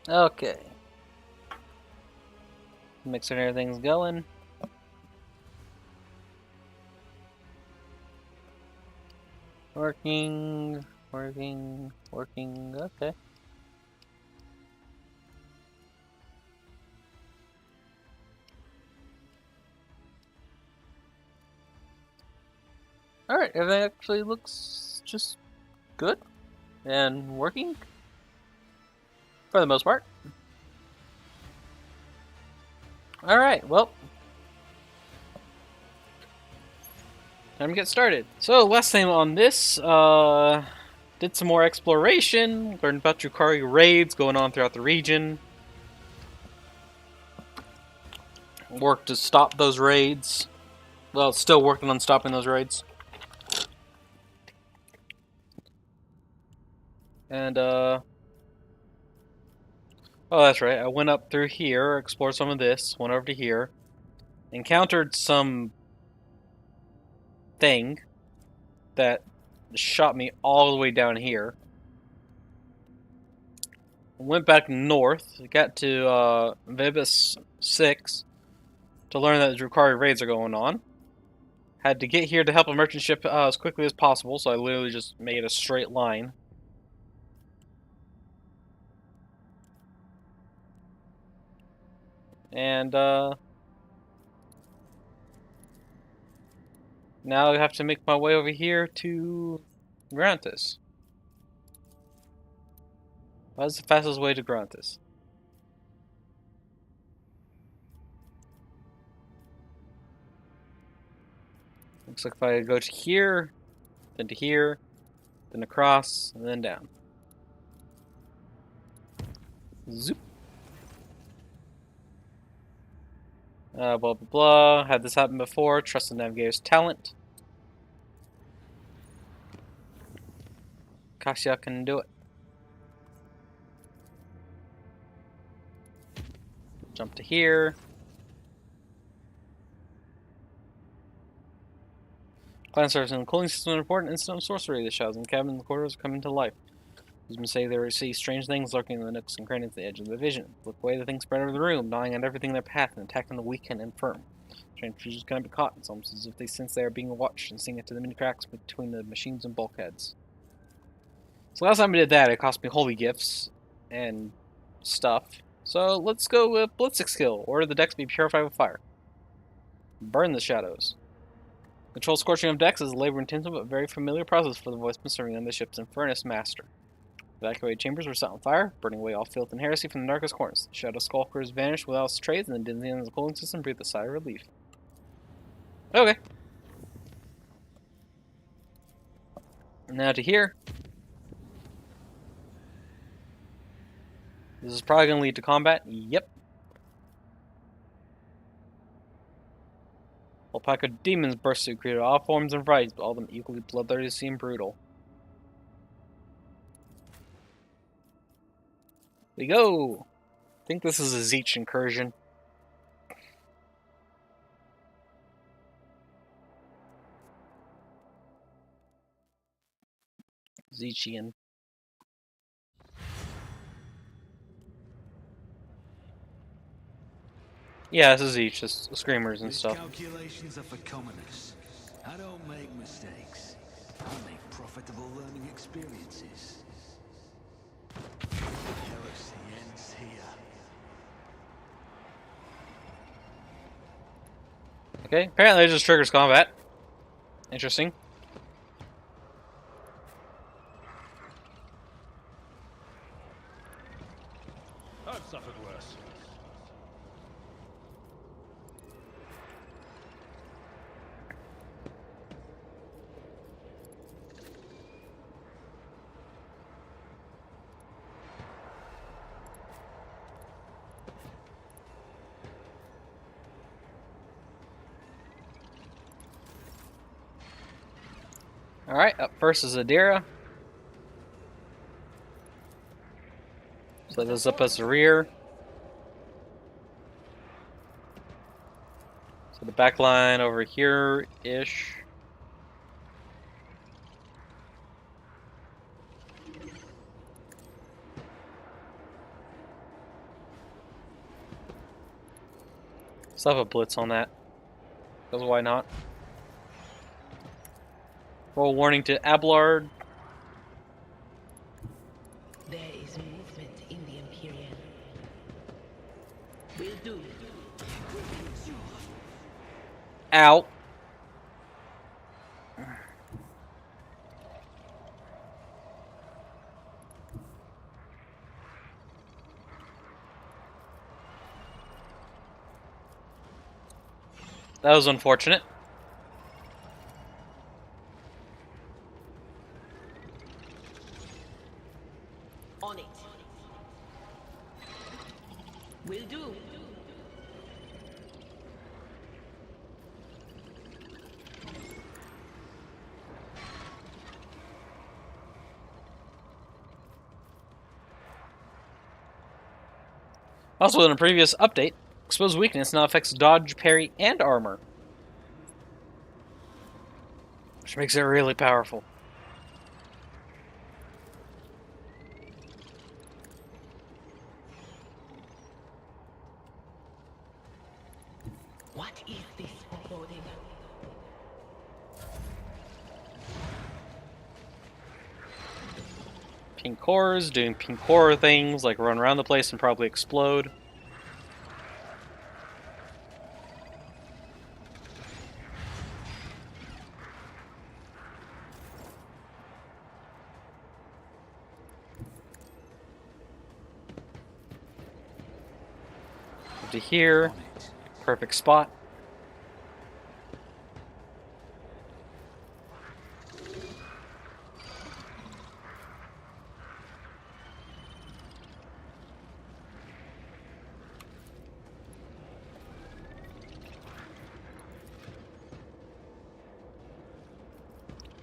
Okay. Make sure everything's going. Working. Okay. Alright, everything actually looks just good and working for the most part. Alright, well, time to get started. So, last time on this, did some more exploration, learned about Drukari raids going on throughout the region. Worked to stop those raids. Well, still working on stopping those raids. And, oh, that's right, I went up through here, explored some of this, went over to here, encountered some thing that shot me all the way down here. Went back north, got to Vibus 6 to learn that the Drukari raids are going on. Had to get here to help a merchant ship as quickly as possible, so I literally just made a straight line. And now I have to make my way over here to Grantis. What's the fastest way to Grantis? Looks like if I go to here, then to here, then across, and then down. Zoop. Blah, blah, blah. Had this happen before. Trust the navigator's talent. Kasia can do it. Jump to here. Clan service and the cooling system is an important incident of sorcery. The shadows in the cabin and the corridors come into life. These say they see strange things lurking in the nooks and crannies at the edge of the vision. Look away, the things spread over the room, gnawing at everything in their path and attacking the weak and infirm. Strange creatures cannot be caught. It's almost as if they sense they are being watched and seeing it to the many cracks between the machines and bulkheads. So last time I did that, it cost me holy gifts and stuff. So let's go with Ballistic skill. Order the decks be purified with fire. Burn the shadows. Control scorching of decks is a labor-intensive but very familiar process for the voiceman serving on the ship's furnace master. Evacuated chambers were set on fire, burning away all filth and heresy from the darkest corners. The shadow skulkers vanished without its trace, and the dizzy end of the cooling system breathed a sigh of relief. Okay. Now to here. This is probably going to lead to combat. Yep. A pack of demons burst through, created all forms and varieties, but all of them equally bloodthirsty and brutal. We go! I think this is a Zeech incursion. Zeechian. Yeah, this is Zeech, just screamers and stuff. Calculations are for commoners. I don't make mistakes. I make profitable learning experiences. Heresy ends here. Okay, apparently it just triggers combat. Interesting. I've suffered worse. Alright, up first is Adira. So this up as the rear. So the back line over here-ish. Let's have a blitz on that. Because why not? Roll warning to Abelard. There is movement in the Imperium. Will do. Out. That was unfortunate. On it. Will do. Also, in a previous update, exposed weakness now affects dodge, parry, and armor. Which makes it really powerful. What is this foreboding? Pink cores doing pink core things like run around the place and probably explode. To here, On it. perfect spot.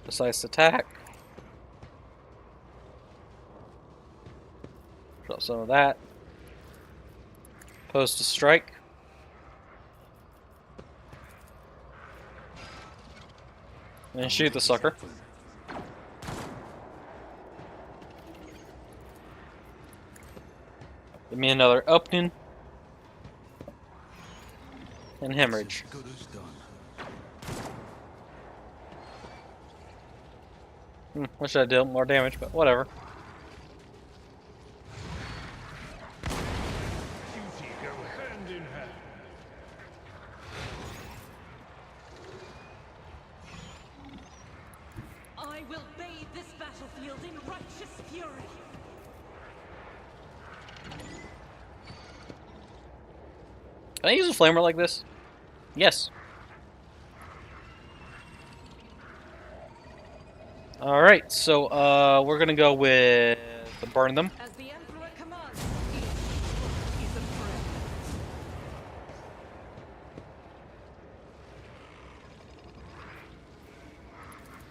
Precise attack. Drop some of that. Post to strike. And shoot the sucker. Give me another opening. And hemorrhage. Good as done. Wish I dealt more damage, but whatever. Duty go hand in hand. I will bathe this battlefield in righteous fury. Can I use a flamer like this? Yes. Alright, so we're gonna go with burn them. As the Emperor commands, each foot is a prayer.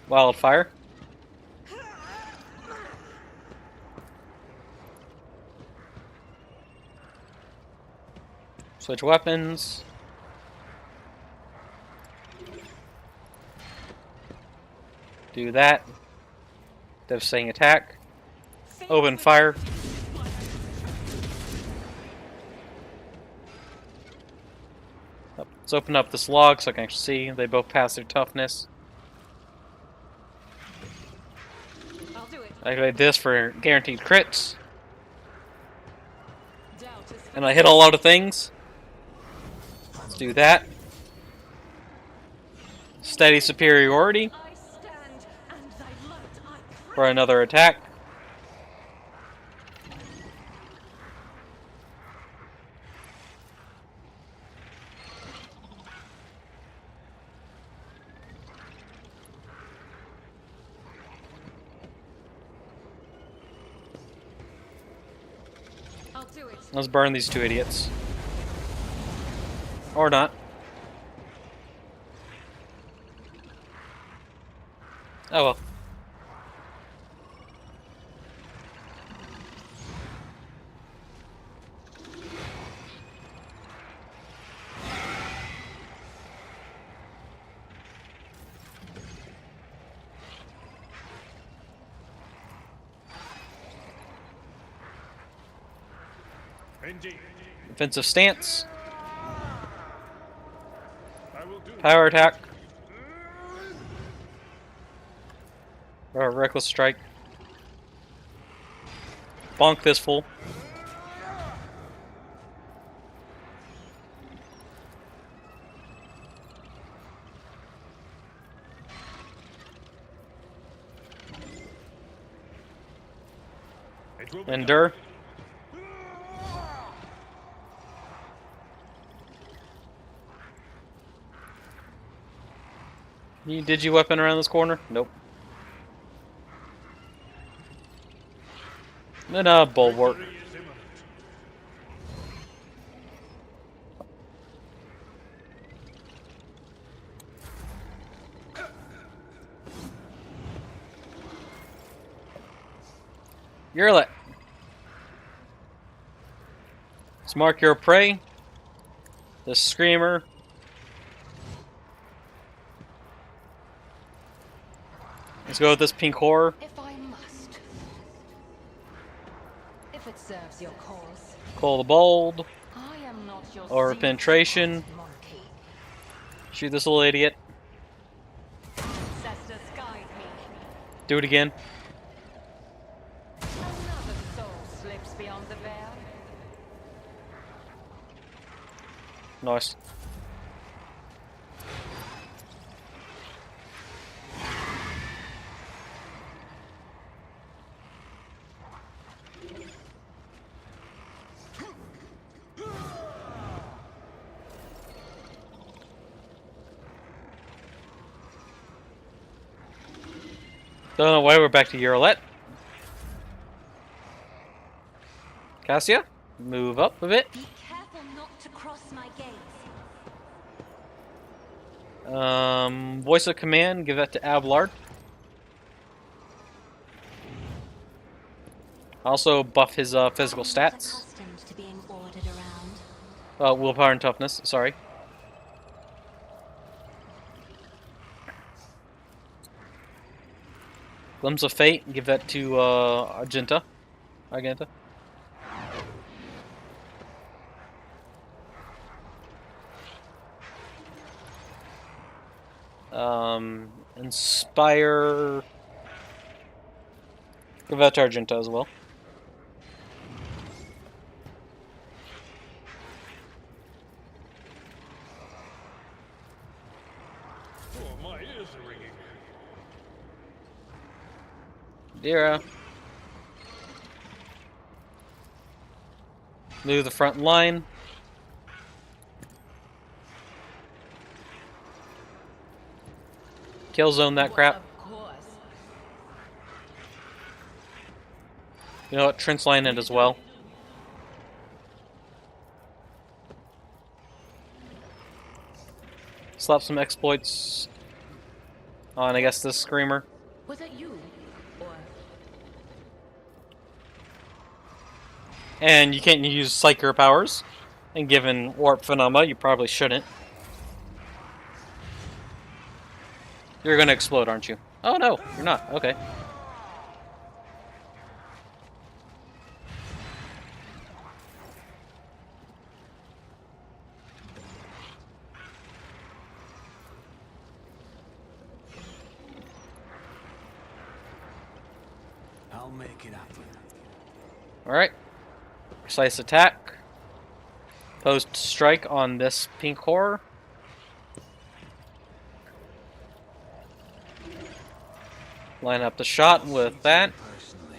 Wildfire. Switch weapons. Do that. Devastating attack. Open fire. Let's open up this log so I can actually see. They both pass their toughness. I'll do it. Activate this for guaranteed crits. Doubt is And I hit a lot of things. Let's do that. Steady superiority I stand, and thy light I for another attack. I'll do it. Let's burn these two idiots. Or not. Oh well. Indeed. Defensive stance. Power attack. Or reckless strike. Bonk this fool. It will be Endure. Did you weapon around this corner? Nope. Then bulwark. victory is imminent. You're lit. Let's mark your prey. The screamer. Let's go with this pink horror. If I must. If it serves your cause. Call the bold. I am not your Or zealous penetration. monkey. Shoot this little idiot. Ancestors guide me. Do it again. Another soul slips beyond the veil. Nice. Don't know why we're back to Eurolet. Cassia, move up a bit. Be careful not to cross my gaze. Voice of command, give that to Abelard. Also buff his physical I'm not stats. accustomed to being ordered around. Willpower and toughness, sorry. Glimpse of Fate, give that to Argenta. Inspire. Give that to Argenta as well. Oh, my ears are ringing. Dira. Move the front line. Kill zone that crap. Of course. You know what? Trench line it as well. Slap some exploits on, I guess, this screamer. Was it you? Or And you can't use Psyker powers. And given Warp Phenomena, you probably shouldn't. You're gonna explode, aren't you? Oh no, you're not. Okay. I'll make it happen. Alright. Precise attack. Post strike on this pink horror. Line up the shot with that. Personally,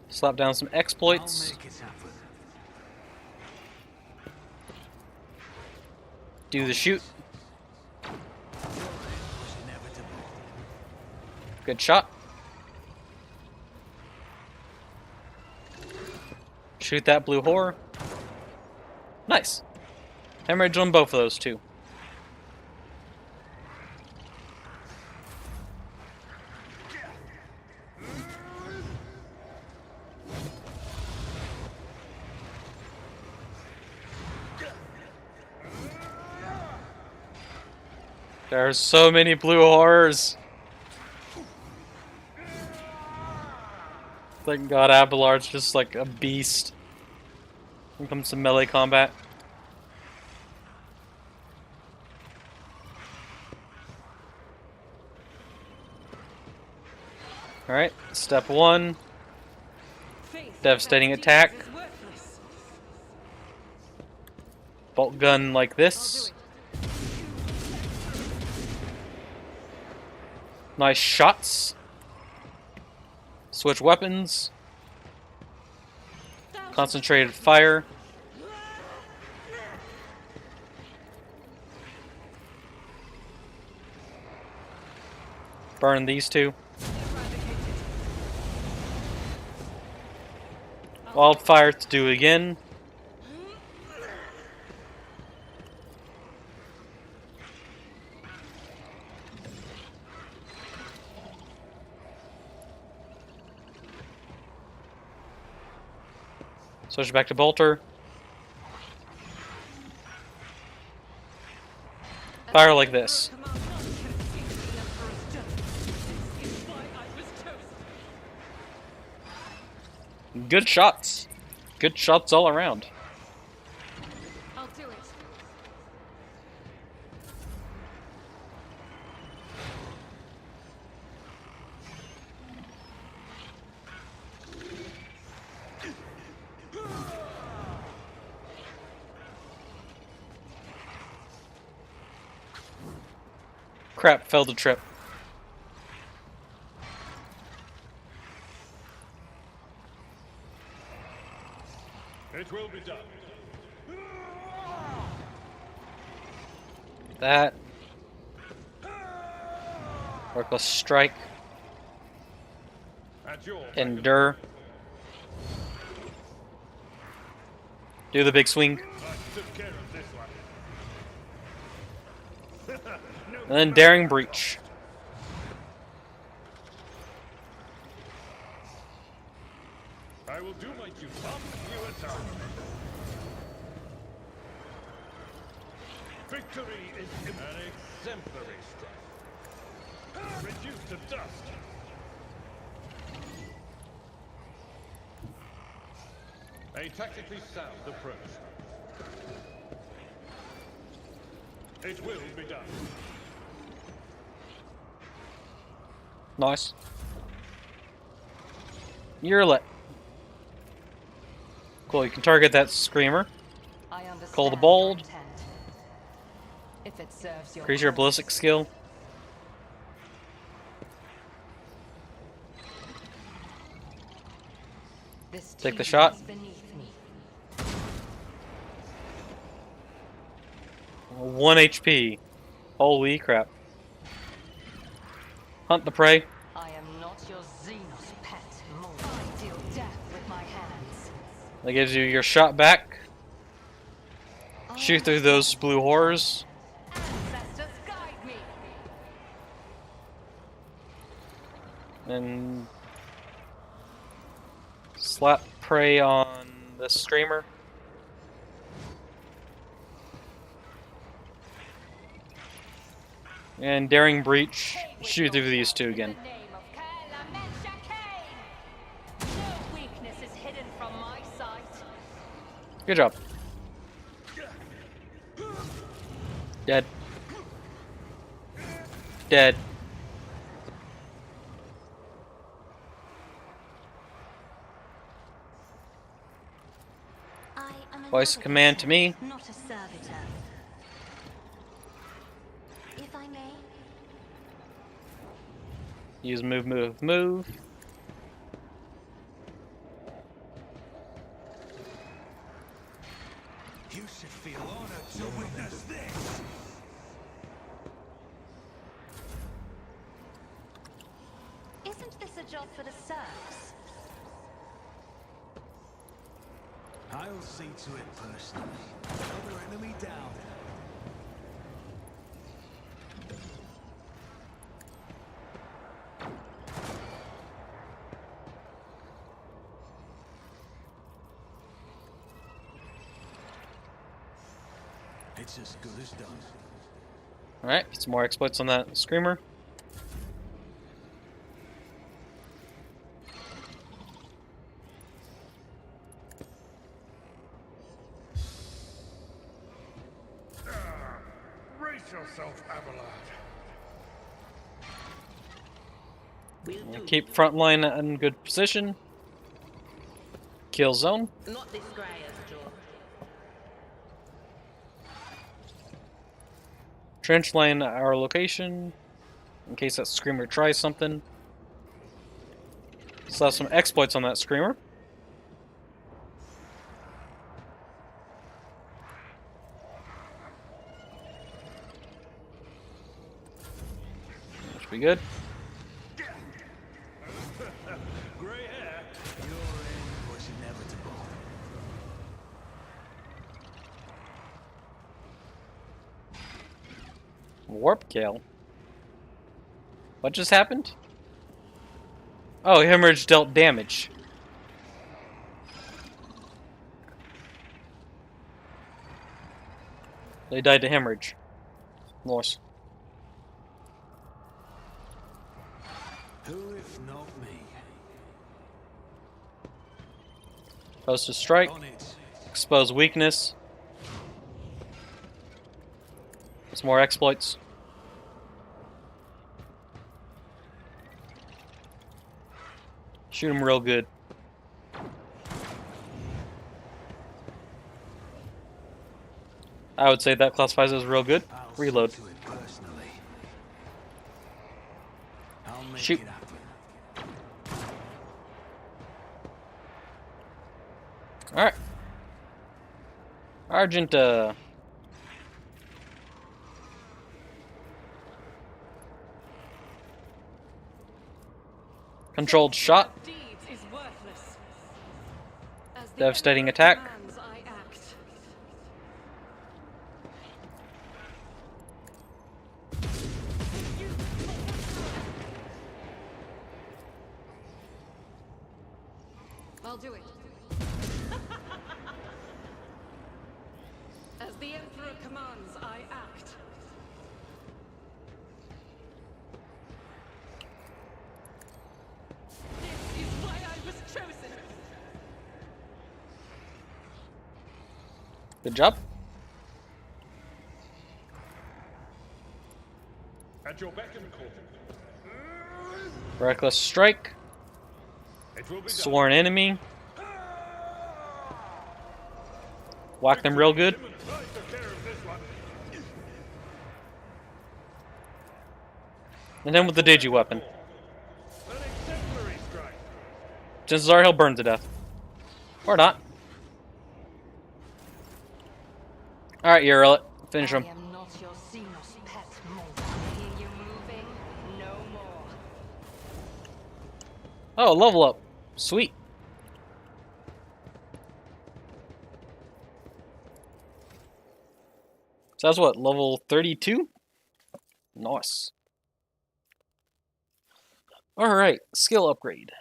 Slap down some I'll exploits. make it happen. Do the shoot. Was inevitable. Good shot. Shoot that blue horror. Nice. Hemorrhage on both of those two. There are so many blue horrors. Thank God Abelard's just like a beast when it comes to melee combat. Alright, step 1. Faith Devastating without attack. deeds is worthless. Bolt gun like I'll do this. it. Nice shots. Switch weapons. Concentrated fire. Burn these two. Wildfire to do again. Switch back to bolter. Fire like this. Command none can escape the Emperor's justice. This is why I was chosen. Good shots. Good shots all around. I'll do it. Crap, failed the trip. It will be done. That. Reckless strike. At your Endure. Do the big swing. I took care of this one. And then daring breach. I will do my duty. Up you attack. Victory is an exemplary strike. Reduced to dust. A tactically sound approach. It will be done. Nice. You're lit. Cool, you can target that screamer. I understand Call the your bold. intent. If it serves your Increase your cause. ballistic skill. This Take the team shot. is beneath me. 1 HP. Holy crap. Hunt the prey. I am not your Xenos pet. More. I deal death with my hands. That gives you your shot back. Shoot through those blue horrors. Ancestors guide me. And slap prey on the screamer. And daring breach. Shoot through these two again. In the name of Kaela Mensha Cain. No weakness is hidden from my sight. Good job. Dead. Dead. I am a Voice of command to me. not a servitor. If I may, Use move, move, move. You should feel honored to witness this. isn't this a job for the serfs? I'll see to it personally. Another enemy down. It's as good as done. Alright, get some more exploits on that screamer. Brace yourself, Abelard. Will do. Keep front line in good position. Kill zone. Not this Greyer's job. Trench line our location. In case that screamer tries something. Still have some exploits on that screamer. Should be good. Grey hair. Your end was inevitable. Warp kill. What just happened? Oh, hemorrhage dealt damage. They died to hemorrhage. Loss. Who if not me? Post to strike. On it. Expose weakness. Some more exploits. Shoot him real good. I would say that classifies as real good. I'll Reload. see to it personally. I'll make Shoot. it happen. Alright. Argent, controlled shot. Deeds is worthless. As the Devastating Emperor attack. commands, I act. I'll do it. As the Emperor commands, I act. This is why I was chosen. Good job. At your beck and call. Reckless strike. It will be done. Sworn enemy. Whack them real good. I took care of this one. And then with the digi weapon. An exemplary strike. Chances are he'll burn to death. Or not. Alright, Uriel. Finish him. I am not your Xenos pet, Monk. I hear you moving. No more. Oh, level up. Sweet. So that's what, level 32? Nice. Alright, skill upgrade.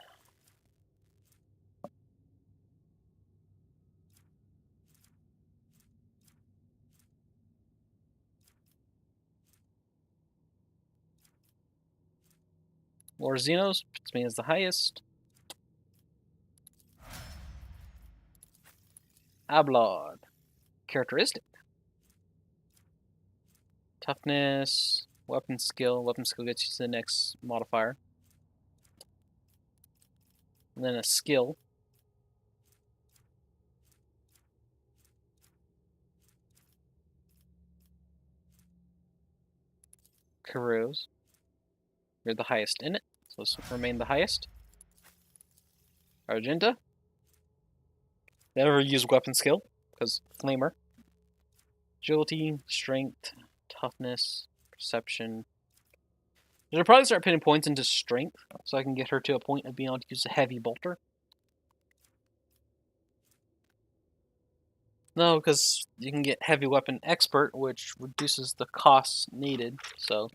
Lord Xenos puts me as the highest. Ablod. Characteristic. Toughness. Weapon skill. Weapon skill gets you to the next modifier. And then a skill. Carouse. You're the highest in it, so let's remain the highest. Argenta. Never use weapon skill, because flamer. Agility, strength, toughness, perception. I should probably start putting points into strength, so I can get her to a point of being able to use a heavy bolter. No, because you can get heavy weapon expert, which reduces the costs needed, so.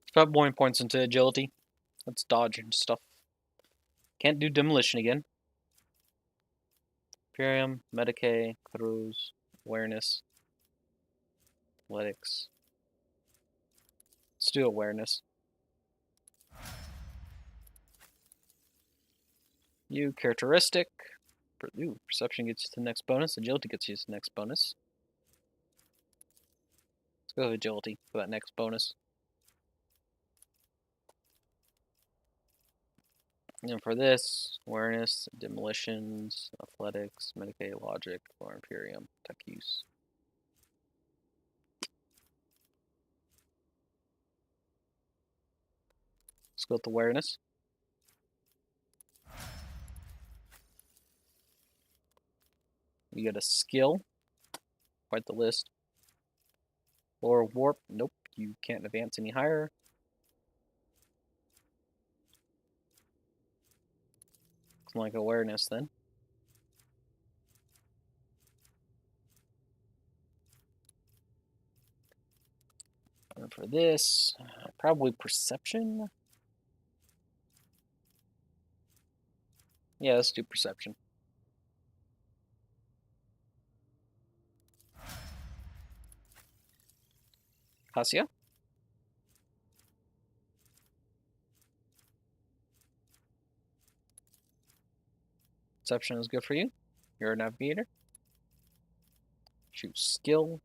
Start more points into agility. Let's dodge and stuff. Can't do demolition again. Imperium, Medicae, Cruz, Awareness, Athletics. Let's do Awareness. You, Characteristic. Ooh, Perception gets you to the next bonus. Agility gets you to the next bonus. Let's go with Agility for that next bonus. And for this, Awareness, Demolitions, Athletics, Medicae, Logic, or Imperium, Tech Use. Let's go with Awareness. We get a skill. Quite the list. Lower Warp. Nope, you can't advance any higher. Looks like Awareness then. And for this, probably Perception. Yeah, let's do Perception. Hasia? Perception is good for you. You're a navigator. Choose skill.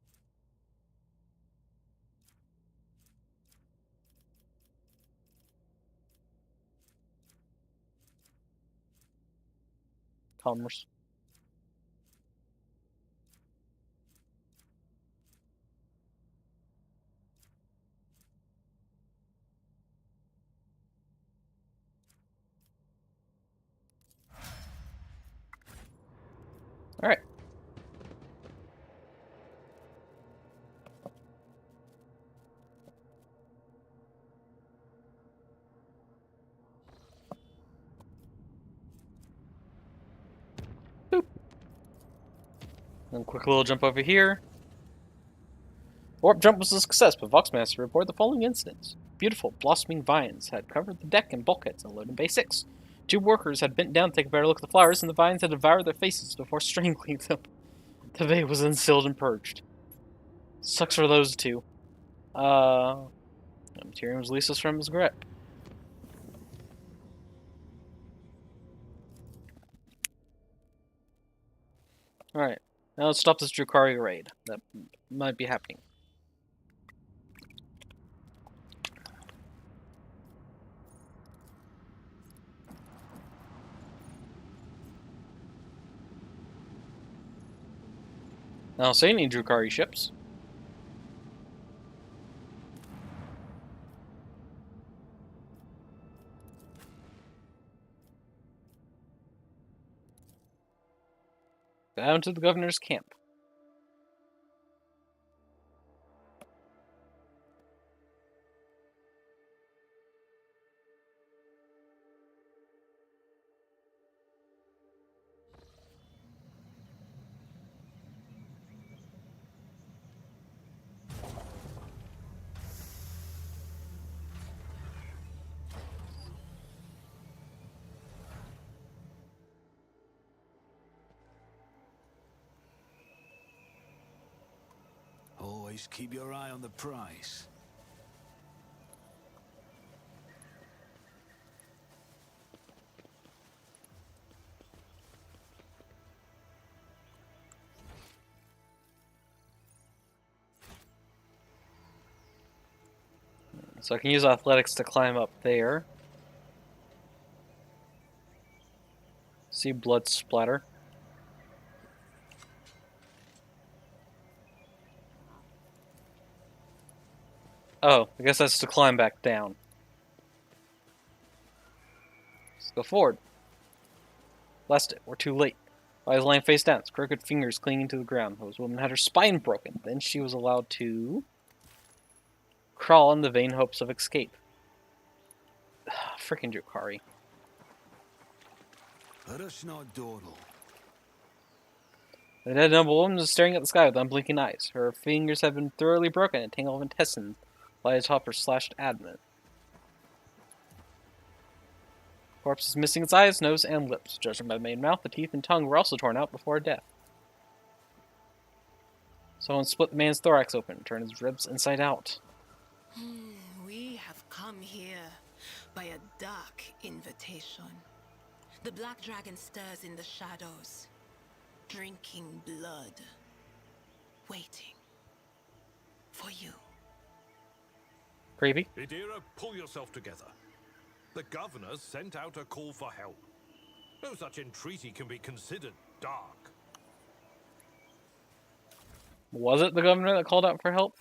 Commerce. Alright. Boop. Then quick little jump over here. Warp jump was a success, but Voxmaster reported the following incidents. Beautiful, blossoming vines had covered the deck and bulkheads and loaded Bay 6. 2 workers had bent down to take a better look at the flowers, and the vines had devoured their faces before strangling them. The bay was unsealed and purged. Sucks for those 2. Tyrion releases from his grip. Alright, now let's stop this Drukari raid. That might be happening. I don't see any Drukari ships. Down to the governor's camp. Always keep your eye on the prize. So I can use athletics to climb up there. See blood splatter. Oh, I guess that's to climb back down. Let's go forward. Blast it, we're too late. While he's lying face down, his crooked fingers clinging to the ground. This woman had her spine broken. Then she was allowed to crawl in the vain hopes of escape. Freaking Drukari. Let us not dawdle. The dead noble woman was staring at the sky with unblinking eyes. Her fingers had been thoroughly broken, and a tangle of intestines lay atop her slashed abdomen. Corpse is missing its eyes, nose, and lips. Judging by the main mouth, the teeth and tongue were also torn out before death. Someone split the man's thorax open and turned his ribs inside out. We have come here by a dark invitation. The black dragon stirs in the shadows, drinking blood, waiting for you. Creepy. Idira, pull yourself together. The governor sent out a call for help. No such entreaty can be considered dark. Was it the governor that called out for help?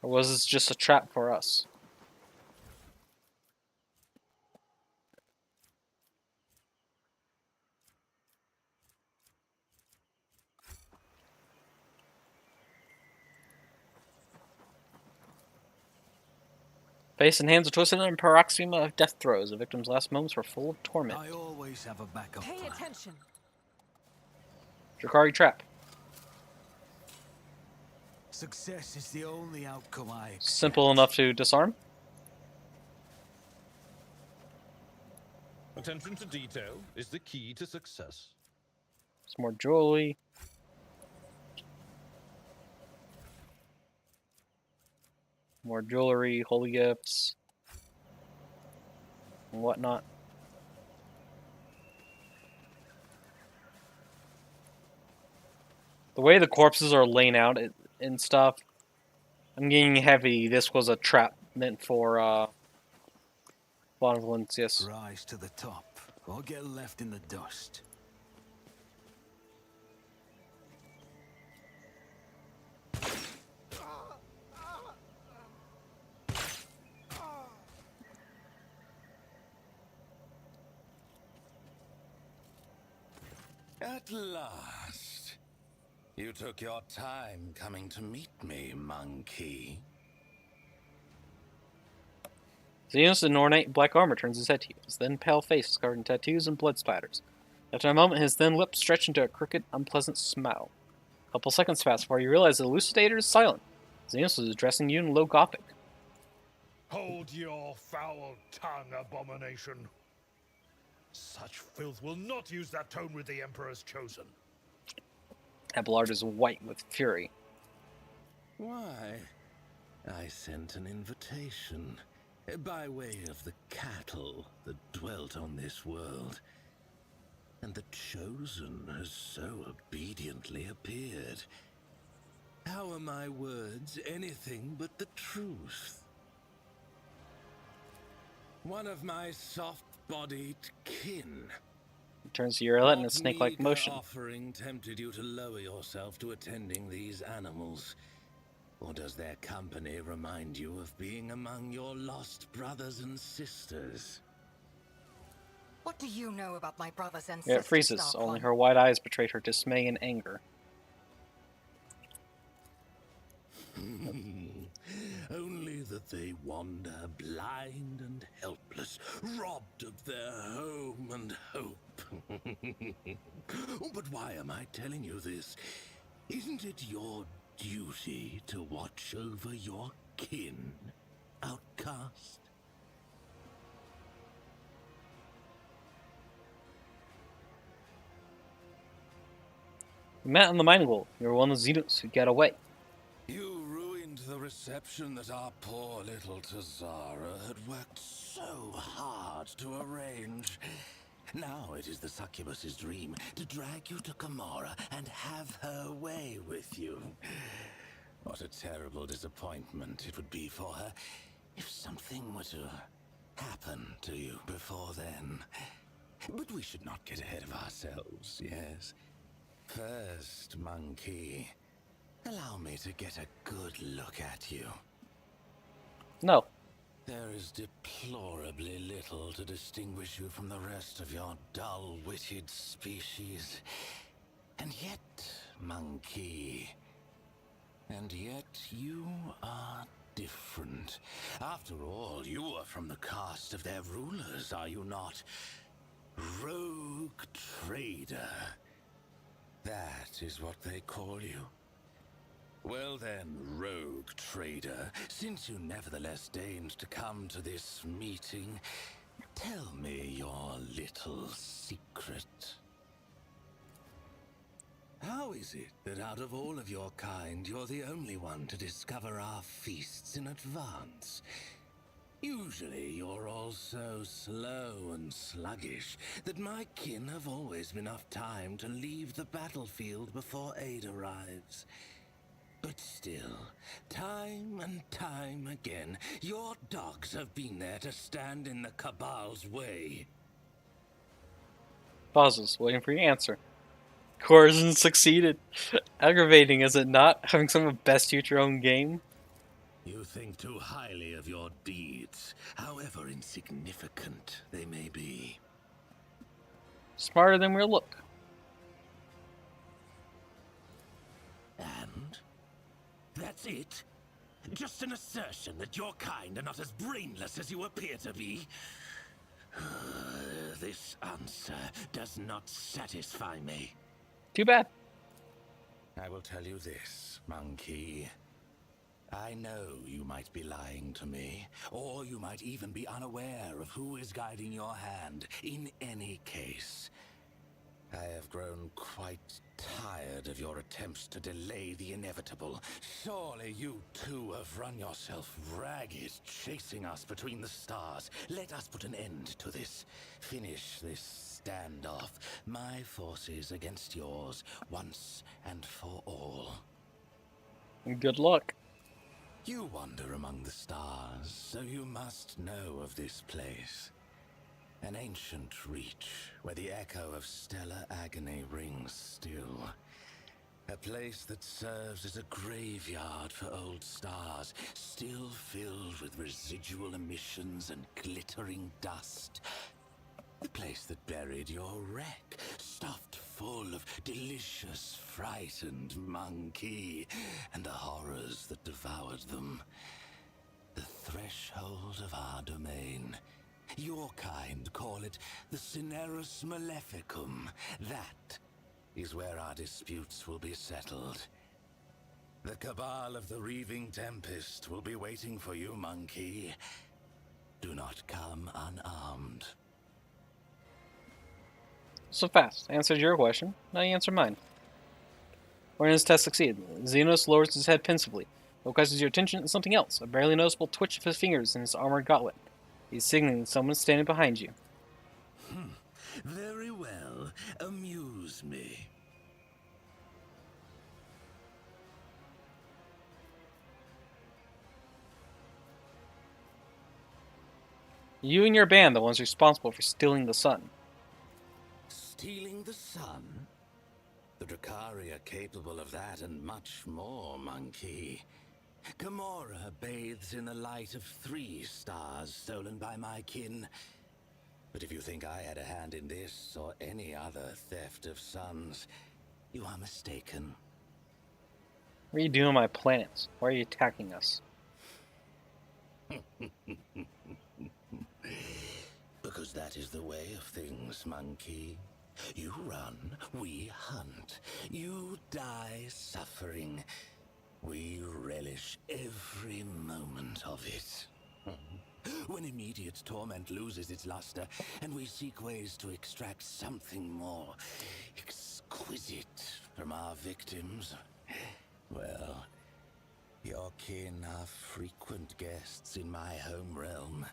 Or was this just a trap for us? Face and hands are twisted in a paroxysm of death throes. The victim's last moments were full of torment. I always have a backup Pay plan. attention. Drukari trap. Success is the only outcome I accept. Simple enough to disarm. Attention to detail is the key to success. Some more jewelry. More jewelry, holy gifts, and whatnot. The way the corpses are laying out and stuff, I'm getting heavy. This was a trap meant for benevolence, yes. Rise to the top, or get left in the dust. At last. You took your time coming to meet me, monkey. Xenos in ornate black armor turns his head to you. His thin, pale face is covered in tattoos and blood splatters. After a moment, his thin lips stretch into a crooked, unpleasant smile. A couple seconds pass before you realize the elucidator is silent. Xenos is addressing you in low Gothic. Hold your foul tongue, abomination. Such filth will not use that tone with the Emperor's chosen. Abelard is white with fury. Why, I sent an invitation by way of the cattle that dwelt on this world. And the chosen has so obediently appeared. How are my words anything but the truth? One of my soft-bodied kin. He turns to your outlet in a What snake-like meager motion. offering tempted you to lower yourself to attending these animals? Or does their company remind you of being among your lost brothers and sisters? What do you know about my brothers and Yeah, sisters? it freezes. Dark Only One? her wide eyes betrayed her dismay and anger. Only that they wander blind and helpless, robbed of their home and hope. But why am I telling you this? Isn't it your duty to watch over your kin, outcast? We met on the mining gold. You were one of the Xenos who got away. You ruined the reception that our poor little Tazara had worked so hard to arrange. Now it is the succubus's dream to drag you to Gamora and have her way with you. What a terrible disappointment it would be for her if something were to happen to you before then. But we should not get ahead of ourselves, yes? First, monkey, allow me to get a good look at you. No. There is deplorably little to distinguish you from the rest of your dull-witted species. And yet, monkey, and yet you are different. After all, you are from the caste of their rulers, are you not? Rogue trader. That is what they call you. Well then, rogue trader, since you nevertheless deigned to come to this meeting, tell me your little secret. How is it that out of all of your kind, you're the only one to discover our feasts in advance? Usually you're all so slow and sluggish that my kin have always enough time to leave the battlefield before aid arrives. But still, time and time again, your dogs have been there to stand in the Cabal's way. Pauses, waiting for your answer. Corazon succeeded. Aggravating, is it not? Having someone best you at your own game? You think too highly of your deeds, however insignificant they may be. Smarter than we look. And? That's it? Just an assertion that your kind are not as brainless as you appear to be? This answer does not satisfy me. Too bad. I will tell you this, monkey. I know you might be lying to me, or you might even be unaware of who is guiding your hand. In any case, I have grown quite tired of your attempts to delay the inevitable. Surely you too have run yourself ragged, chasing us between the stars. Let us put an end to this. Finish this standoff. My forces against yours, once and for all. Good luck. You wander among the stars, so you must know of this place. An ancient reach, where the echo of stellar agony rings still. A place that serves as a graveyard for old stars, still filled with residual emissions and glittering dust. The place that buried your wreck, stuffed full of delicious, frightened monkey, and the horrors that devoured them. The threshold of our domain. Your kind call it the Cinerus Maleficum. That is where our disputes will be settled. The Cabal of the Reaving Tempest will be waiting for you, monkey. Do not come unarmed. So fast. I answered your question. Now you answer mine. Wherein his test succeeded. Xenos lowers his head pensively. Focuses your attention on something else. A barely noticeable twitch of his fingers in his armored gauntlet. He's signaling someone standing behind you. Very well. Amuse me. You and your band, the ones responsible for stealing the sun. Stealing the sun? The Drukari are capable of that and much more, monkey. Gamora bathes in the light of 3 stars stolen by my kin. But if you think I had a hand in this or any other theft of suns, you are mistaken. What are you doing on my planets? Why are you attacking us? Because that is the way of things, monkey. You run, we hunt. You die suffering. We relish every moment of it. When immediate torment loses its luster, and we seek ways to extract something more exquisite from our victims, well, your kin are frequent guests in my home realm,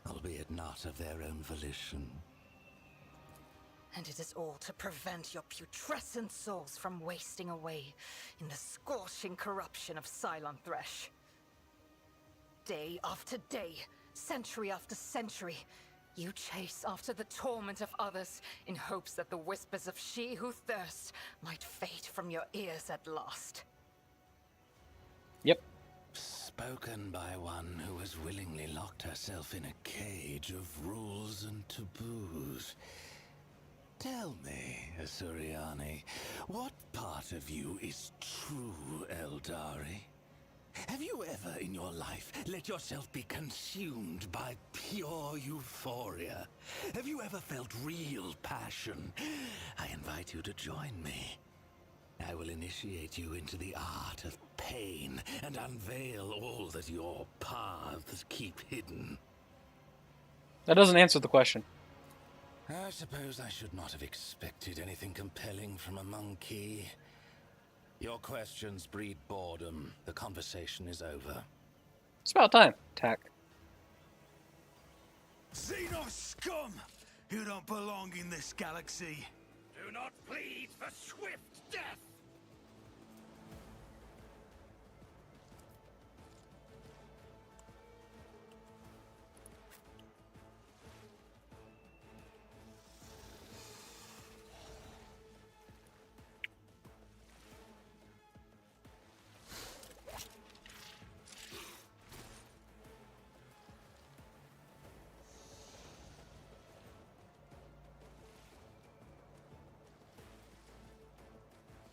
albeit not of their own volition. And it is all to prevent your putrescent souls from wasting away in the scorching corruption of Cylon Thresh. Day after day, century after century, you chase after the torment of others in hopes that the whispers of she who thirsts might fade from your ears at last. Yep. Spoken by one who has willingly locked herself in a cage of rules and taboos. Tell me, Asuriani, what part of you is true Eldari? Have you ever in your life let yourself be consumed by pure euphoria? Have you ever felt real passion? I invite you to join me. I will initiate you into the art of pain and unveil all that your paths keep hidden. That doesn't answer the question. I suppose I should not have expected anything compelling from a monkey. Your questions breed boredom. The conversation is over. It's about time. Attack. Xenos scum! You don't belong in this galaxy. Do not plead for swift death!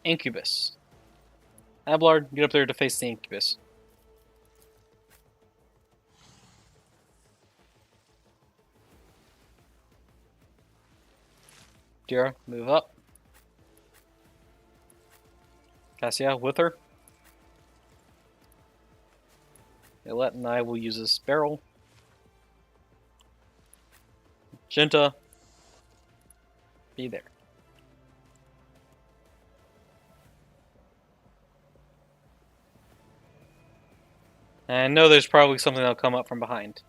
Incubus. Abelard, get up there to face the Incubus. Dira, move up. Cassia, with her. Aylett and I will use this barrel. Jinta, be there. And I know there's probably something that'll come up from behind.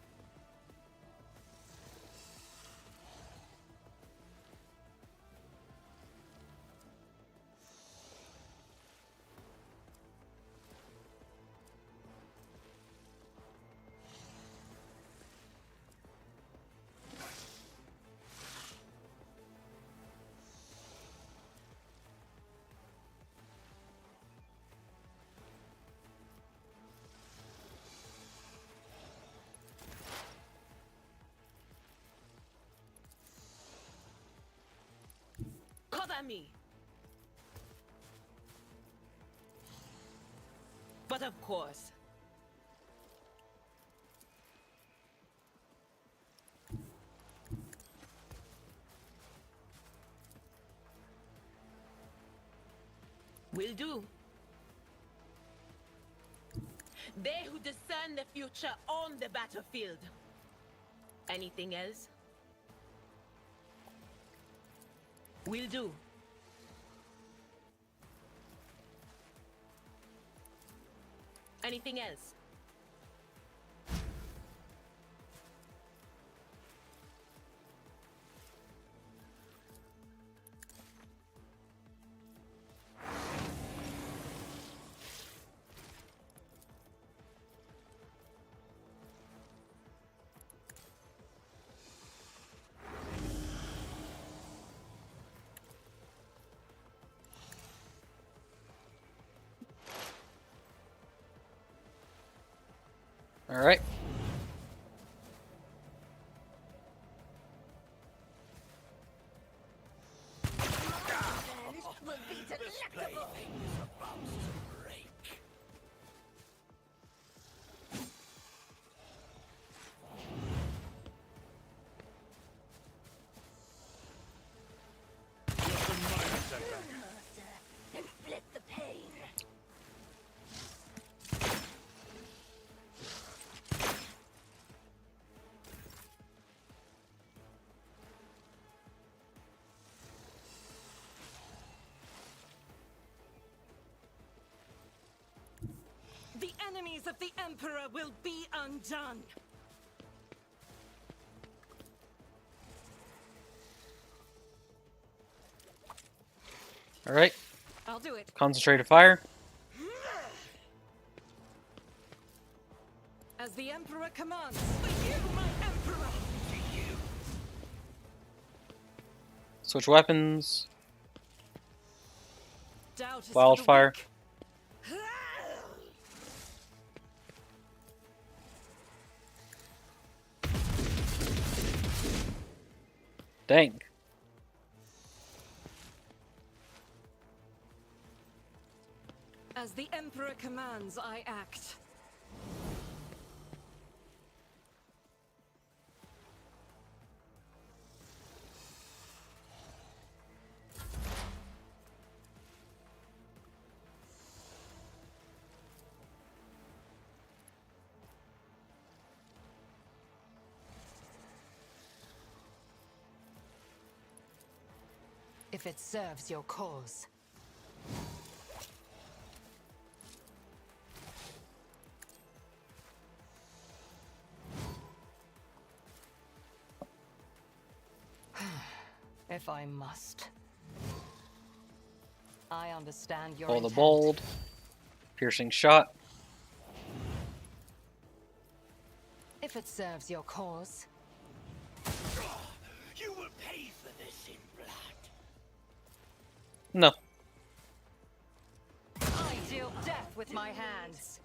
Cover me. But of course. Will do. They who discern the future on the battlefield. Anything else? Will do. Anything else? All right. Inflict the pain. The enemies of the Emperor will be undone. All right. I'll do it. Concentrated fire. As the Emperor commands. For you, my Emperor! Switch weapons. Doubt is for the Wildfire. weak. Dang. As the Emperor commands, I act. If it serves your cause. If I must. I understand your Pull the intent. bold. Piercing shot. If it serves your cause. You will pay for this in blood. No. I deal death with my hands.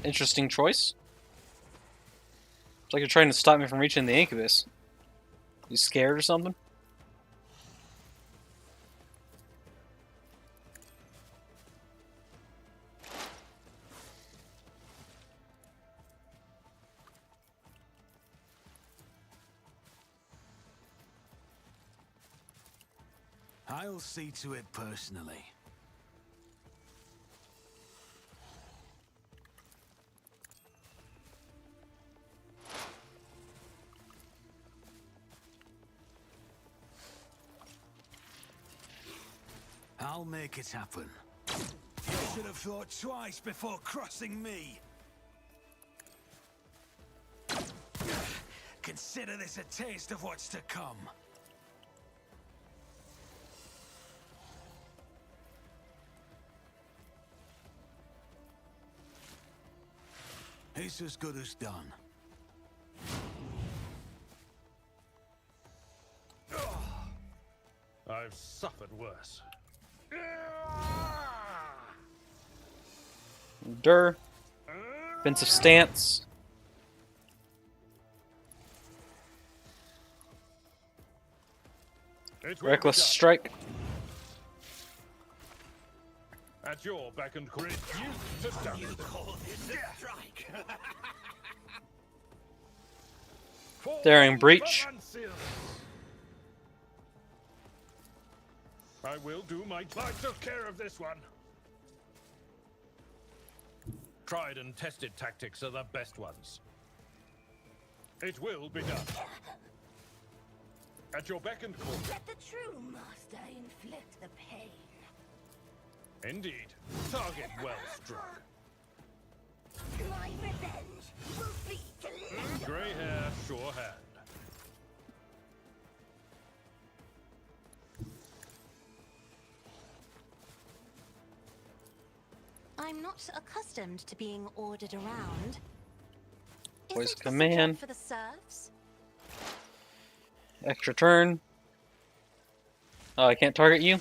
Interesting choice. It's like you're trying to stop me from reaching the incubus. You scared or something? I'll see to it personally. I'll make it happen. You should have thought twice before crossing me. Consider this a taste of what's to come. It's as good as done. I've suffered worse. Dur. Defensive stance. It will be Reckless done. strike. At your beck and call. Refuse to stand. You call this a strike? Daring breach. I will do my. I took care of this one. Tried and tested tactics are the best ones. It will be done. At your beck and call. Let the true master inflict the pain. Indeed. Target well struck. My revenge will be delivered. Grey hair, sure hand. I'm not accustomed to being ordered around. Is Voice it just a command. job for the serfs? Extra turn. Oh, I can't target you?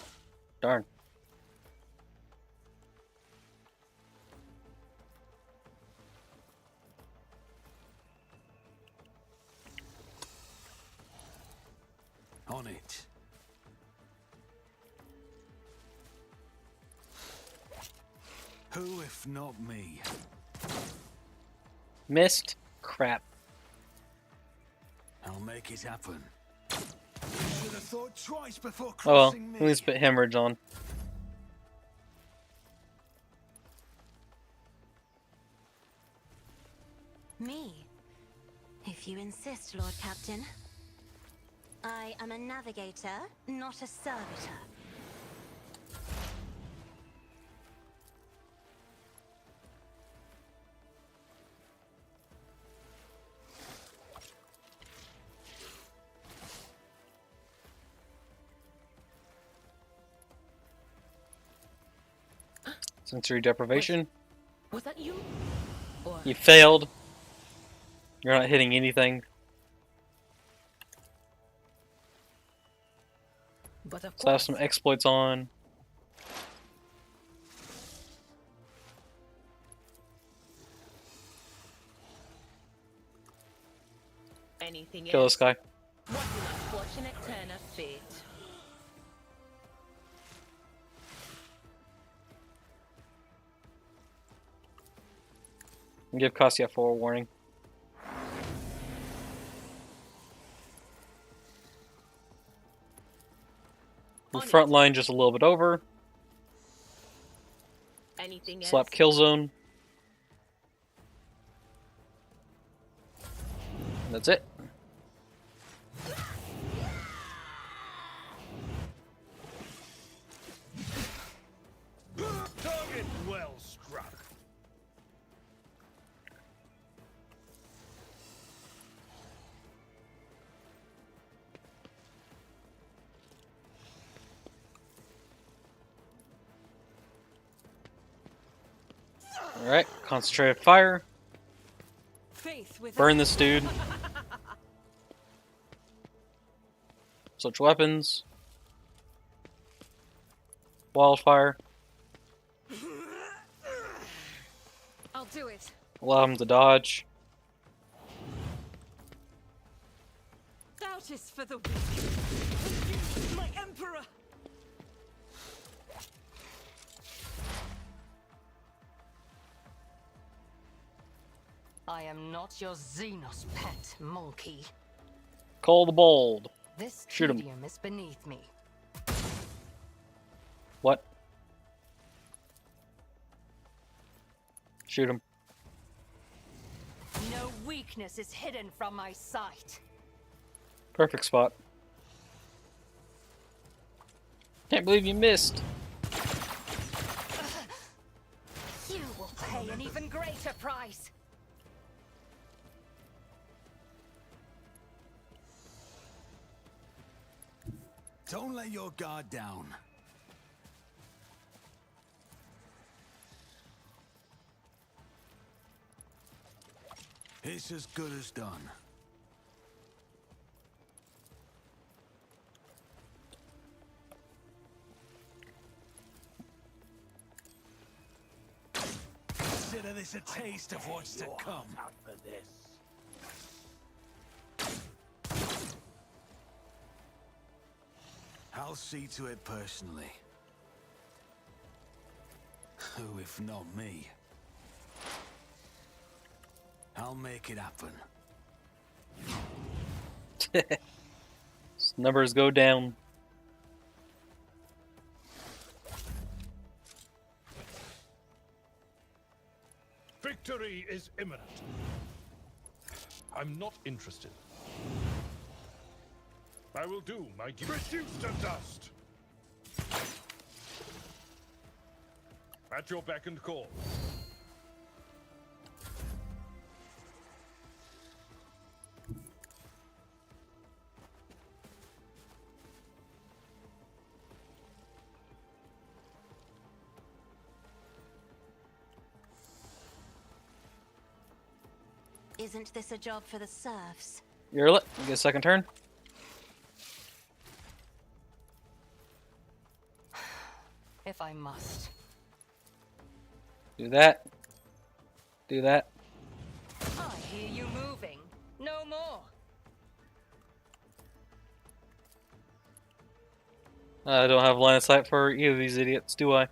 Darn. On it. Who if not me? Missed. Crap. I'll make it happen. Should have thought twice before Oh well, crossing at me. least put hemorrhage on. Me? If you insist, Lord Captain. I am a navigator, not a servitor. Sensory deprivation. Was that you? Or You failed. You're not hitting anything. but of So I have course. some exploits on. Anything Kill else? this guy. What an unfortunate turn of fate. And give Cassia warning. The On front it. line just a little bit over. Anything else? Slap kill zone. That's it. Target well struck. Alright, concentrated fire. Faith with Burn this dude. Switch weapons. Wildfire. I'll do it. Allow him to dodge. Doubt is for the weak. My emperor. I am not your Xenos pet, monkey. Call the bold. This Shoot him. tedium is beneath me. What? Shoot him. No weakness is hidden from my sight. Perfect spot. Can't believe you missed. You will pay an even greater price. Don't let your guard down. It's as good as done. Consider this a taste of what's to come. I'll see to it personally. Who, if not me? I'll make it happen. Numbers go down. Victory is imminent. I'm not interested. I will do my duty. Reduced to dust! At your beck and call. Isn't this a job for the serfs? You're lit. You get a second turn. If I must. Do that. Do that. I hear you moving. No more. I don't have line of sight for either of these idiots, do I?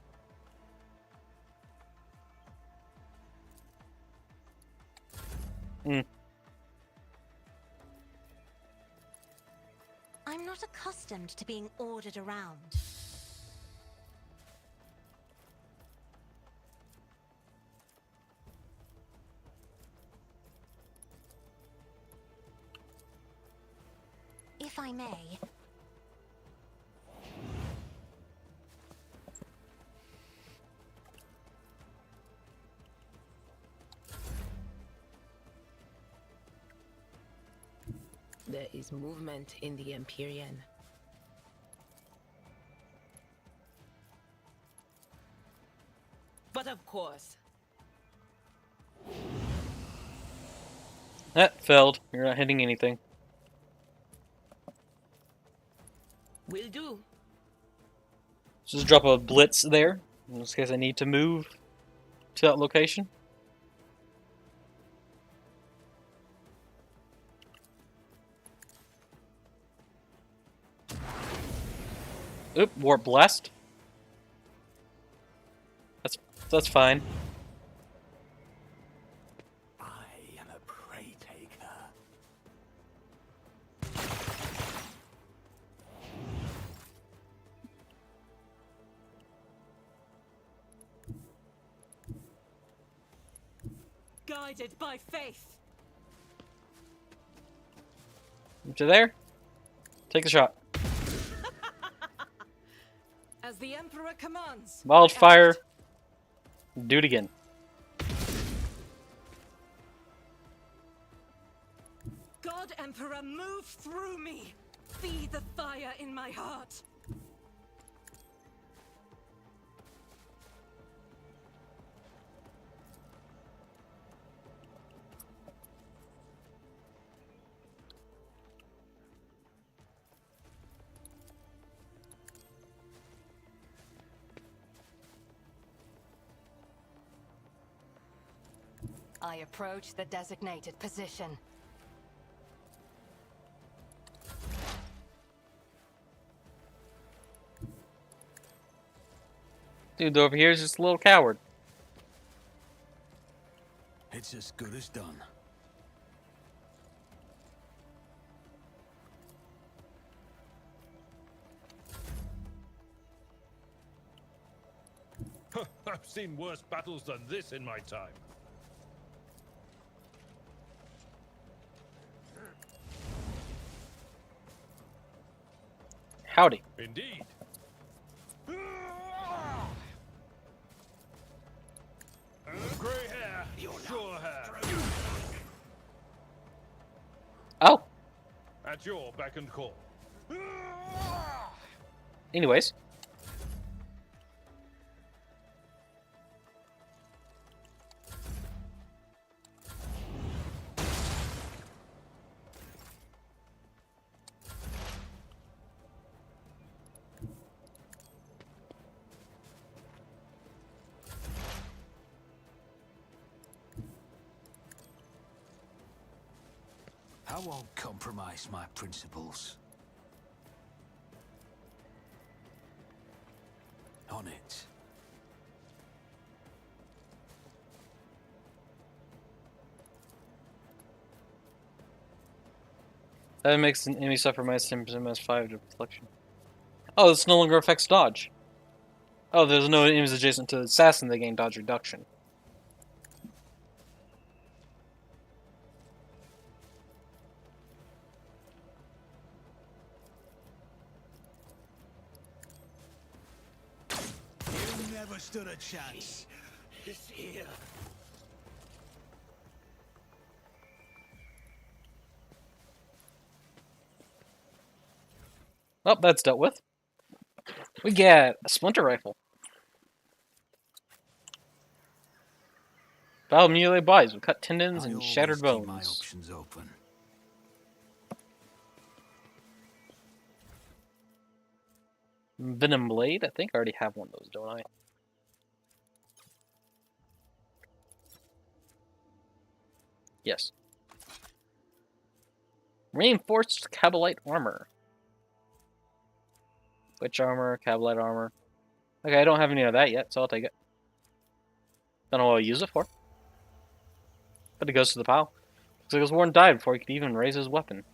I'm not accustomed to being ordered around. If I may. There is movement in the Empyrean. But of course, That failed. You're not hitting anything. will do. Just drop a blitz there, in case I need to move to that location. Oop, warp blast. That's fine. I am a prey taker. guided by faith. To there. Take the shot. As the Emperor commands. Wildfire. Do it again. God Emperor, move through me. Be the fire in my heart. I approach the designated position. Dude over here is just a little coward. It's as good as done. I've seen worse battles than this in my time. Howdy. Indeed. Grey hair, sure hair. Oh. At your beck and call. Anyways. I won't compromise my principles. On it. That makes an enemy suffer -10% -5 to reflection. Oh, this no longer affects dodge. Oh, there's no enemies adjacent to the assassin that gain dodge reduction. You never stood a chance. It's here. Oh, that's dealt with. We get a splinter rifle. Battle melee bodies with cut tendons I and always shattered keep bones. my options open. Venom blade? I think I already have one of those, don't I? Yes. Reinforced Cabalite armor. Witch armor, Cabalite armor. Okay, I don't have any of that yet, so I'll take it. Don't know what I'll use it for. But it goes to the pile. Looks like his Warren died before he could even raise his weapon.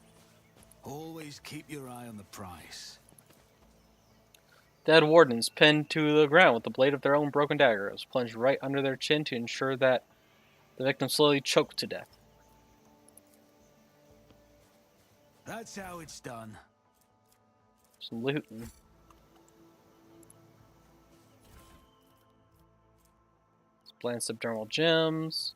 Always keep your eye on the prize. Dead wardens pinned to the ground with the blade of their own broken dagger. It was plunged right under their chin to ensure that the victim slowly choked to death. That's how it's done. Some looting. Bland subdermal gems.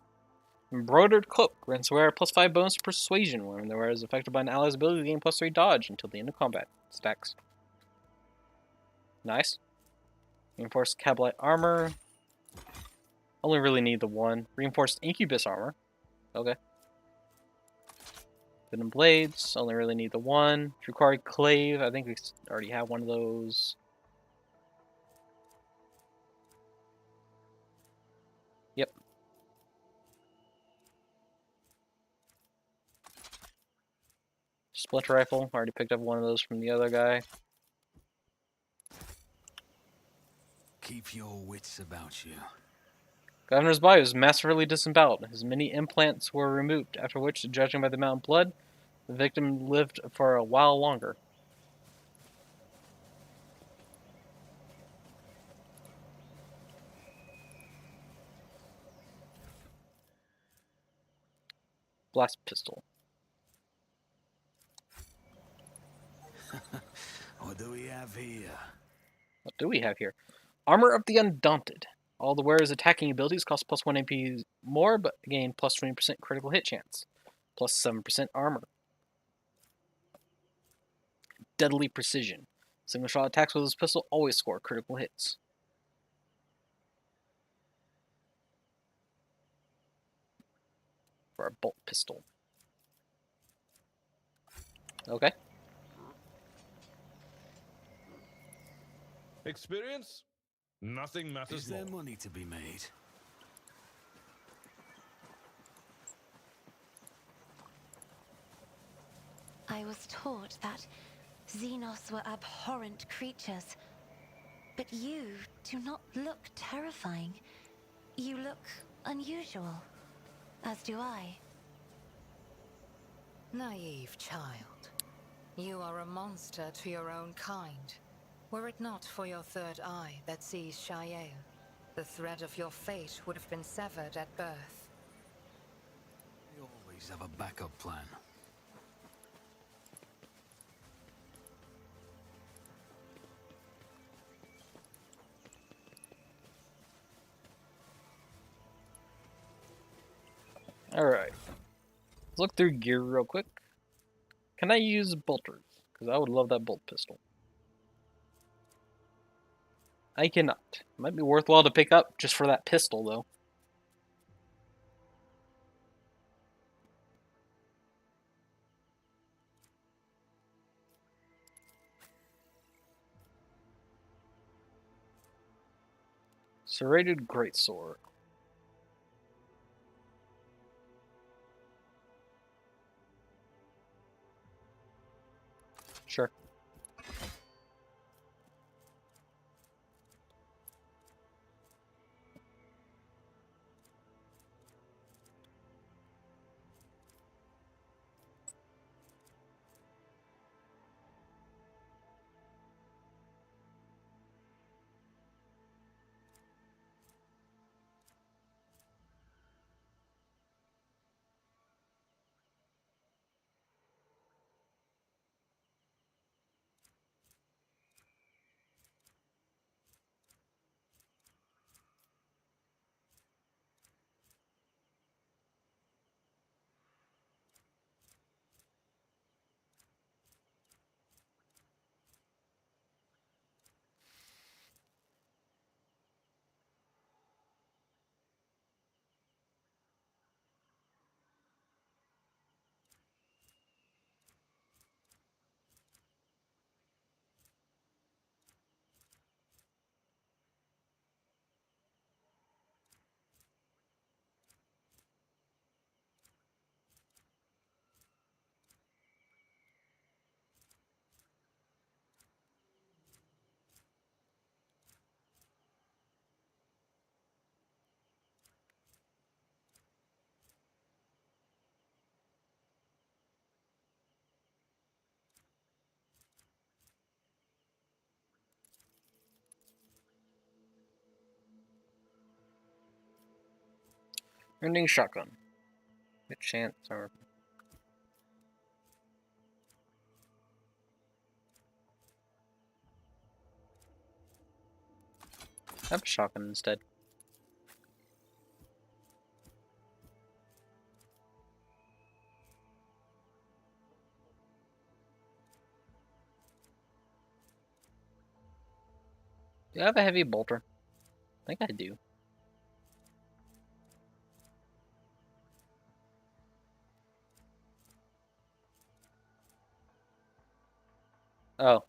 Embroidered cloak. Grants wearer +5 bonus to persuasion when the wearer is affected by an ally's ability to gain +3 dodge until the end of combat. Stacks. Nice. Reinforced Cabalite armor. Only really need the one. Reinforced Incubus armor. Okay. Venom blades. Only really need the one. Drukari clave. I think we already have one of those. Yep. Splinter rifle. Already picked up one of those from the other guy. Keep your wits about you. Governor's body was masterfully disemboweled. His many implants were removed, after which, judging by the amount of blood, the victim lived for a while longer. blast pistol. What do we have here? What do we have here? Armor of the Undaunted. All the wearer's attacking abilities cost plus 1 AP more, but gain plus 20% critical hit chance. Plus 7% armor. Deadly Precision. Single shot attacks with this pistol always score critical hits. For a bolt pistol. Okay. Experience? Nothing matters Is there more. money to be made? I was taught that Xenos were abhorrent creatures. But you do not look terrifying. You look unusual. As do I. Naive child. You are a monster to your own kind. Were it not for your third eye that sees Shael, the thread of your fate would have been severed at birth. We always have a backup plan. Alright. Let's look through gear real quick. Can I use bolters? Because I would love that bolt pistol. I cannot. Might be worthwhile to pick up just for that pistol, though. Serrated Greatsword. Sure. Ending shotgun. Good chance, or have a shotgun instead. Do I have a heavy bolter? I think I do. Oh,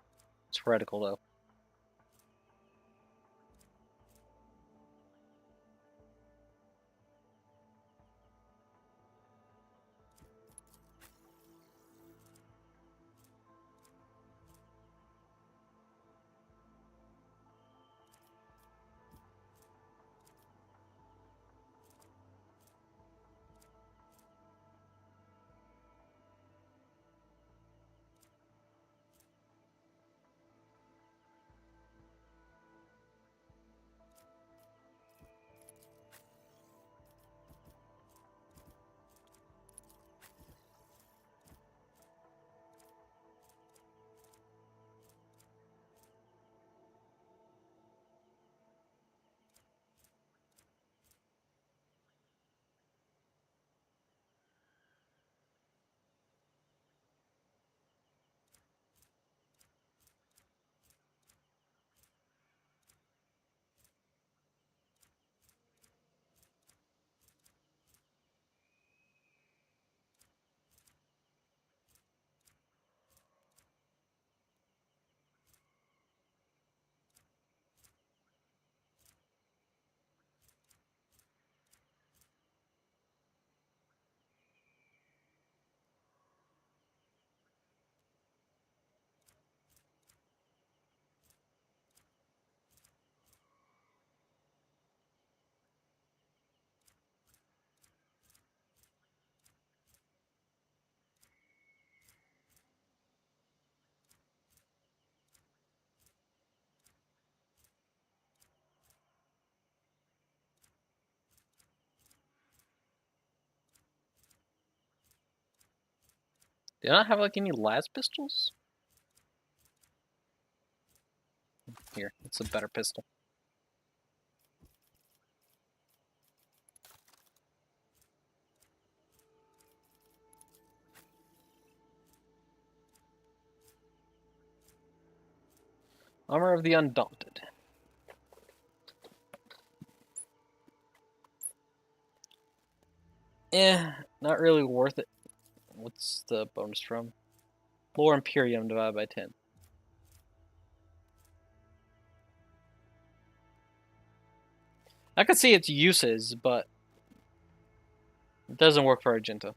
it's reticle though. Do I not have like any las pistols? Here, it's a better pistol. Armor of the Undaunted. Not really worth it. What's the bonus from? Lore Imperium divided by 10. I could see its uses, but it doesn't work for Argento.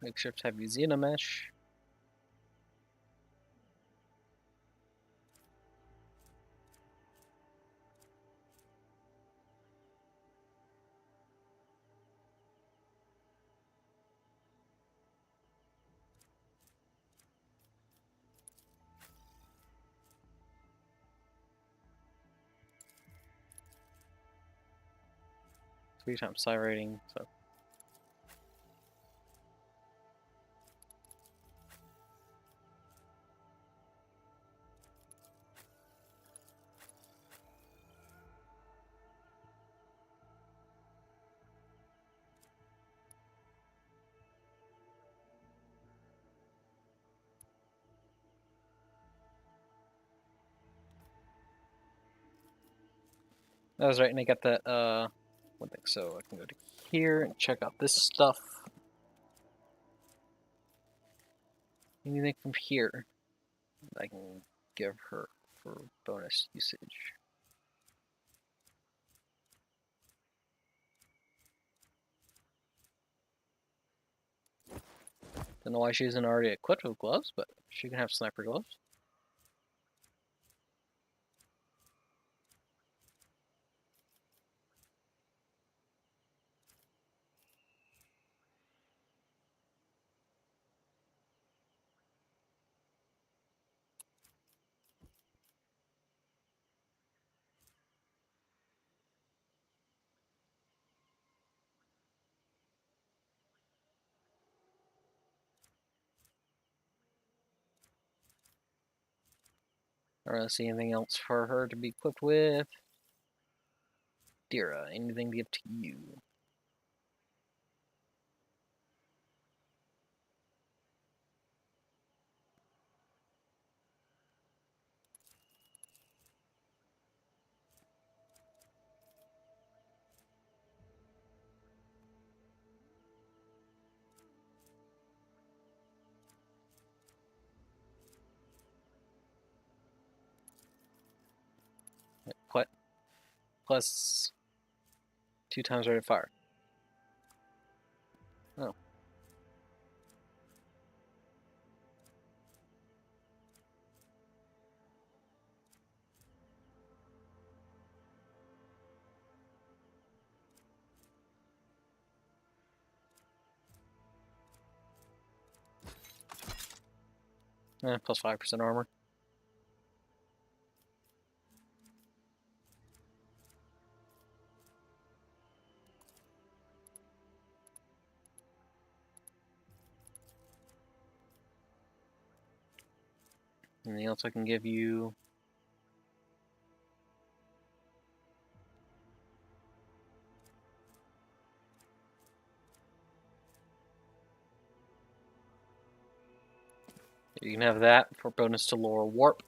Makeshift heavy Xenomesh. Three times psi rating, so. That was right, and I got that, one thing, so I can go to here and check out this stuff. Anything from here I can give her for bonus usage. Don't know why she isn't already equipped with gloves, but she can have sniper gloves. I don't really see anything else for her to be equipped with. Dira, anything to give to you? What? Plus 2 times rate of fire. Oh. Plus 5% armor. Anything else I can give you? You can have that for bonus to lore warp.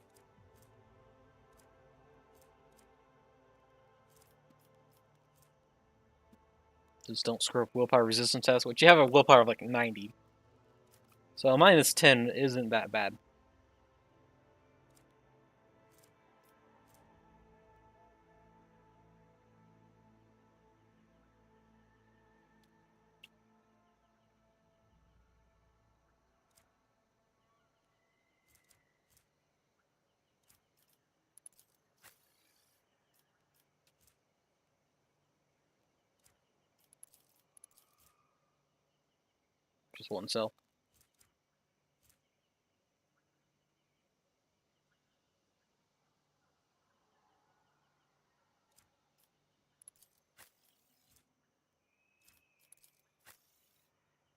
Just don't screw up willpower resistance test, which you have a willpower of like 90. So a minus 10 isn't that bad. Just one cell.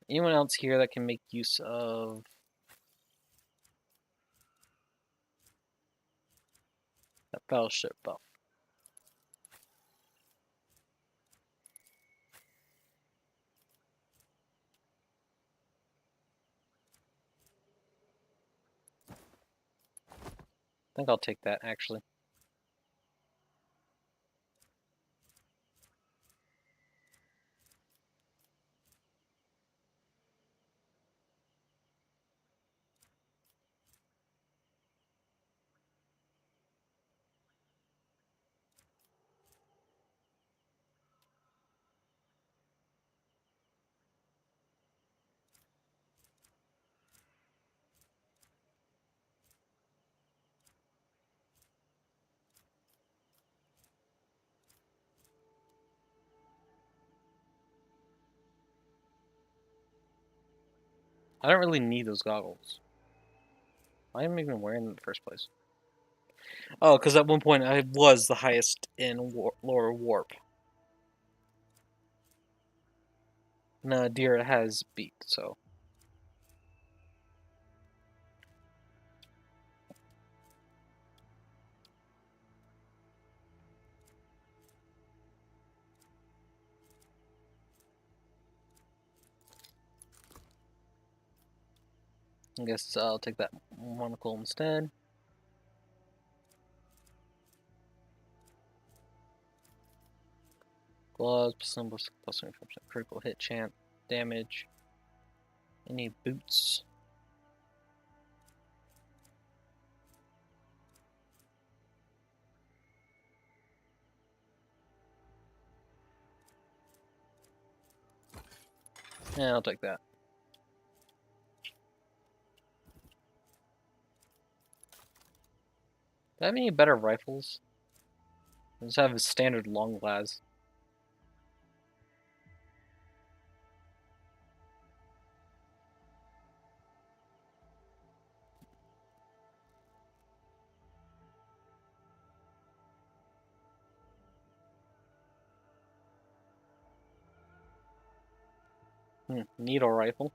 Anyone else here that can make use of that fellowship buff? I think I'll take that actually. I don't really need those goggles. Why am I even wearing them in the first place? Oh, because at one point I was the highest in lower warp. Nadira has beat, so. I guess I'll take that monocle instead. Gloves, plus plus 25% critical hit chance, damage. Any boots? Yeah, I'll take that. Do I have any better rifles? I just have a standard long las. Needle rifle.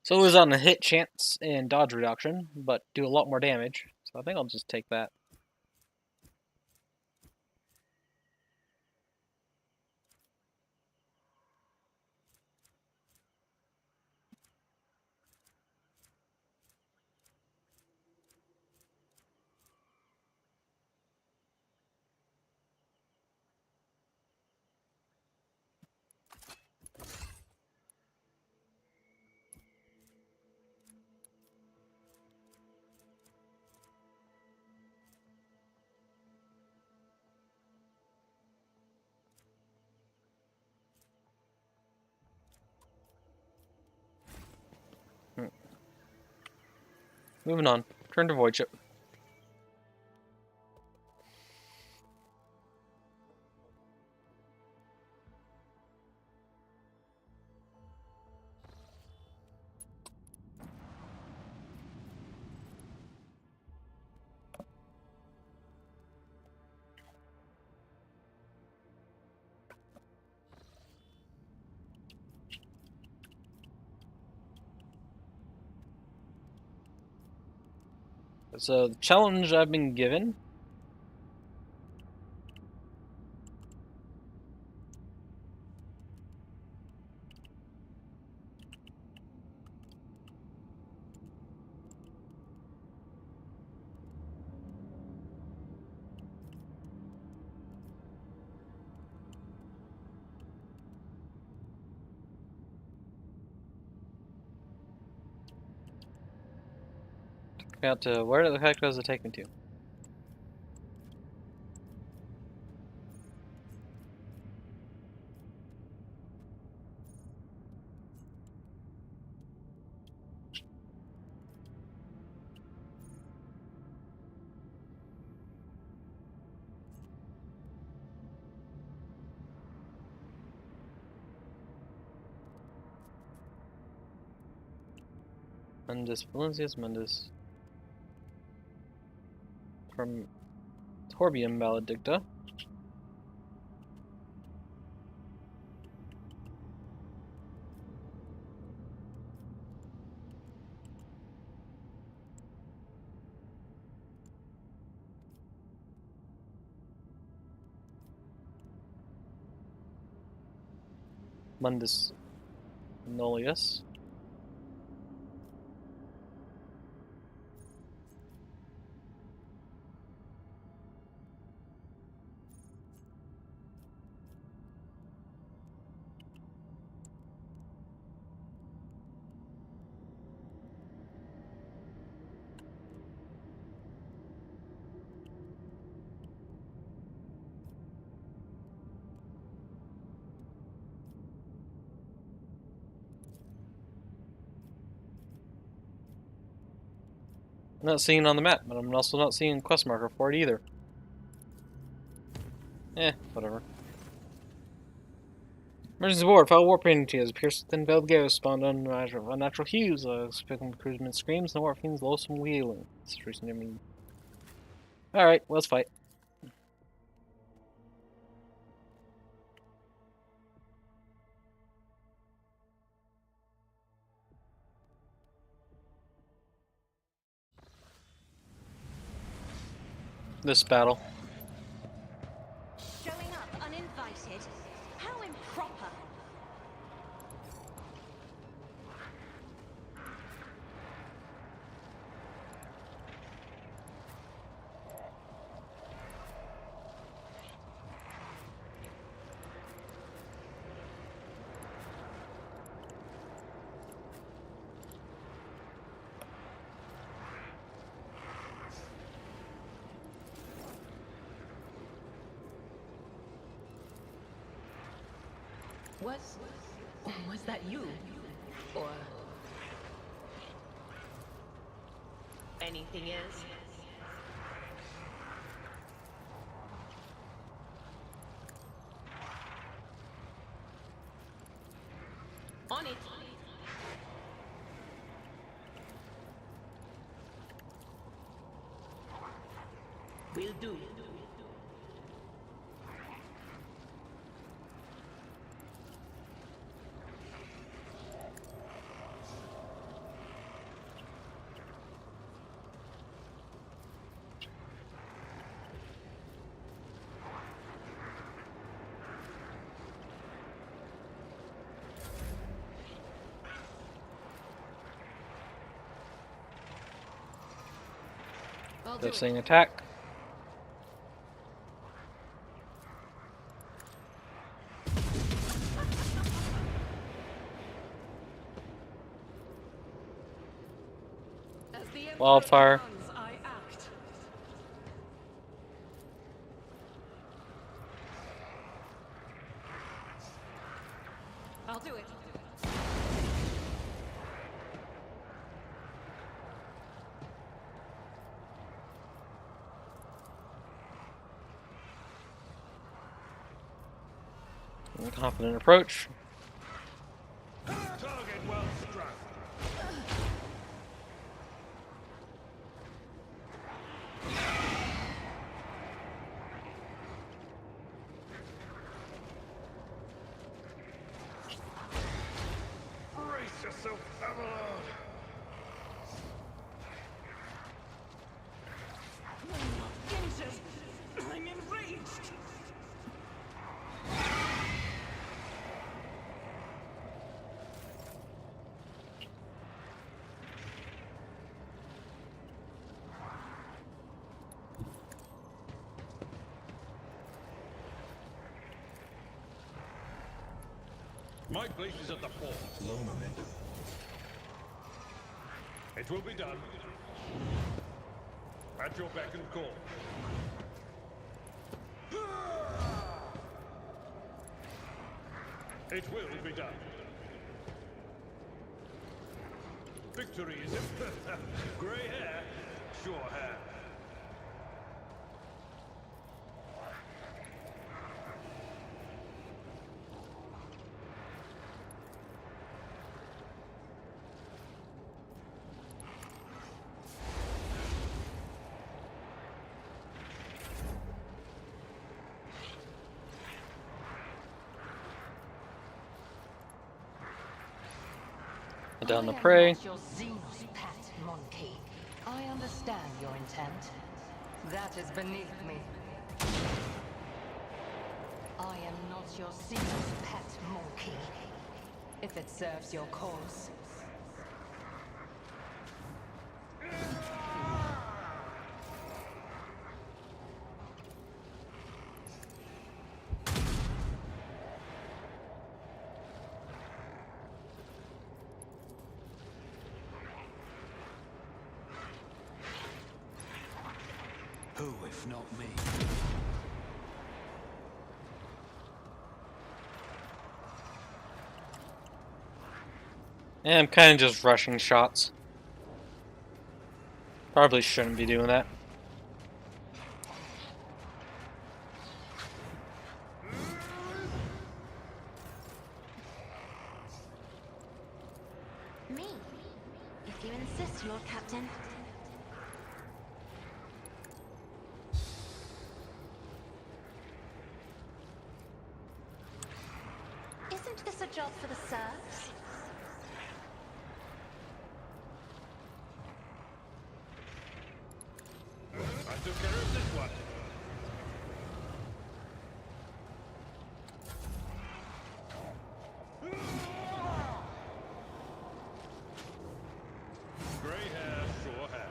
So it was on a hit chance and dodge reduction, but do a lot more damage. So I think I'll just take that. Moving on. Turn to void chip. So the challenge I've been given. Out to where the heck does it take me to? Mundus Valencius Mundus. From Torbium Maledicta. Mundus Nullius. I'm not seeing it on the map, but I'm also not seeing a quest marker for it either. Whatever. Emergency board. Foul warp energy has pierced within veiled ghosts, spawned unnatural hues, speaking cruisement screams, and warp fiends loathsome wheeling. Situation near me. Alright, let's fight. This battle. Showing up uninvited? How improper! Was that you? Or anything else? On it. Will do. They're saying attack. Wildfire. I'll do it. Confident approach. Target well struck. Brace yourself, Avalon. My place is at the fort. Low momentum. It will be done. At your beck and call. It will be done. Victory is grey hair, sure hair. Down the prey. I am not your Xenos pet, monkey. I understand your intent. That is beneath me. I am not your Xenos pet, monkey. If it serves your cause. Who, if not me? Yeah, I'm kind of just rushing shots. Probably shouldn't be doing that. Me, if you insist, Lord Captain. Isn't this a job for the serfs? I took care of this one. Grey hair, sure hair.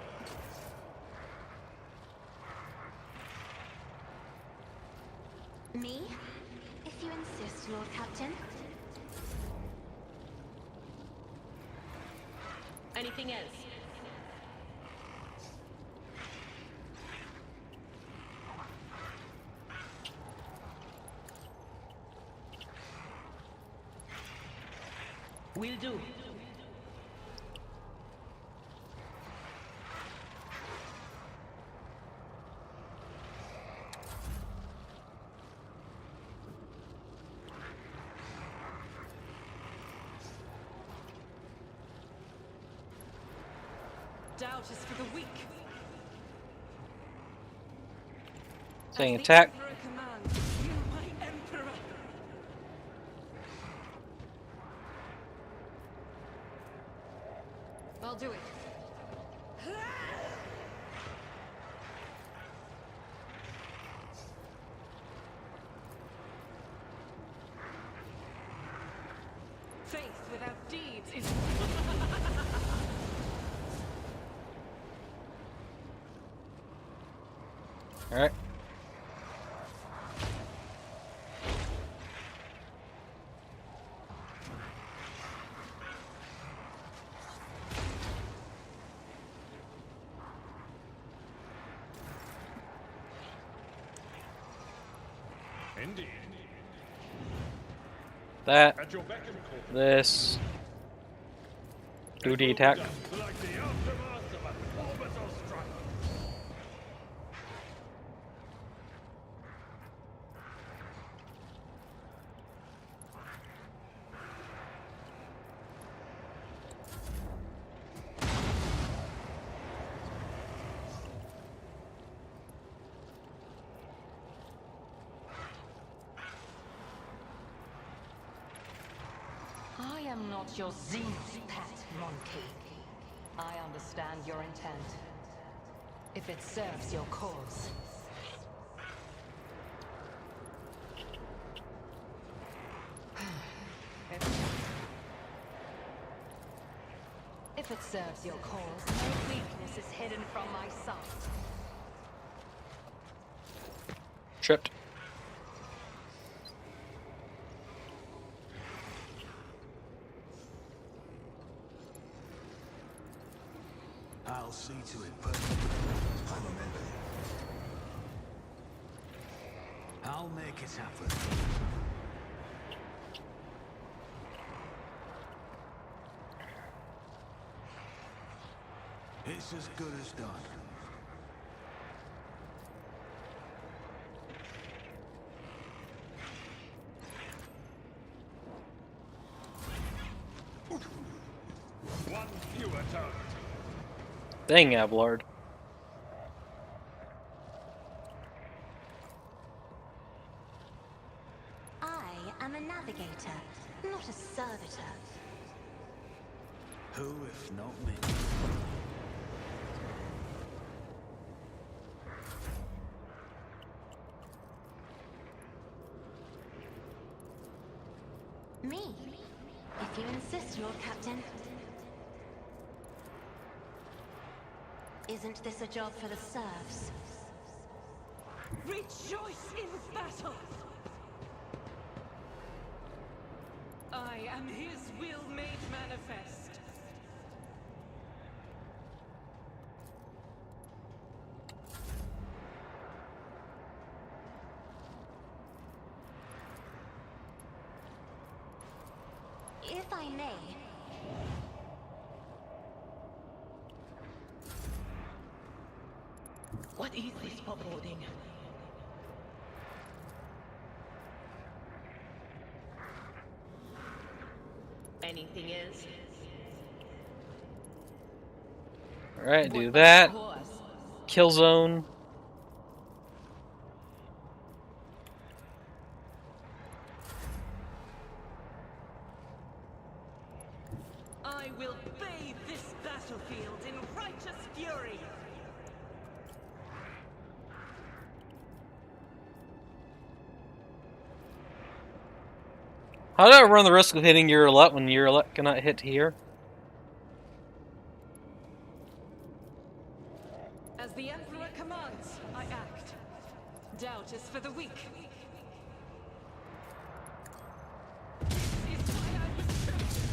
Me, if you insist, Lord Captain. Anything else? Will do. Doubt is for the weak. Saying As the attack. Emperor commands, you, my Emperor. I'll do it. Faith without deeds is... Alright. Indeed. That. At your beck and call. This. Do the attack. Like the aftermath of an orbital strike. I am not your Xenos pet, monkey. I understand your intent. If it serves your cause. If it serves your cause, no weakness is hidden from my sight. I'll see to it personally. I'm a member. I'll make it happen. It's as good as done. One fewer target. Dang, Abelard. I am a navigator, not a servitor. Who, if not me? Me, if you insist, Lord Captain. Isn't this a job for the serfs? Rejoice in battle! I am his will made manifest. If I may, What is this foreboding? Anything else? Alright, do What that. course? Kill zone. I will bathe this battlefield in righteous fury. How do I run the risk of hitting your roulette when your roulette cannot hit here? As the Emperor commands, I act. Doubt is for the weak. This is why I was chosen.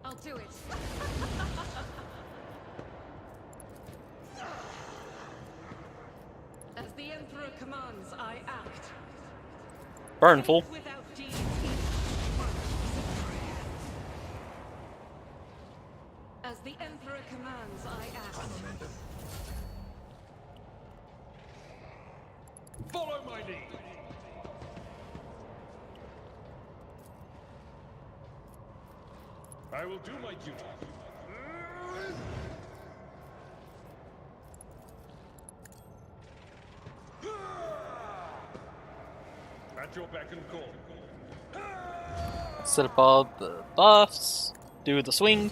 I'll do it. As the Emperor commands, I act. Burn, fool. Without deeds is much prayer. As the Emperor commands, I act. I'm a member. Follow my lead. I will do my duty. At your beck and call. Set up all the buffs. Do the swing.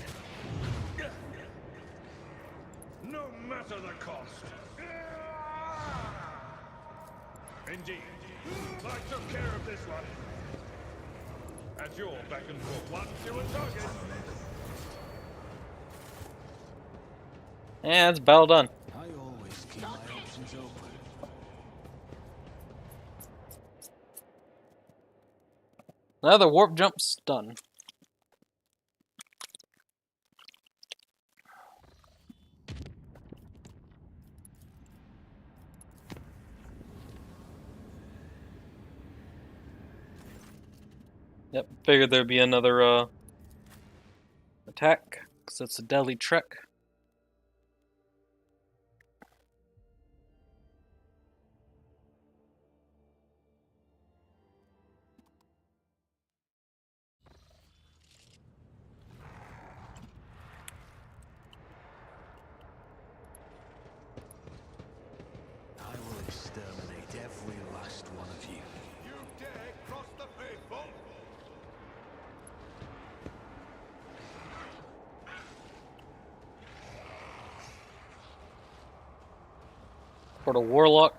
No matter the cost. Indeed. I took care of this one. At your beck and call. One fewer target. And it's battle done. I always keep my options open. Another warp jump's done. Yep, figured there'd be another attack, because it's a deadly trek. I will exterminate every last one of you. You dare cross the faithful? For the warlock.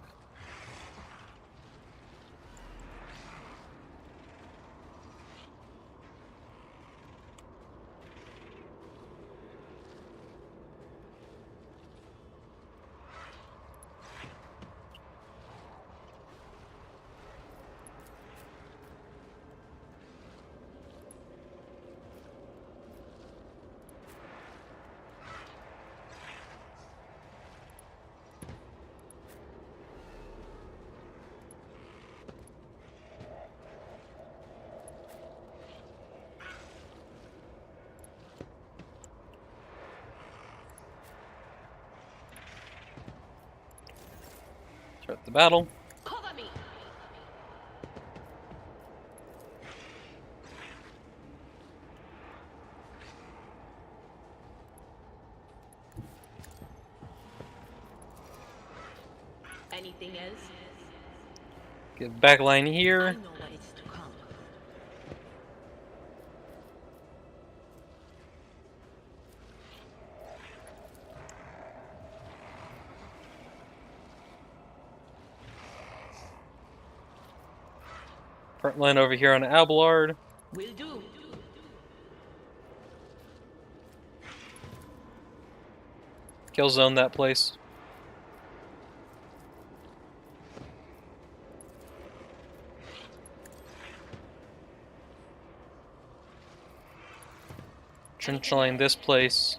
the battle. Cover me. Anything else? Get back line I here. know what is to come. Front line over here on Abelard. Will do. Kill zone that place. Trench line this place.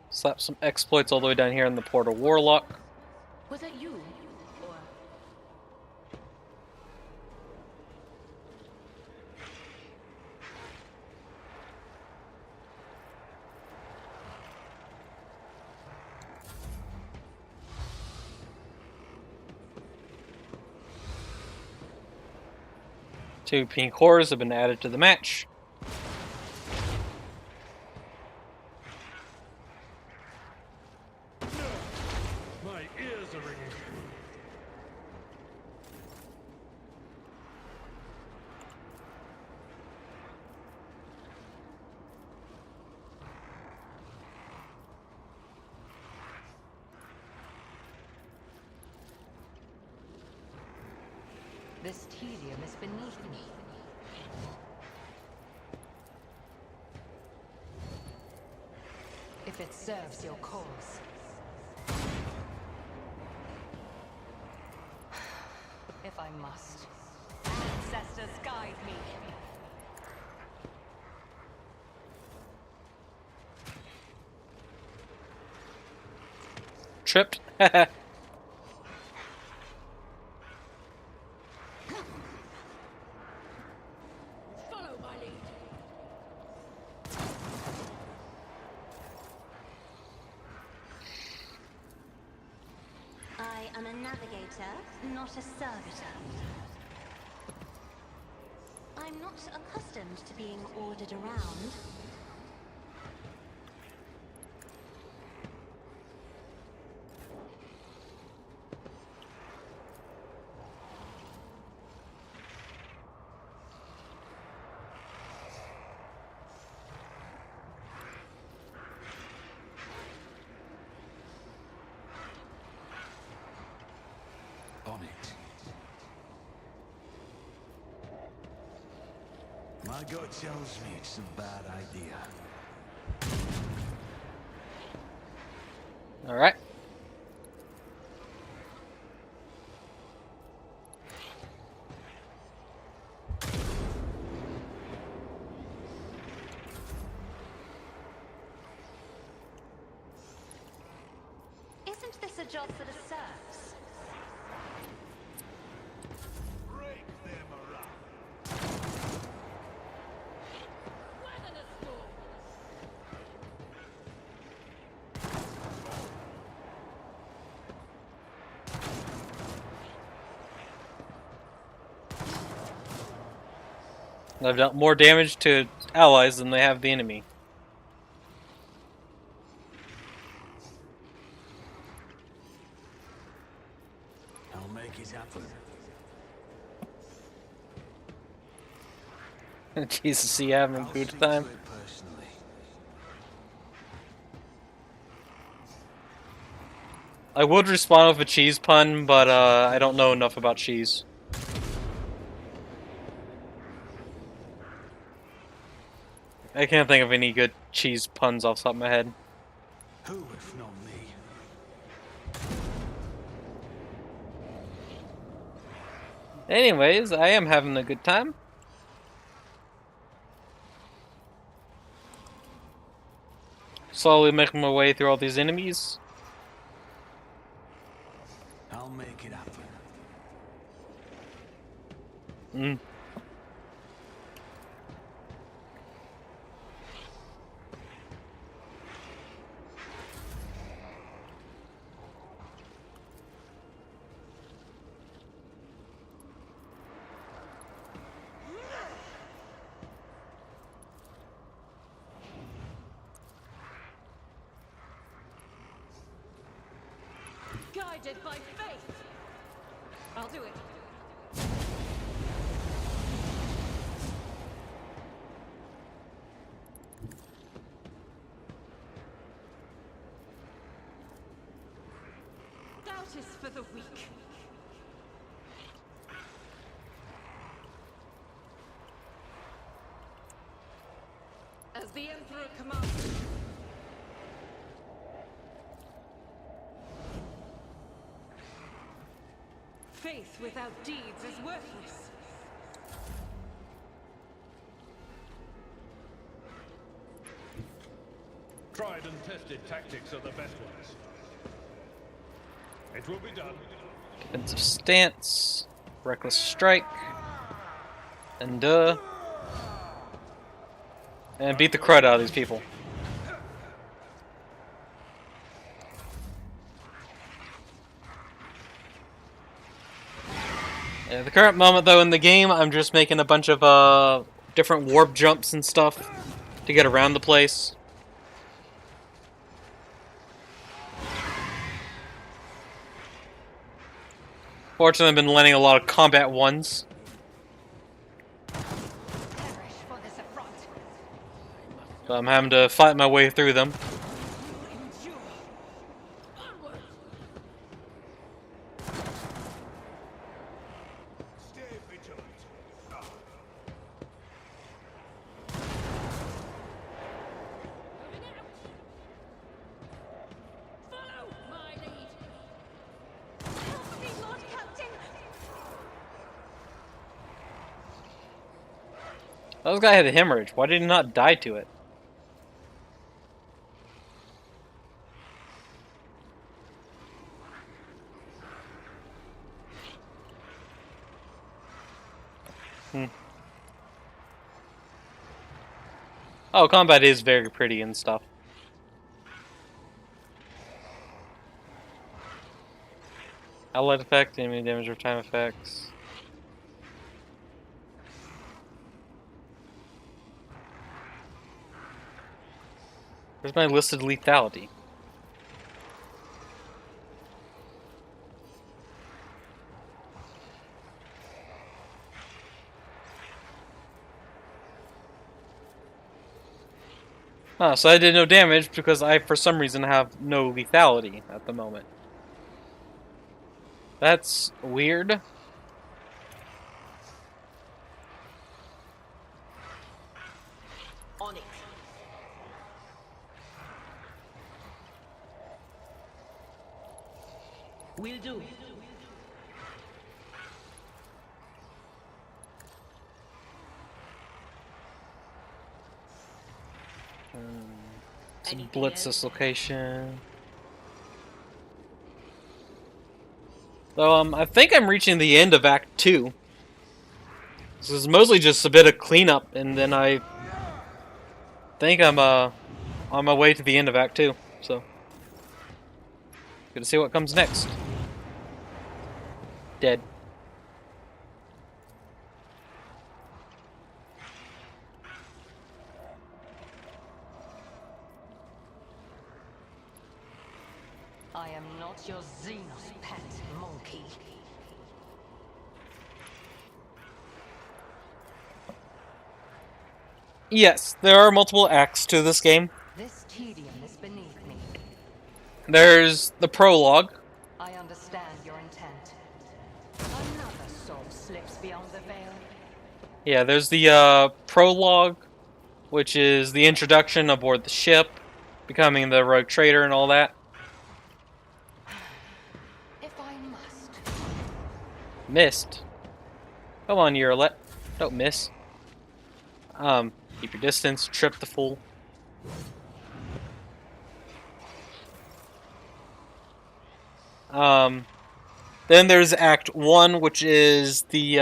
Slap some exploits all the way down here in the Port of Warlock. Was that you? Or 2 pink horrors have been added to the match. My ears are ringing. This tedium is beneath me. If it serves your cause. If I must. Ancestors guide me. Tripped. follow my lead. I am a navigator, not a servitor. I'm not accustomed to being ordered around. On it. My gut tells me it's a bad idea. Alright. Isn't this a job for the serfs? Break them around. Weather the storm. They've done more damage to allies than they have the enemy. I'll make it happen. Jesus, you having a I'll good see time? to it personally. I would respond with a cheese pun, but I don't know enough about cheese. I can't think of any good cheese puns off the top of my head. Who, if not me? Anyways, I am having a good time. Slowly making my way through all these enemies. I'll make it happen. Mm. guided by faith. I'll do it. Doubt is for the weak. As the Emperor commands. Faith without deeds is worthless. Tried and tested tactics are the best ones. It will be done. Defensive stance, reckless strike, and beat the crud out of these people. At the current moment, though, in the game, I'm just making a bunch of different warp jumps and stuff to get around the place. Fortunately, I've been landing a lot of combat ones. So I'm having to fight my way through them. Those guy had a hemorrhage. Why did he not die to it? Oh, combat is very pretty and stuff. Outlet effect, enemy damage or time effects. Where's my listed lethality? Oh, so I did no damage because I, for some reason, have no lethality at the moment. That's weird. On it. Will do. Some blitz this location. So, I think I'm reaching the end of Act 2. This is mostly just a bit of cleanup, and then I think I'm on my way to the end of Act 2. So, good to see what comes next. Dead. I am not your Xenos pet, monkey. Yes, there are multiple acts to this game. This tedium is beneath me. There's the prologue. I understand your intent. Another soul slips beyond the veil. Yeah, there's the prologue, which is the introduction aboard the ship, becoming the rogue trader and all that. If I must. Missed. Come on, Eurolet. Don't miss. Keep your distance, trip the fool. Then there's Act 1, which is the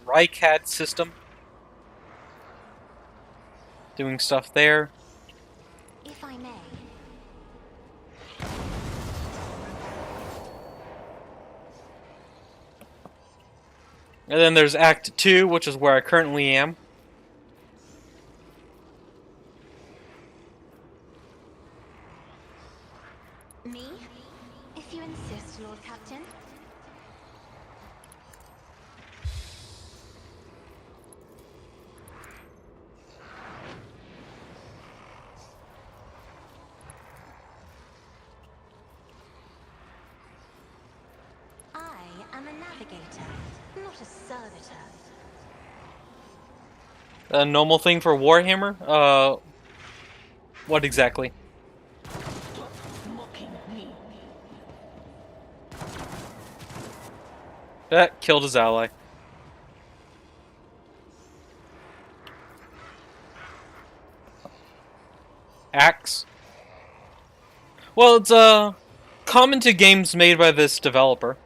Rycad system. Doing stuff there. If I may. And then there's Act 2, which is where I currently am. Me? If If you insist, Lord Captain. I am a navigator, not a servitor. A normal thing for Warhammer? What exactly? That killed his ally. Axe. Well, it's common to games made by this developer.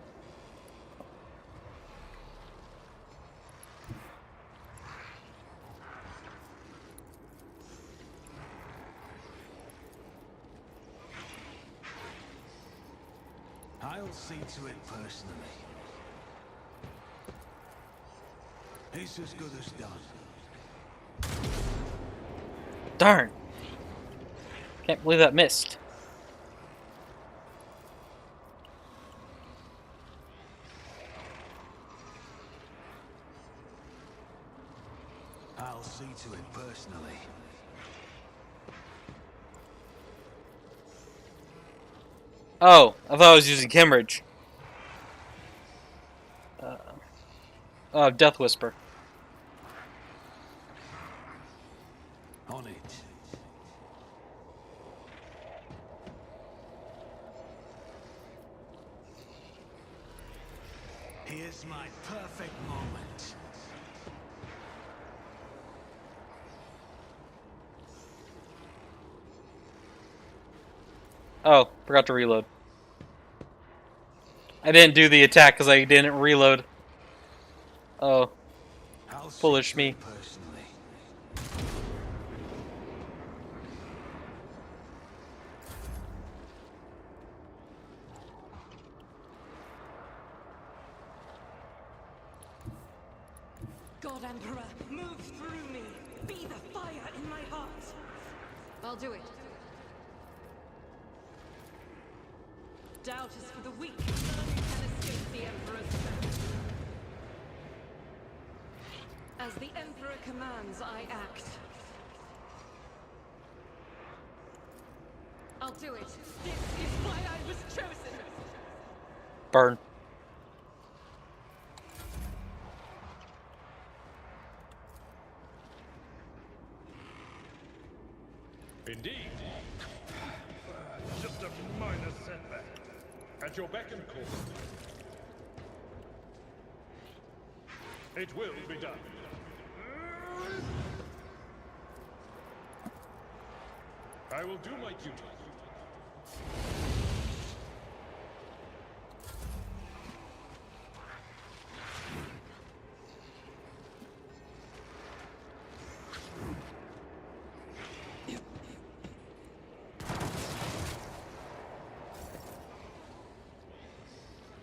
I'll see to it personally. It's as good as done. Darn. Can't believe that missed. I'll see to it personally. Oh, I thought I was using Hemorrhage. Death Whisper. On it. Here's my perfect moment. Oh, forgot to reload. I didn't do the attack because I didn't reload. Oh, I'll see foolish to me. it personally. God Emperor, move through me. Be the fire in my heart. I'll do it. Doubt is for the weak. None can escape the Emperor's threat. As the Emperor commands, I act. I'll do it. This is why I was chosen. Burn. Indeed. Just a minor setback. At your beck and call. It will be done. I will do my duty.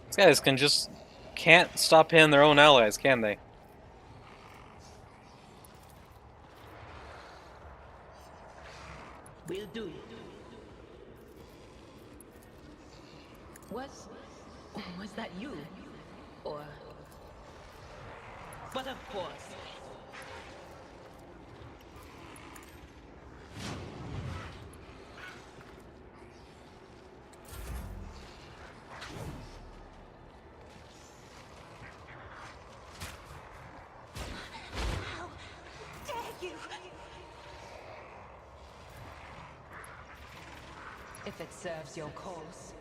These guys can't stop hitting their own allies, can they? Will do. Was that you? Or... But of course. How dare you? If it serves your cause.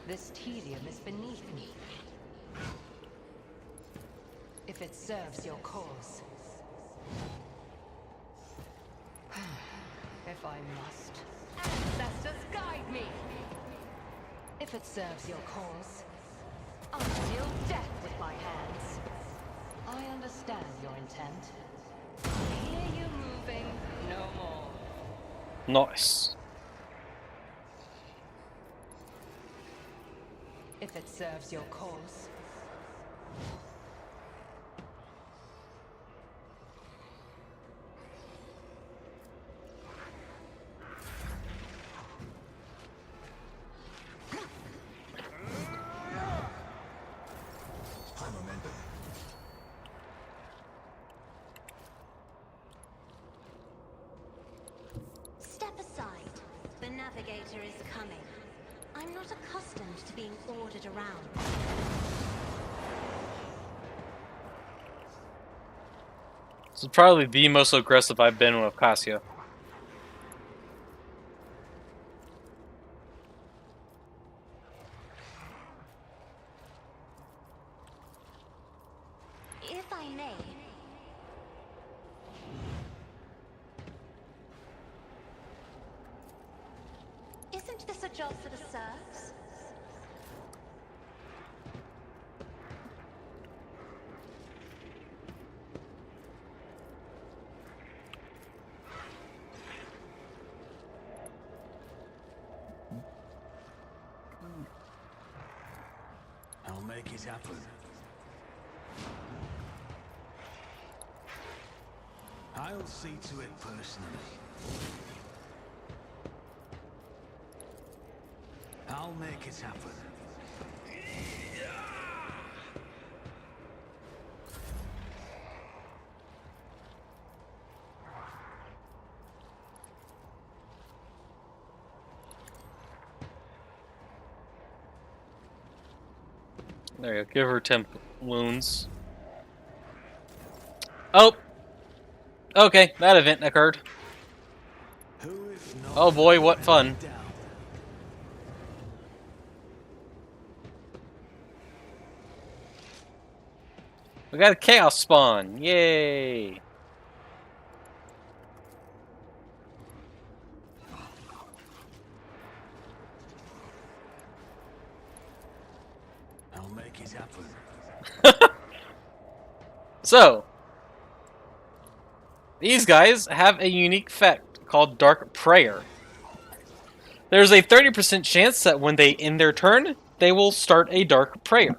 This tedium is beneath me. If it serves your cause. If I must. Ancestors, guide me! If it serves your cause. I'll deal death with my hands. I understand your intent. I hear you moving no more. Nice. If it serves your cause. navigator is coming. I'm not accustomed to being ordered around. This is probably the most aggressive I've been with Cassia. If I may. Isn't this a job for the serfs? I'll make it happen. I'll see to it personally. I'll make it happen. There you go. Give her 10 wounds. Oh! Okay, that event occurred. Who, if not, Oh boy, what fun. down? We got a chaos spawn. Yay! I'll make it happen. So, these guys have a unique effect called Dark Prayer. There's a 30% chance that when they end their turn, they will start a Dark Prayer.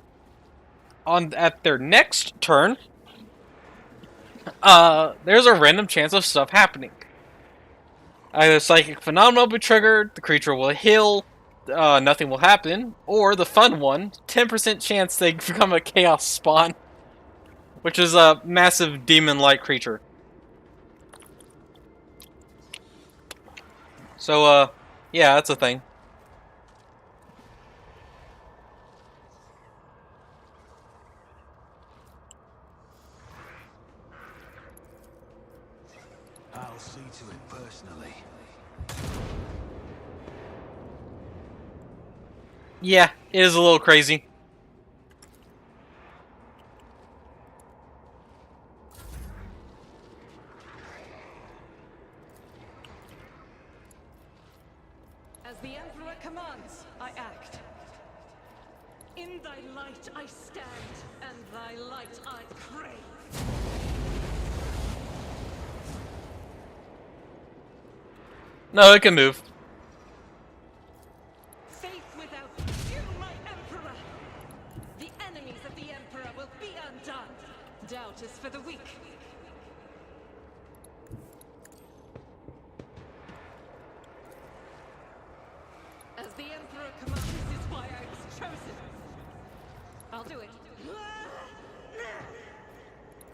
At their next turn, there's a random chance of stuff happening. Either psychic phenomena will be triggered, the creature will heal, nothing will happen, or the fun one, 10% chance they become a chaos spawn, which is a massive demon-like creature. So, yeah, that's a thing. I'll see to it personally. Yeah, it is a little crazy. As the Emperor commands, I act. In thy light I stand, and thy light I crave. No, it can move. Faith without you, my Emperor! The enemies of the Emperor will be undone. Doubt is for the weak. As the Emperor commands, this is why I was chosen. I'll do it.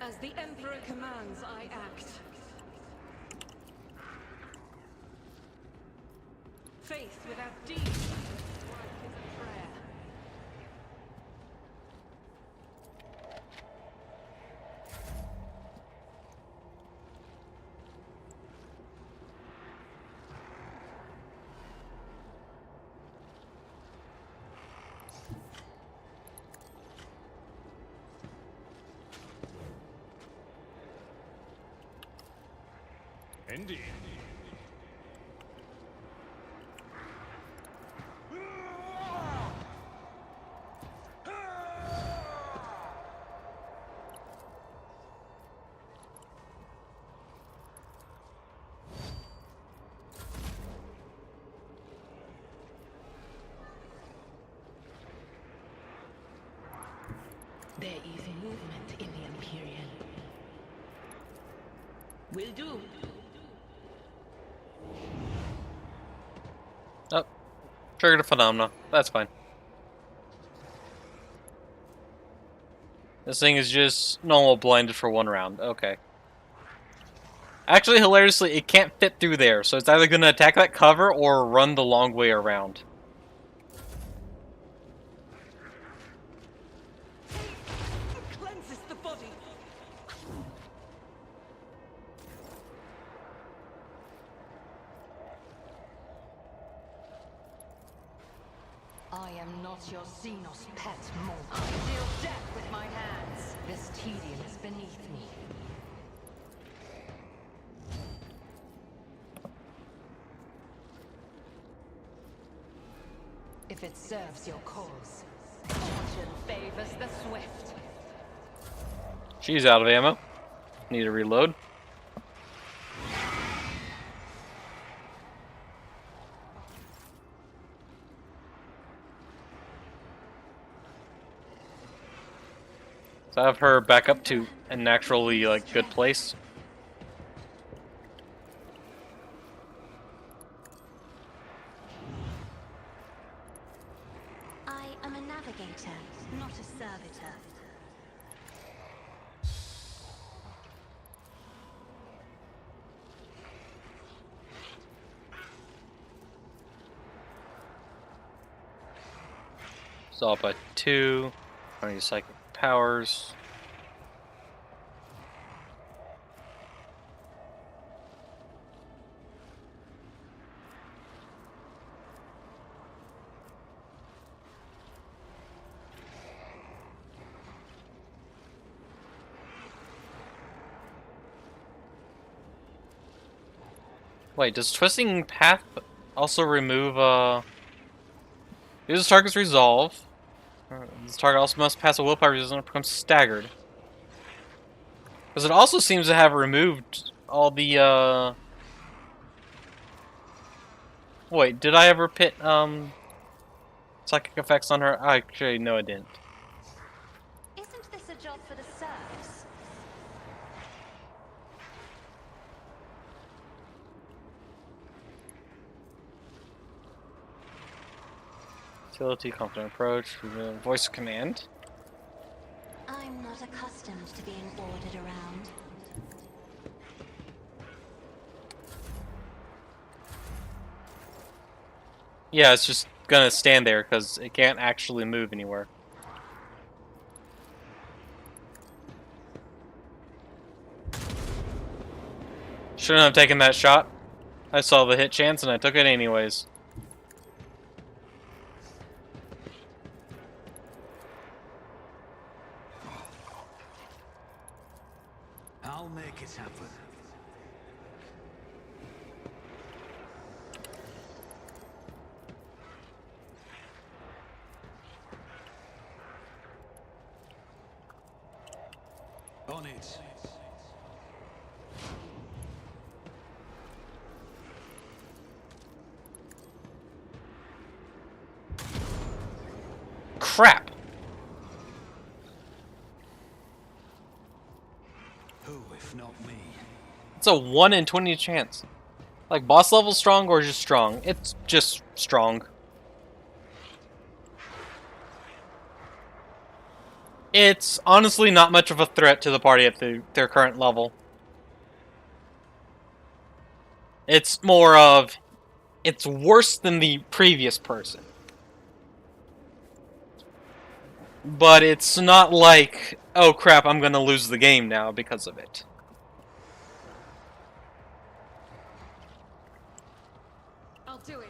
As the Emperor commands, I act. Faith without deeds is a prayer. Indeed. There is movement in the Imperial. Will do. Oh, triggered a phenomena. That's fine. This thing is just normal blinded for one round. Okay. Actually, hilariously, it can't fit through there, so it's either going to attack that cover or run the long way around. Cleanses the body. I am not your Xenos pet, Monk. I deal death with my hands. This tedium is beneath me. If it serves your cause, fortune favors the swift. She's out of ammo. Need to reload. So I have her back up to a naturally, like, good place. I am a navigator, not a servitor. So up at 2. I need psychic powers. Wait, does twisting path also remove Use the target's resolve. This target also must pass a willpower resistance or become staggered. Because it also seems to have removed all the Wait, did I ever pit psychic effects on her? Actually, no, I didn't. Isn't this a job for the serfs? Utility, confident approach, voice command. I'm not accustomed to being ordered around. Yeah, it's just gonna stand there because it can't actually move anywhere. Shouldn't have taken that shot. I saw the hit chance and I took it anyways. I'll make it happen. On it. Crap! Who, if not me? It's a 1 in 20 chance. Like, boss level strong or just strong? It's just strong. It's honestly not much of a threat to the party at their current level. It's more of, it's worse than the previous person. But it's not like, oh crap, I'm gonna lose the game now because of it. I'll do it.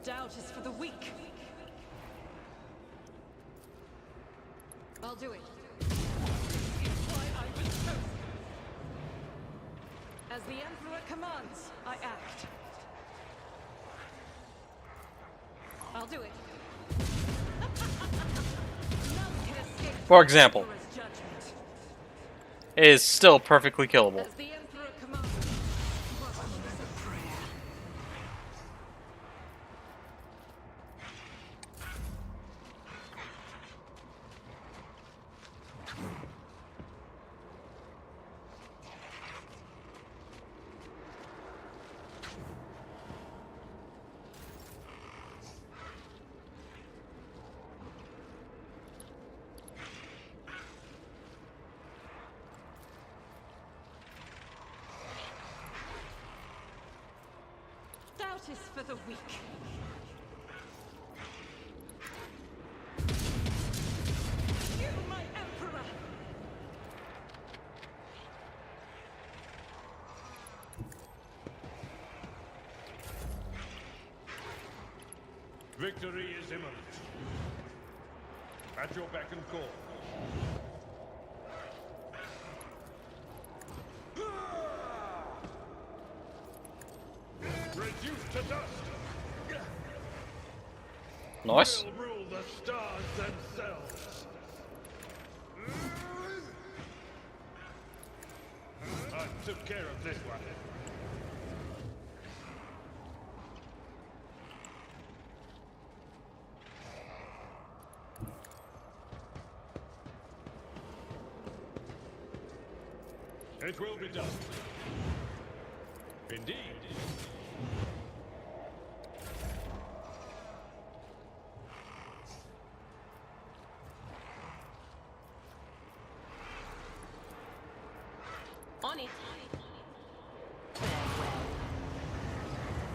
Doubt is for the weak. I'll do it. It's why I was chosen. As the Emperor commands, I act. I'll do it. None can escape For example, the Emperor's judgment. it is still perfectly killable. As the Emperor commands. is for the weak. You, my Emperor! Victory is imminent. At your beck and call. Reduced to dust. Nice. We'll rule the stars themselves. I took care of this one. It will be done. Indeed. On it.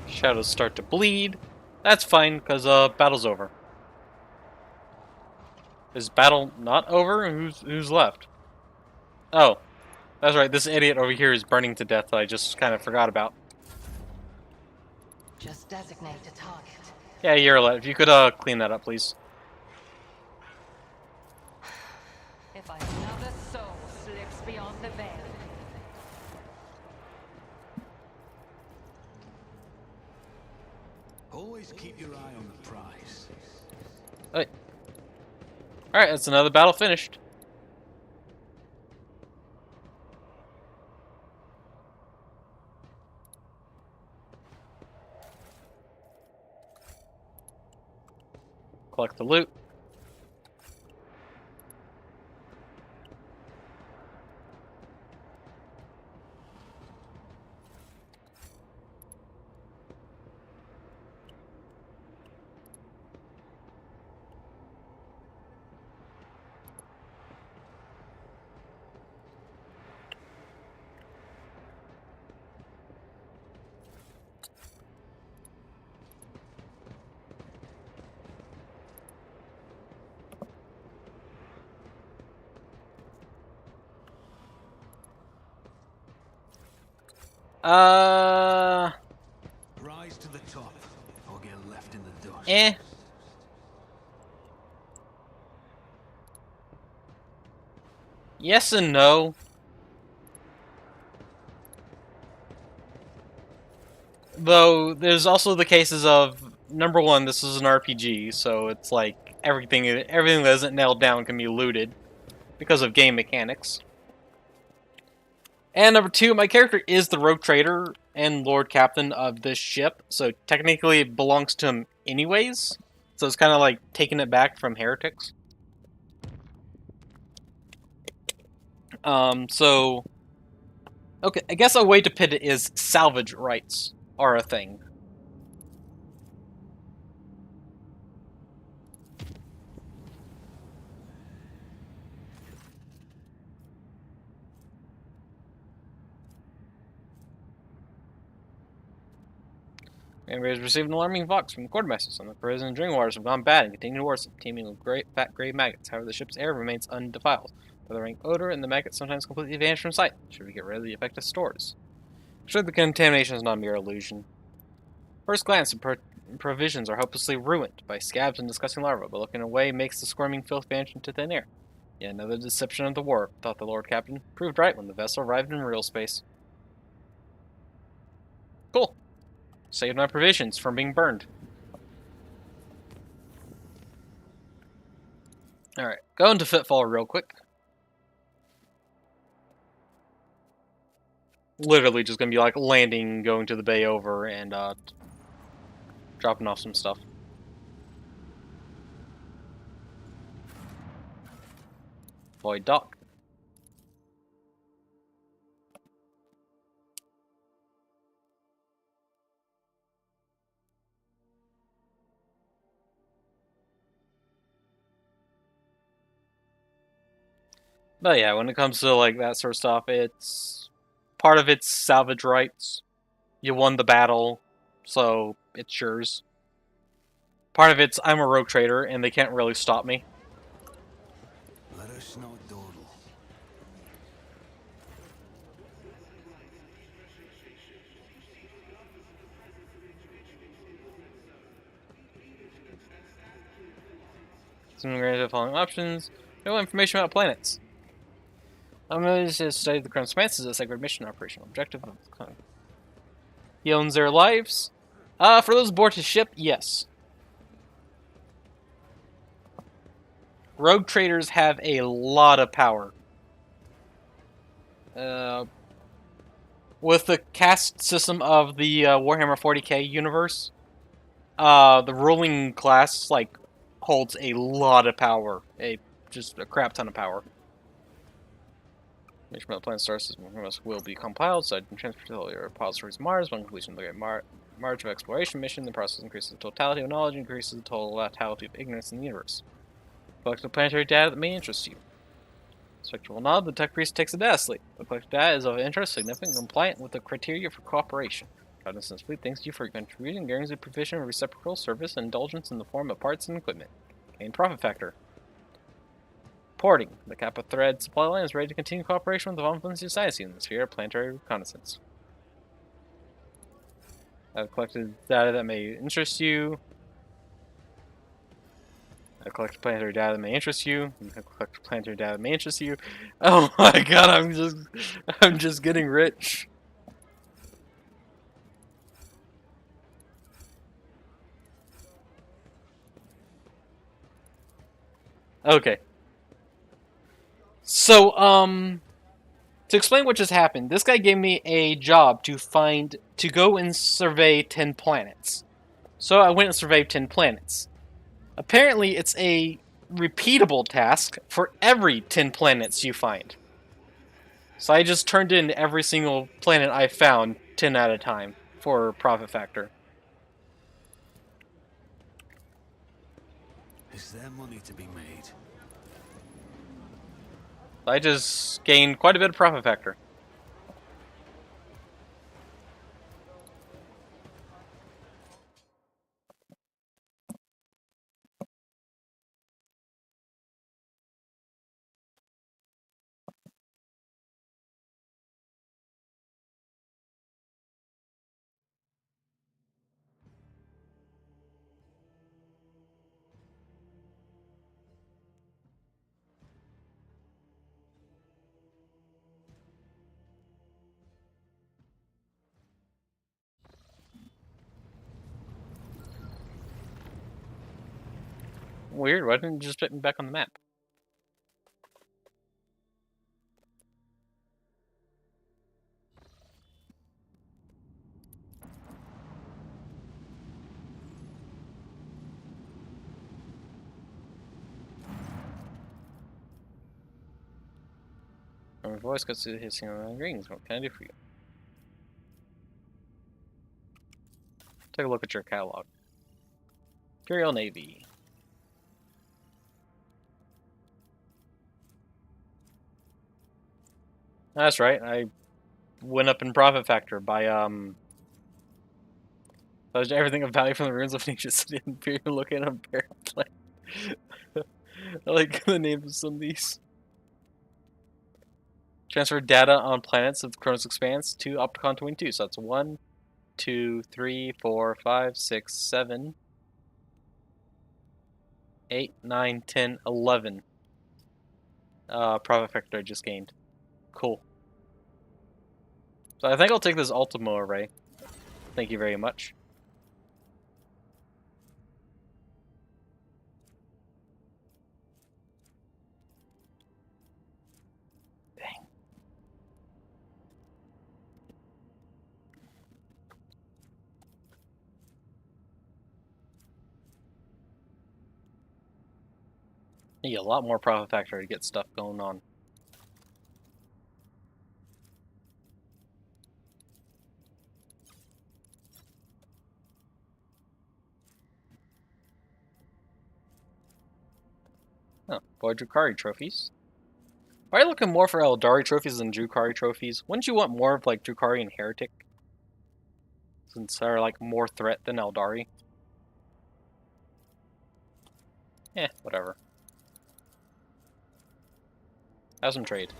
Shadows start to bleed. That's fine, because battle's over. Is battle not over? Who's left? Oh. That's right, this idiot over here is burning to death that I just kind of forgot about. Just designate a target. Yeah, Yerla, if you could clean that up, please. If another soul slips beyond the veil. Always keep your eye on the prize. Hey. Alright, that's another battle finished. Collect the loot. Rise to the top, or get left in the dust. Eh. Yes and no. Though, there's also the cases of, number one, this is an RPG, so it's like everything that isn't nailed down can be looted because of game mechanics. And number two, my character is the rogue trader and lord captain of this ship, so technically it belongs to him anyways. So it's kind of like taking it back from heretics. So... Okay, I guess a way to put it is salvage rights are a thing. Rainbow has received an alarming vox from the quartermaster. Some of the prison and drinking waters have gone bad and continue to worsen, teeming with great fat gray maggots. However, the ship's air remains undefiled by the rank odor, and the maggots sometimes completely vanish from sight. Should we get rid of the affected stores? Sure, the contamination is not a mere illusion. First glance, the provisions are hopelessly ruined by scabs and disgusting larvae, but looking away makes the squirming filth vanish into thin air. Yet another deception of the war, thought the Lord Captain. Proved right when the vessel arrived in real space. Cool. Saved my provisions from being burned. Alright, go into Fitfall real quick. Literally just gonna be like landing, going to the bay over, and dropping off some stuff. Void Dock. But yeah, when it comes to like that sort of stuff, it's part of it's salvage rights. You won the battle, so it's yours. Part of it's I'm a rogue trader, and they can't really stop me. Let us not dawdle. Some of the following options. No information about planets. I'm going to study the Crown's expanse as a sacred mission operational objective of the clan. He owns their lives. For those aboard his ship, yes. Rogue traders have a lot of power. With the caste system of the Warhammer 40k universe, the ruling class holds a lot of power. Just a crap ton of power. Information about the planet star system will be compiled, so I can transfer to all your repositories Mars. When completion of the Great March of Exploration mission, the process increases the totality of knowledge and increases the totality of ignorance in the universe. Collect the planetary data that may interest you. Spectral nod, the tech priest takes a data sleep. The collected data is of interest, significant, and compliant with the criteria for cooperation. Guidance and fleet thanks you for your contribution, guarantees provision of reciprocal service and indulgence in the form of parts and equipment. Gain profit factor. Porting. The Kappa Thread supply line is ready to continue cooperation with the Von Society in the sphere of planetary reconnaissance. I've collected data that may interest you. I've collected planetary data that may interest you. I've collected planetary data that may interest you. Oh my god, I'm just getting rich. Okay. So, to explain what just happened, this guy gave me a job to go and survey 10 planets. So I went and surveyed 10 planets. Apparently, it's a repeatable task for every 10 planets you find. So I just turned in every single planet I found 10 at a time for profit factor. Is there money to be made? I just gained quite a bit of profit factor. Weird, why didn't it just put me back on the map? My voice gets to hissing on my rings. What can I do for you? Take a look at your catalog. Imperial Navy. That's right, I went up in profit factor by, everything of value from the ruins of an ancient city and Imperial located on Imperial planet. I like the names of some of these. Transfer data on planets of Kronos Expanse to Opticon 22. So that's 1, 2, 3, 4, 5, 6, 7, 8, 9, 10, 11. Profit factor I just gained. Cool. So I think I'll take this Ultimo array. Thank you very much. Dang. Need a lot more profit factor to get stuff going on. Oh, boy, Drukari trophies. Are you looking more for Eldari trophies than Drukari trophies? Wouldn't you want more of like Drukari and Heretic? since they're like more threat than Eldari. Whatever. Have some trade.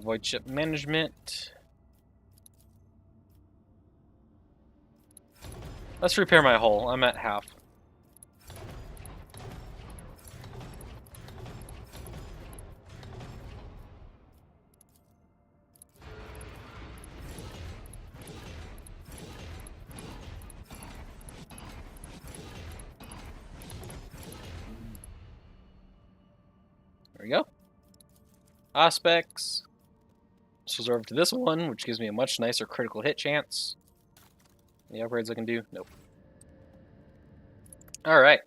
Void ship management. Let's repair my hull. I'm at half. There we go. Aspects. Switch over to this one, which gives me a much nicer critical hit chance. Any upgrades I can do? Nope. Alright.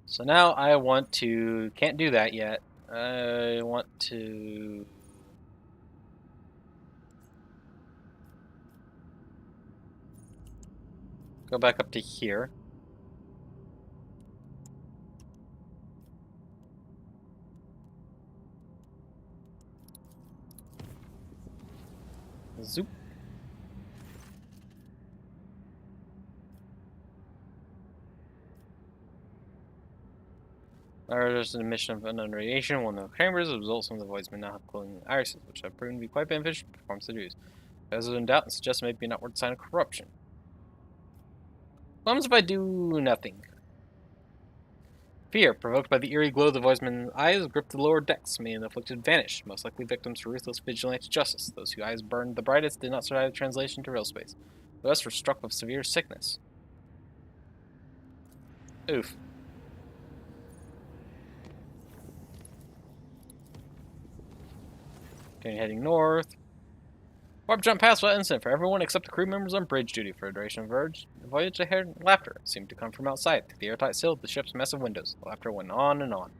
So now I want to... Can't do that yet. I want to... Go back up to here. Zoop. There's an emission of unknown radiation. One of the chambers as a result, some of the voids may not have glowing irises, which have proven to be quite beneficial to performance of duties. As in doubt, and suggest it may be an outward sign of corruption. What happens if I do nothing? Fear, provoked by the eerie glow of the voidsman's eyes, gripped the lower decks, made the afflicted vanish, most likely victims to ruthless vigilante justice. Those whose eyes burned the brightest did not survive the translation to real space. The rest were struck with severe sickness. Oof. Okay, heading north. Warp jump past without incident for everyone except the crew members on bridge duty for a duration of the voyage. I heard laughter. It seemed to come from outside, through the airtight sill of the ship's massive windows. The laughter went on and on.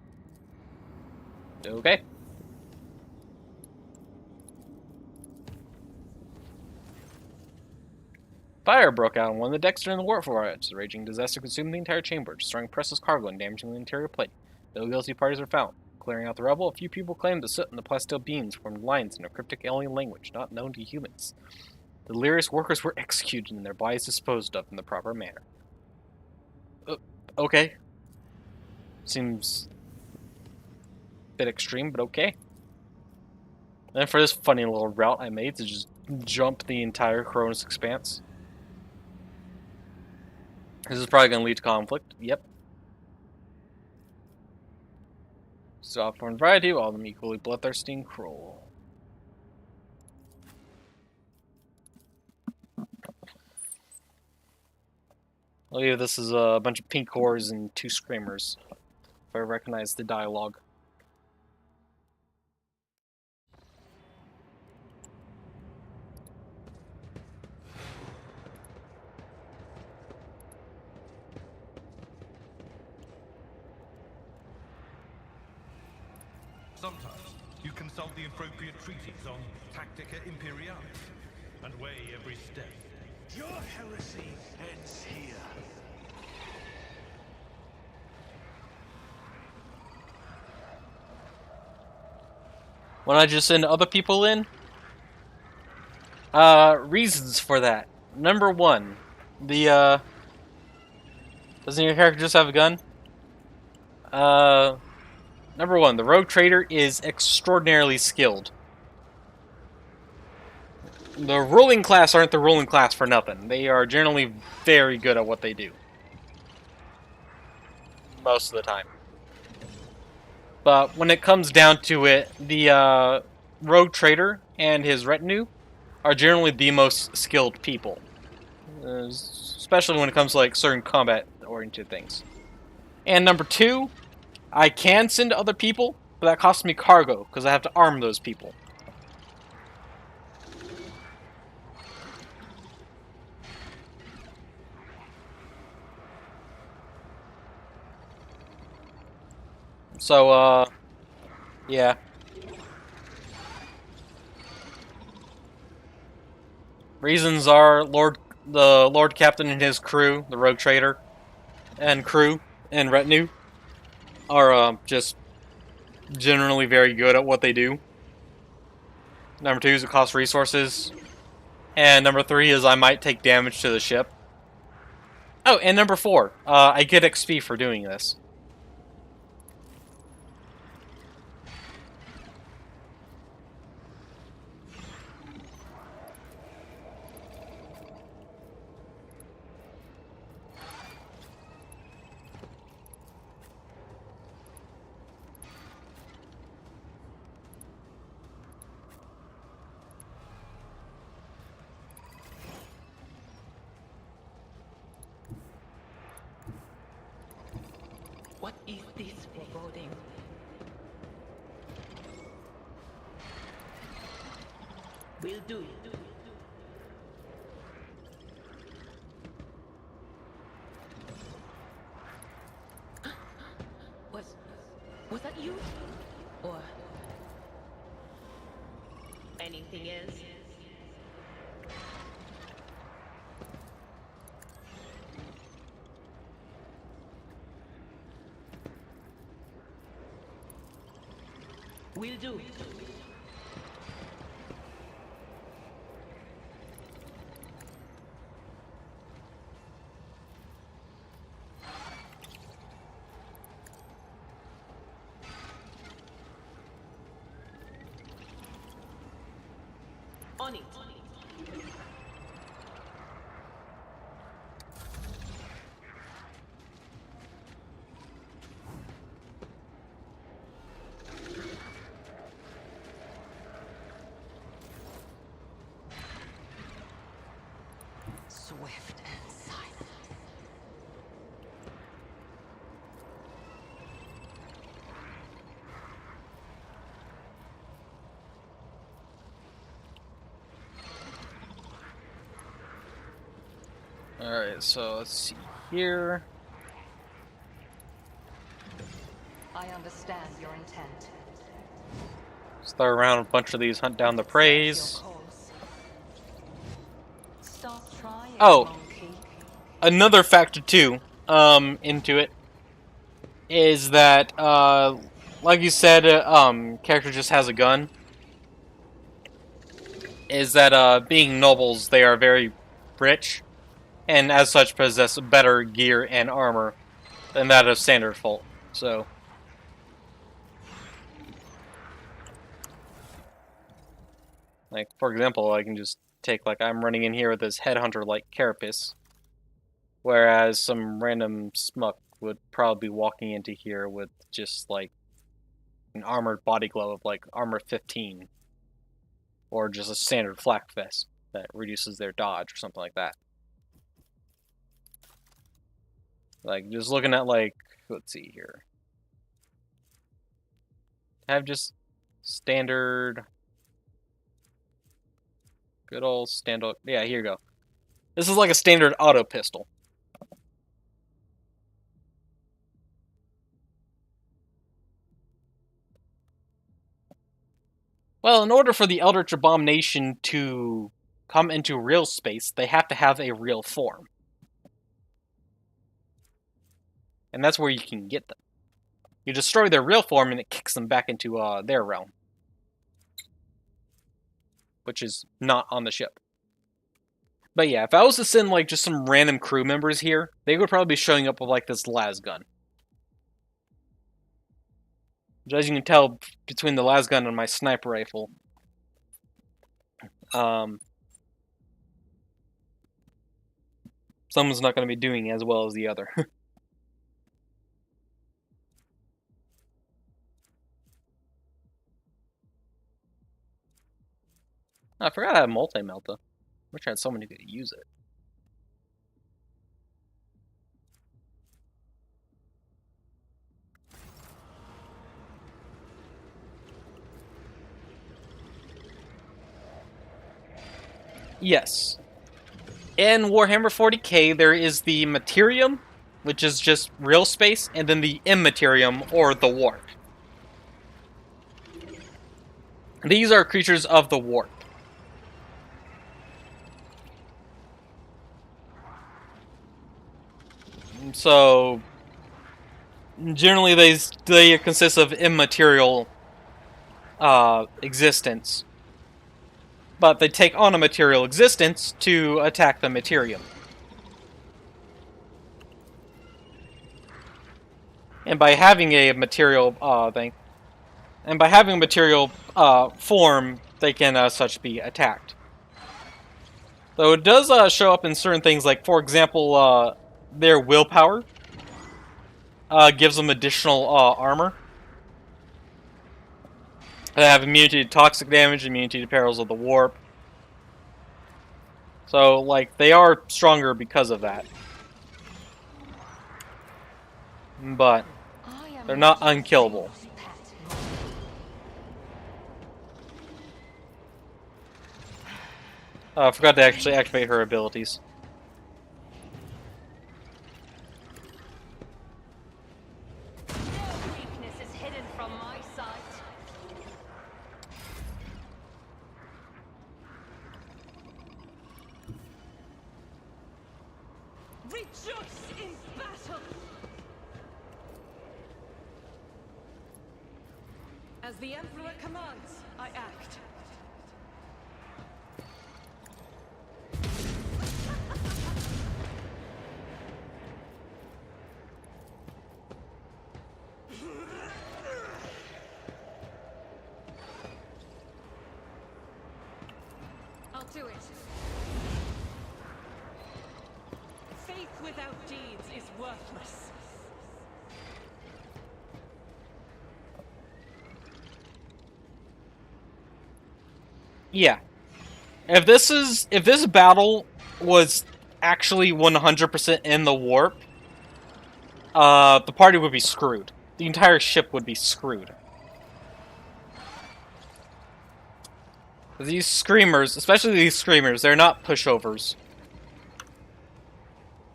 Okay. Fire broke out on one of the decks during the warp voyage. The raging disaster consumed the entire chamber, destroying precious cargo and damaging the interior plate. No guilty parties were found. Clearing out the rubble, a few people claimed the soot and the plasteel beams formed lines in a cryptic alien language not known to humans. The delirious workers were executed and their bodies disposed of in the proper manner. Okay. Seems a bit extreme, but okay. And for this funny little route I made to just jump the entire Cronus expanse. This is probably going to lead to conflict. Yep. Soft and variety, all of them equally bloodthirsty and cruel. I believe this is a bunch of pink cores and 2 screamers, if I recognize the dialogue. Sometimes you consult the appropriate treaties on Tactica Imperialis and weigh every step. Your heresy ends here. When I just send other people in? Reasons for that. Number 1, the, doesn't your character just have a gun? Number 1, the rogue trader is extraordinarily skilled. The ruling class aren't the ruling class for nothing. They are generally very good at what they do. Most of the time. But when it comes down to it, the rogue trader and his retinue are generally the most skilled people. Especially when it comes to like certain combat-oriented things. And number 2, I can send other people, but that costs me cargo, because I have to arm those people. So, yeah. Reasons are the Lord Captain and his crew, the Rogue Trader, and crew and retinue are just generally very good at what they do. Number 2 is it costs resources. And number 3 is I might take damage to the ship. Oh, and number 4, I get XP for doing this. What is this foreboding? Will do. Was that you? Or anything else? Will do. On it. Swift and silent. Alright, so let's see here. I understand your intent. Let's throw around a bunch of these, hunt down the praise. Stop trying, Oh, monkey. another factor too, into it, is that, like you said, character just has a gun. Is that, being nobles, they are very rich, and as such possess better gear and armor than that of standard folk. So, like, for example, I can just take, like, I'm running in here with this headhunter like Carapace, whereas some random smuck would probably be walking into here with just, like, an armored body glove of, like, armor 15. Or just a standard flak vest that reduces their dodge or something like that. Like, just looking at, like, let's see here. Have just standard... Good old standard... Yeah, here you go. This is like a standard auto pistol. Well, in order for the Eldritch Abomination to come into real space, they have to have a real form. And that's where you can get them. You destroy their real form and it kicks them back into their realm. Which is not on the ship. But yeah, if I was to send like just some random crew members here, they would probably be showing up with like this lasgun. Which, as you can tell, between the lasgun and my sniper rifle, someone's not going to be doing as well as the other. I forgot I had multi-melta. Wish I had someone who could use it. Yes. In Warhammer 40k, there is the Materium, which is just real space, and then the immaterium, or the warp. These are creatures of the warp. So, generally they consist of immaterial existence. But they take on a material existence to attack the materium. And by having a material form, they can as such be attacked. Though it does show up in certain things, like for example, their willpower gives them additional armor. They have immunity to toxic damage, immunity to perils of the warp. So, like, they are stronger because of that. But they're not unkillable. I forgot to actually activate her abilities. No weakness is hidden from my sight. Rejoice in battle! As the Emperor commands, I act. I'll do it. Faith without deeds is worthless. Yeah. If this battle was actually 100% in the warp, the party would be screwed. The entire ship would be screwed. These screamers, especially these screamers, they're not pushovers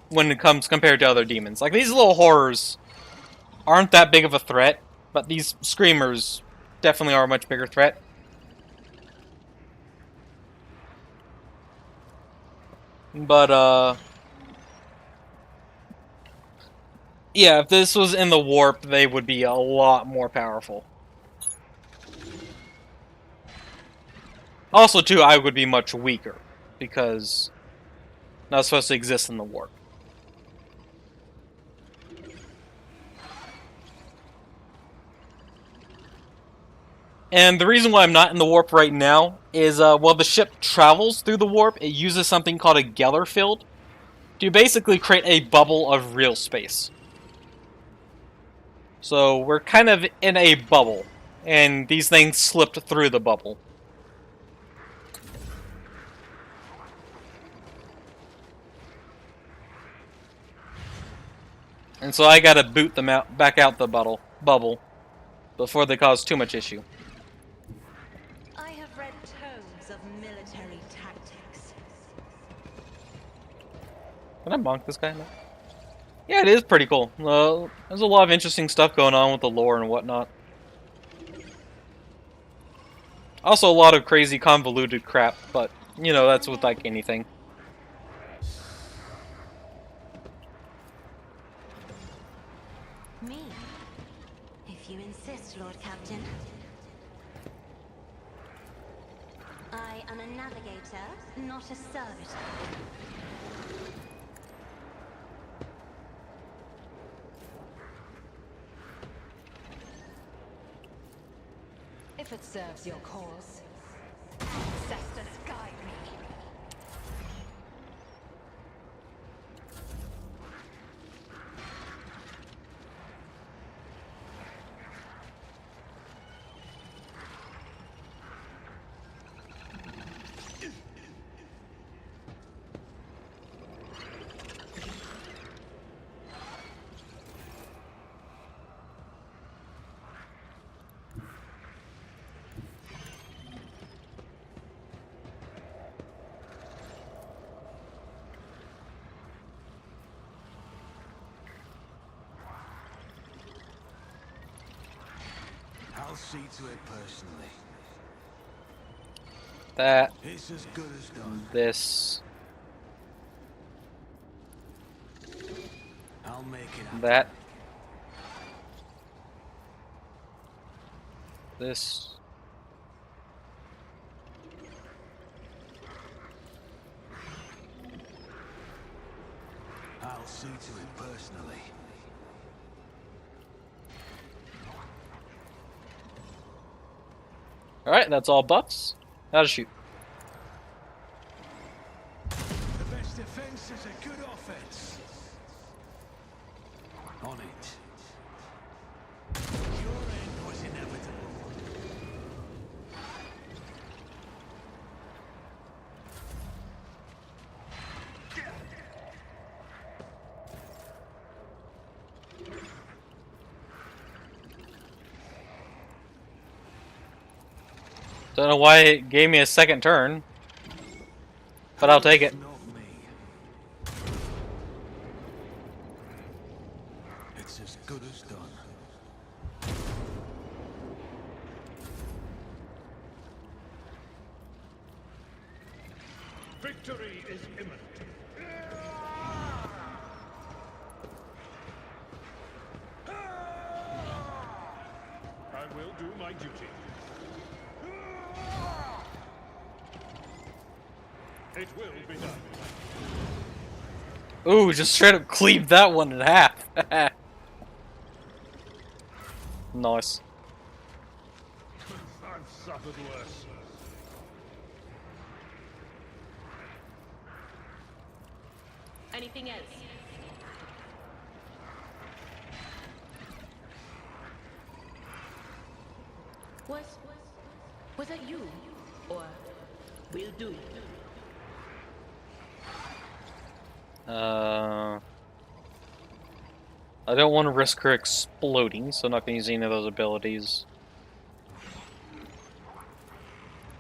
when it comes compared to other demons. Like, these little horrors aren't that big of a threat, but these screamers definitely are a much bigger threat. But, yeah, if this was in the warp, they would be a lot more powerful. Also, too, I would be much weaker, because I'm not supposed to exist in the warp. And the reason why I'm not in the warp right now is, while the ship travels through the warp, it uses something called a Geller field to basically create a bubble of real space. So we're kind of in a bubble, and these things slipped through the bubble. And so I gotta boot them out, back out the bubble before they cause too much issue. I have read tomes of military tactics. Can I bonk this guy now? Yeah, it is pretty cool. There's a lot of interesting stuff going on with the lore and whatnot. Also a lot of crazy convoluted crap, but, you know, that's with like anything. Me? If you insist, Lord Captain. I am a navigator, not a servitor. If it serves your cause, ancestors guide me. see to it personally. That. It's as good as done. This. I'll make it happen. That. This. I'll see to it personally. Alright, that's all buffs. How to shoot. The best defense is a good offense. On it. Your end was inevitable. Don't know why it gave me a second turn, but I'll take it. Not me. It's as good as done. Victory is imminent. I will do my duty. It will be done. Ooh, just straight up cleave that one in half. Nice. I've suffered worse. Anything else? Was that you? Or will do? I don't want to risk her exploding, so I'm not going to use any of those abilities.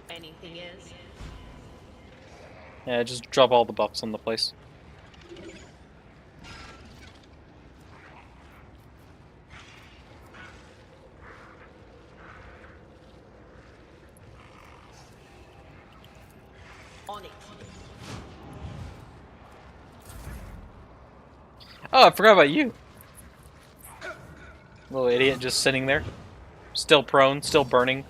Anything else? Yeah, just drop all the buffs on the place. On it. Oh, I forgot about you. Little idiot just sitting there. Still prone, still burning.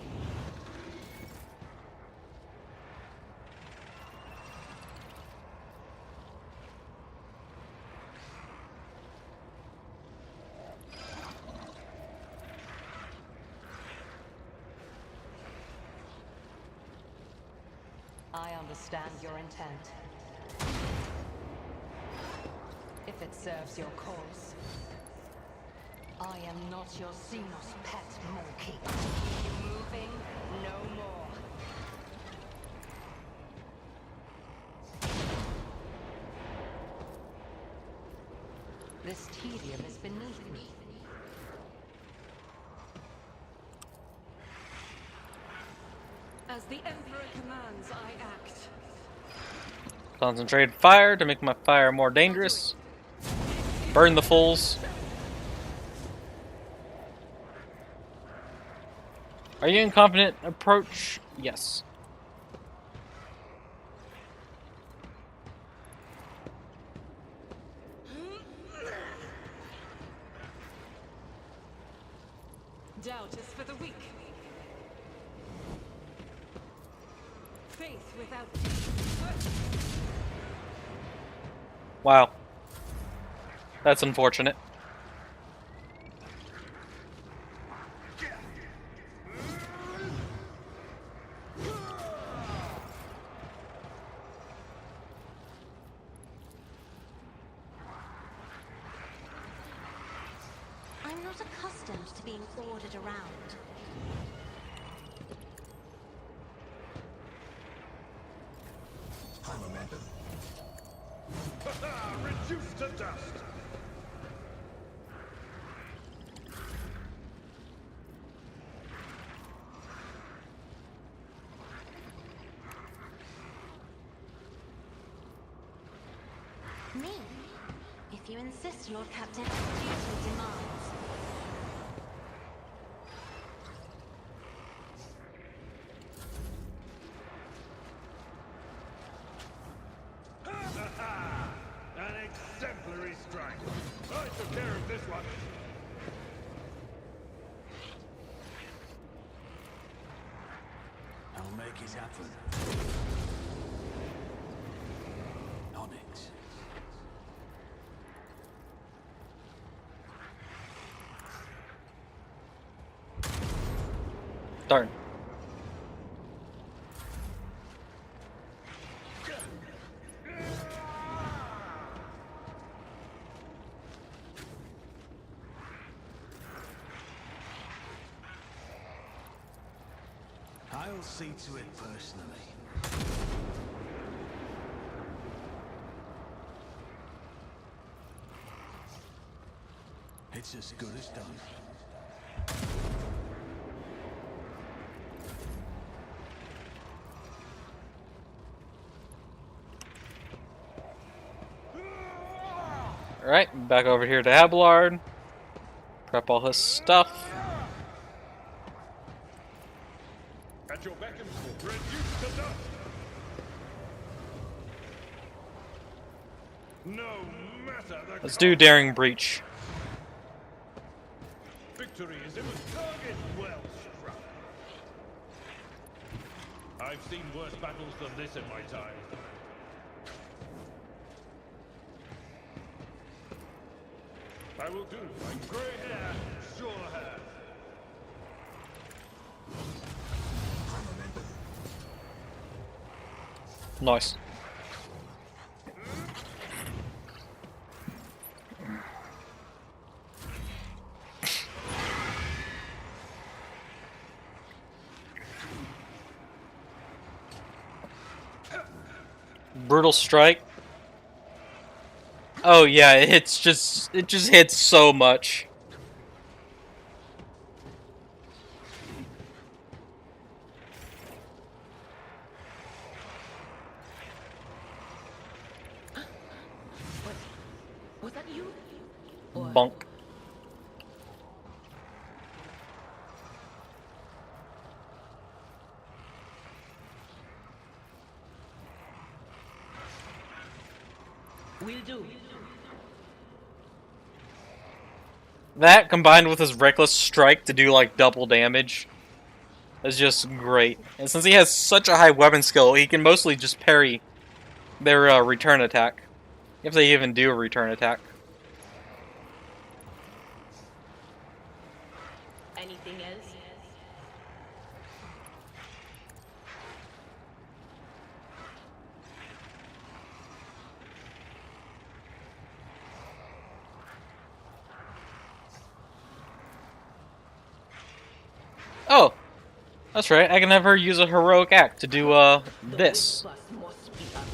I understand your intent. If it serves your cause. I am not your Xenos pet monkey. You moving? No more. This tedium is beneath me. As the Emperor commands, I act. Concentrated fire to make my fire more dangerous. Burn the fools. Are you in confident approach? Yes. Doubt is for the weak. Faith without Wow. That's unfortunate. I'm not accustomed to being ordered around. Reduced to dust. Me? If you insist, Lord Captain, duty demands. make it happen. On it. Darn. I'll see to it personally. It's as good as done. Alright, back over here to Abelard. Prep all his stuff. At your beck and call, reduced to dust. No matter the Let's do Daring Breach. victory is in the target well struck. I've seen worse battles than this in my time. I will do my grey hair, sure hair. Nice. Brutal Strike. Oh yeah, it just hits so much. Was that you? Or Bonk. will do. That combined with his Reckless Strike to do like double damage is just great. And since he has such a high weapon skill, he can mostly just parry their return attack. If they even do a return attack. Anything else? Oh, that's right. I can have her use a heroic act to do this. The bus must be up.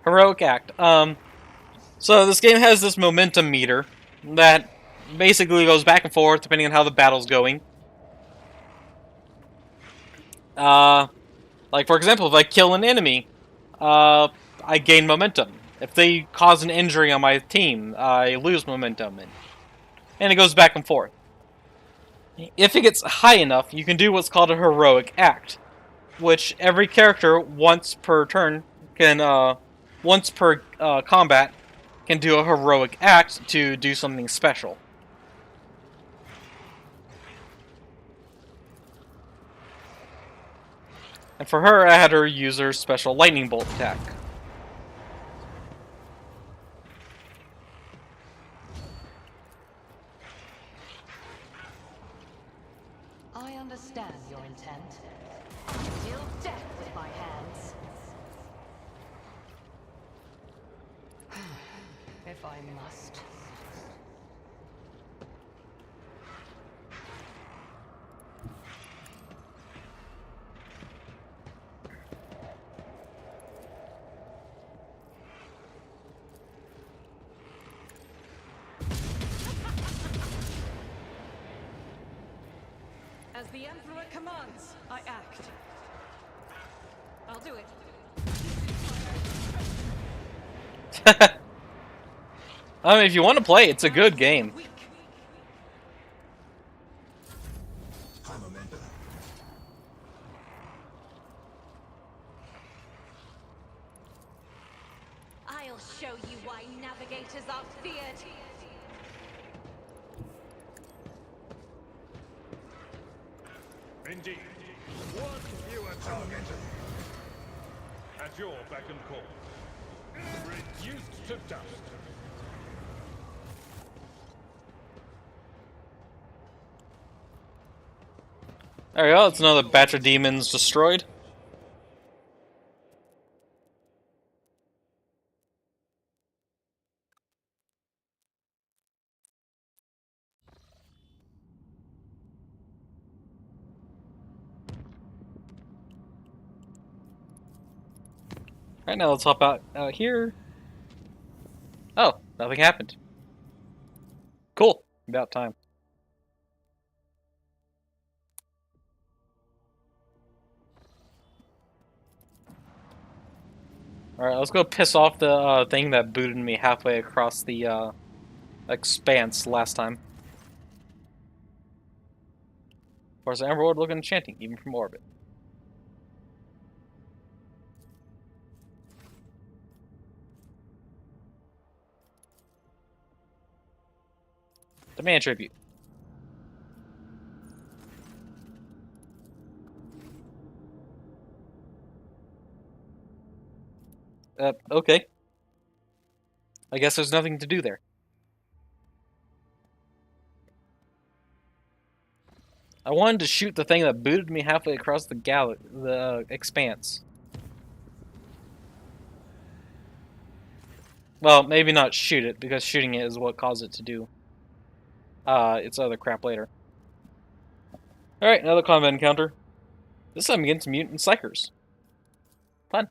Heroic act. So this game has this momentum meter that basically goes back and forth depending on how the battle's going. Like for example, if I kill an enemy, I gain momentum. If they cause an injury on my team, I lose momentum, and it goes back and forth. If it gets high enough, you can do what's called a heroic act, which every character once per turn can, once per combat, can do a heroic act to do something special. And for her, I had her use her special lightning bolt attack. I understand your intent. Deal death with my hands. If I must. As the Emperor commands, I act. I'll do it. I mean, if you want to play, it's a good game. I'll show you why navigators are feared. Indeed. One fewer target. At your beck and call. Reduced to dust. There we go, it's another batch of demons destroyed. Right now, let's hop out here. Oh, nothing happened. Cool. About time. Alright, let's go piss off the thing that booted me halfway across the expanse last time. Of course, the Emerald look enchanting, even from orbit. Demand tribute. Okay. I guess there's nothing to do there. I wanted to shoot the thing that booted me halfway across the expanse. Well, maybe not shoot it, because shooting it is what caused it to do its other crap later. Alright, another combat encounter. This time against mutant psychers. Fun.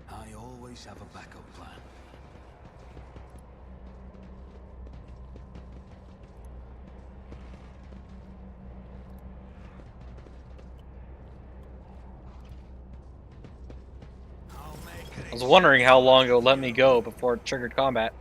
I always have a backup plan. I was wondering how long it would let me go before it triggered combat.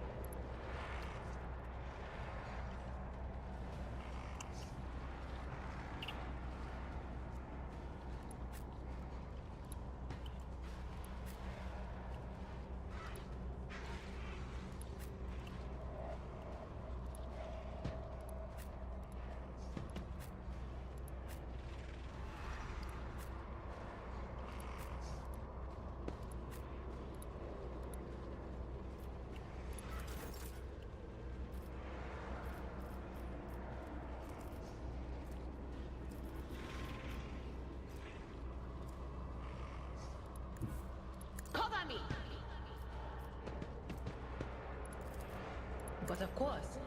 Cover me! But of course.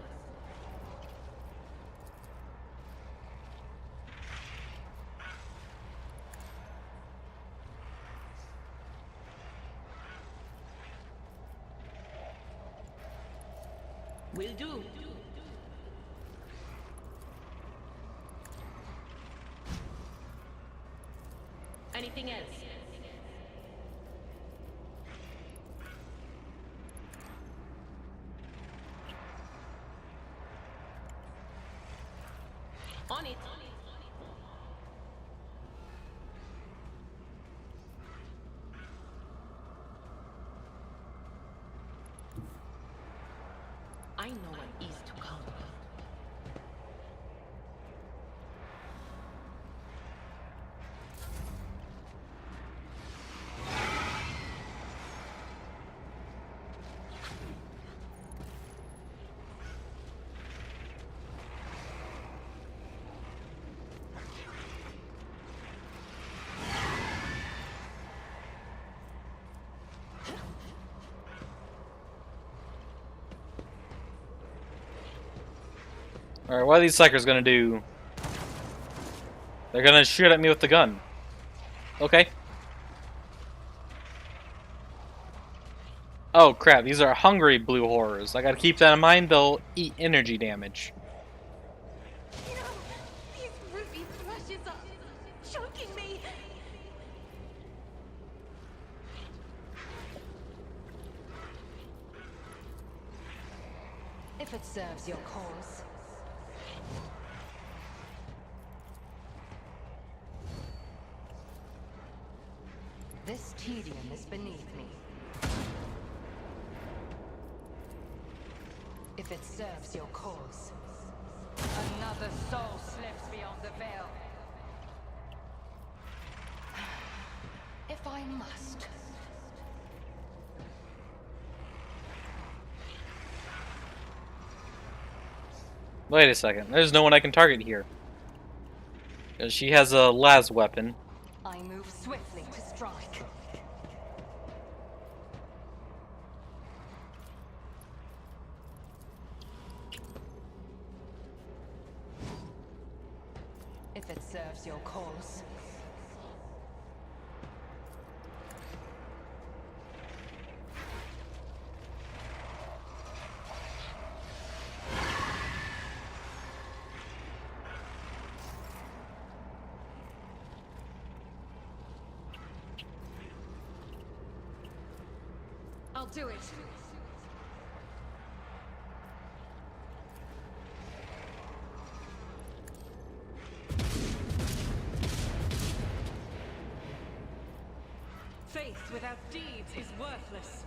Will do. Anything else? On it. I know what is to come. Alright, what are these psychers gonna do? They're gonna shoot at me with the gun. Okay. Oh crap, these are hungry blue horrors. I gotta keep that in mind, they'll eat energy damage. No! These ruby thrushes are choking me! If it serves your cause. This tedium is beneath me. If it serves your cause. Another soul slips beyond the veil. If I must. Wait a second, there's no one I can target here. She has a las weapon. I move swiftly to strike. If it serves your cause. I'll do it. Faith without deeds is worthless.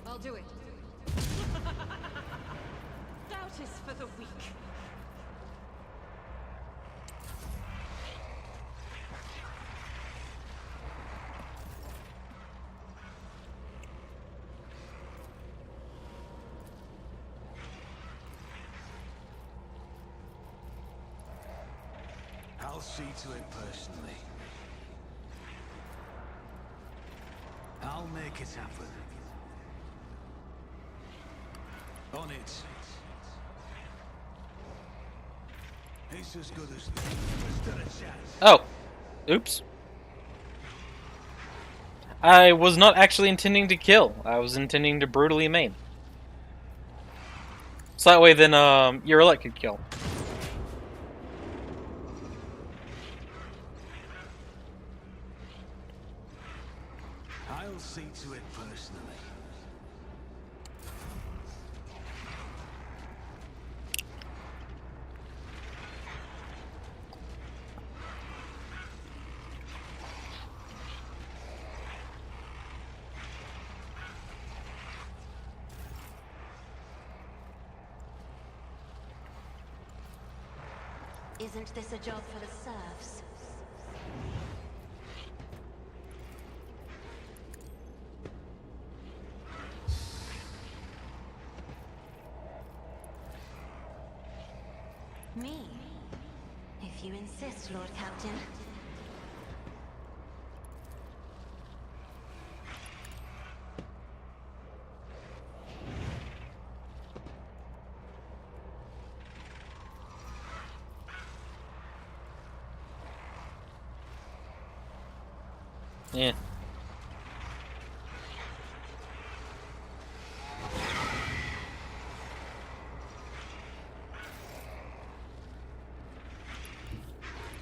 I'll do it. Doubt is for the weak. I'll see to it personally. I'll make it happen. On it. It's as good as stood a chance. Oh, oops. I was not actually intending to kill. I was intending to brutally maim. So that way then your elect could kill. I'll see to it personally. Isn't this a job for the serfs? Me? If you insist, Lord Captain. Yeah.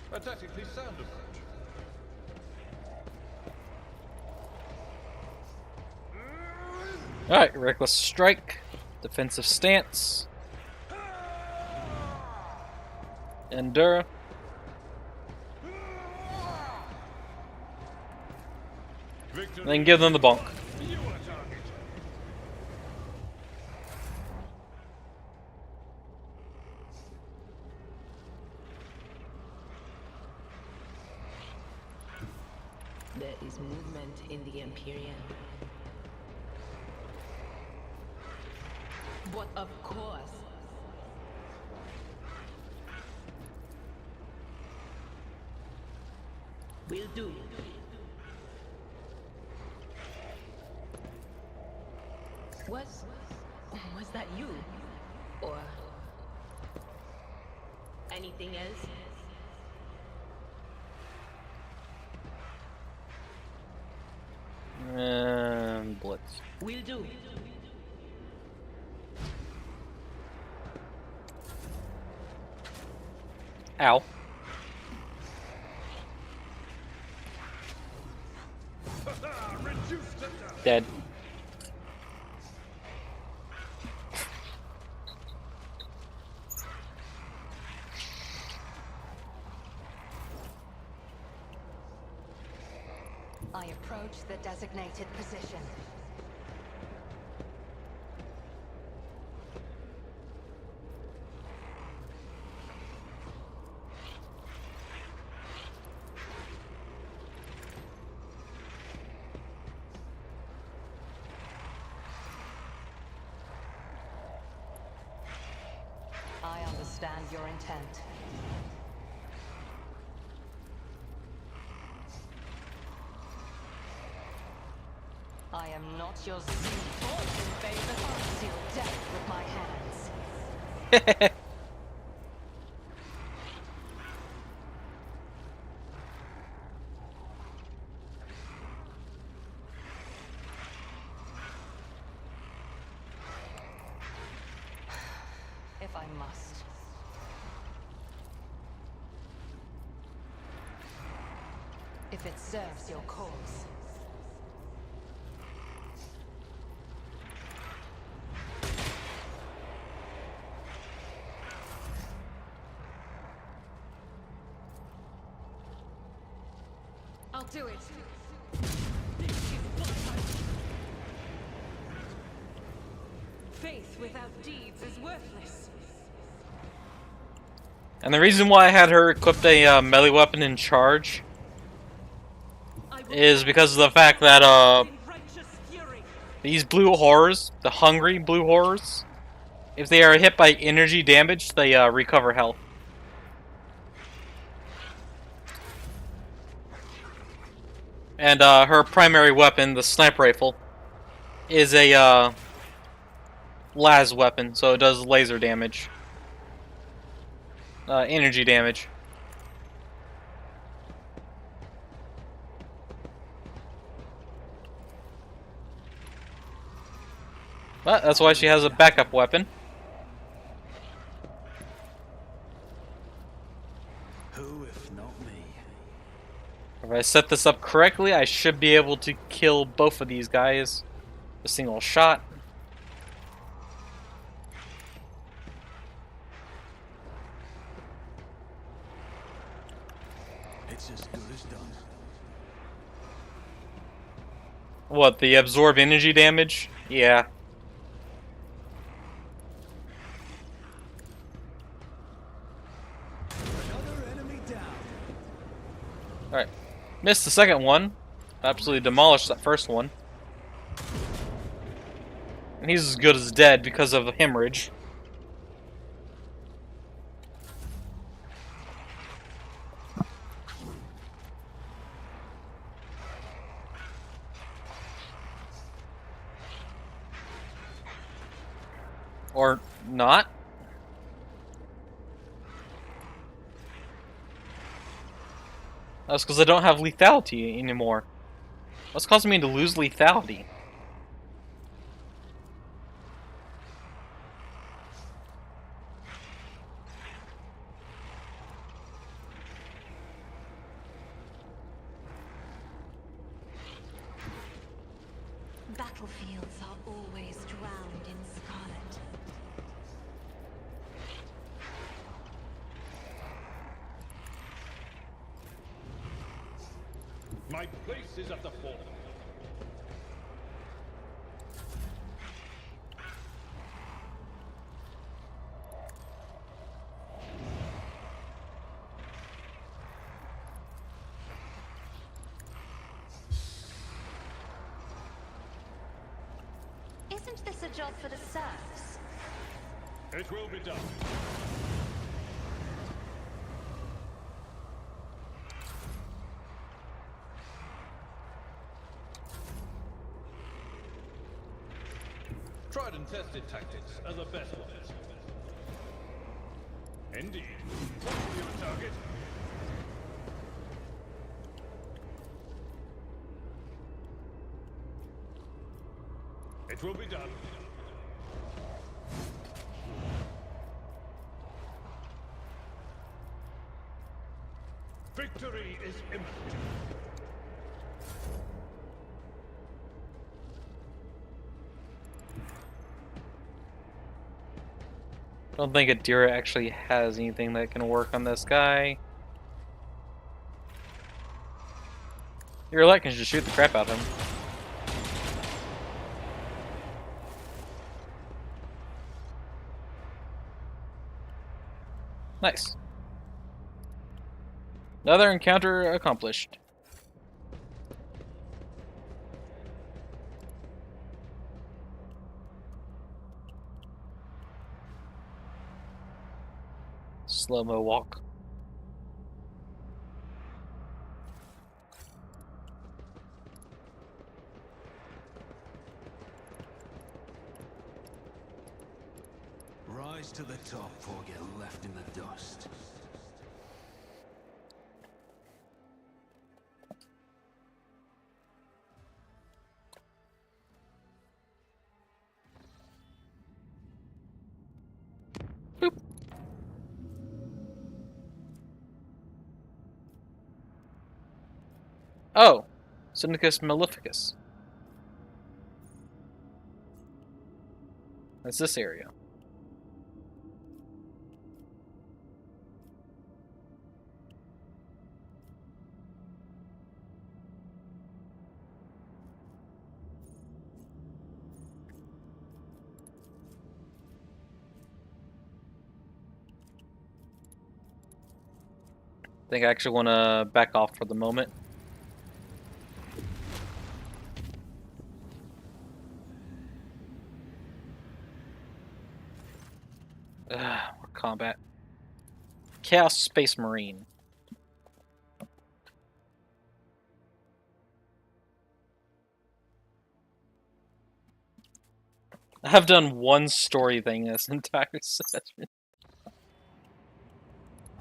Pathetically sound approach. Alright, reckless strike, defensive stance, endure. And then give them the bonk. You are target. There is movement in the Empyrean. But of course. Will do. Was that you? Or anything else? Will do. Ow. Dead. I approach the designated position. I understand your intent. I am not your fortune favor. I'll seal death with my hands. If I must. If it serves your cause. I'll do it. Faith without deeds is worthless. And the reason why I had her equip a melee weapon in charge is because of the fact that these blue horrors, the hungry blue horrors, if they are hit by energy damage, they recover health. And her primary weapon, the sniper rifle, is a las weapon, so it does laser damage. Energy damage. But that's why she has a backup weapon. Who if not me? If I set this up correctly, I should be able to kill both of these guys with a single shot. It's as good as done. What, the absorb energy damage? Yeah. Another enemy down. Alright. Missed the second one. Absolutely demolished that first one. And he's as good as dead because of the hemorrhage. Or not. That's because I don't have lethality anymore. What's causing me to lose lethality? Battlefields are always drowned in scarlet. My place is at the fort. Isn't this a job for the serfs? It will be done. Tried and tested tactics are the best ones. Indeed. What will your target? It will be done. Victory is imminent. I don't think Adira actually has anything that can work on this guy. Your elect can just shoot the crap out of him. Nice. Another encounter accomplished. Slow-mo walk. Rise to the top or get left in the dust. Boop. Oh, Syndicus Maleficus. That's this area. I think I actually want to back off for the moment. More combat. Chaos Space Marine. I have done one story thing this entire session.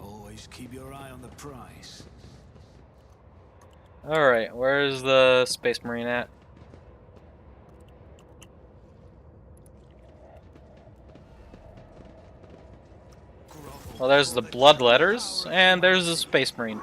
Always keep your eye on the prize. Alright, where's the Space Marine at? Well, there's the blood letters, and there's the Space Marine.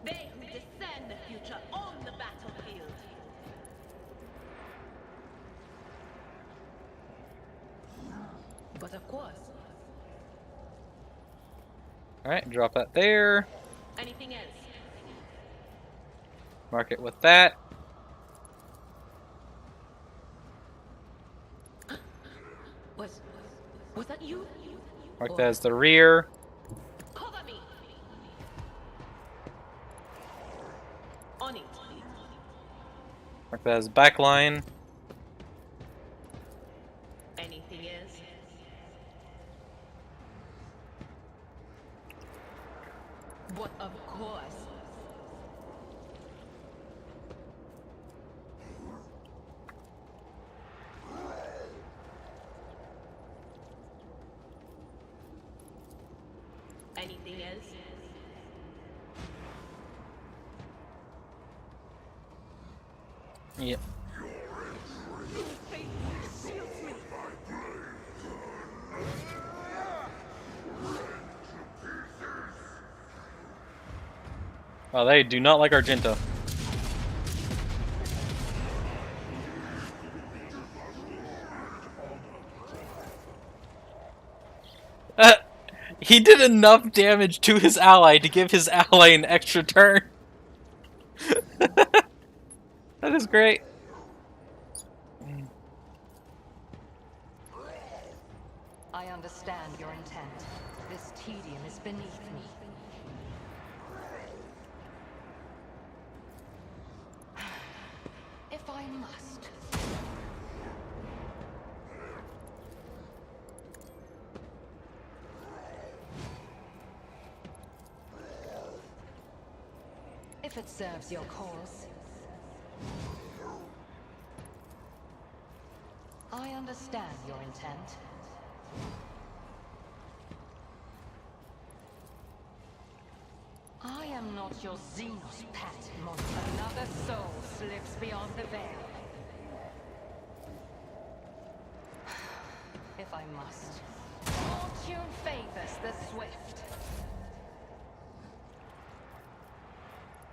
They who discern the future on the battlefield. But of course. Alright, drop that there. Anything else? Mark it with that. Was that you? Mark that as the rear. Cover me. On it. Mark that as back line. Anything else? But of course. Anything else? Yep. Oh, they do not like Argento. He did enough damage to his ally to give his ally an extra turn. That is great. I I understand your intent. This tedium is beneath me. If I must. If it serves your cause. I understand your intent. I am not your Xenos pet, monster. Another soul slips beyond the veil. If I must. Fortune favors the swift.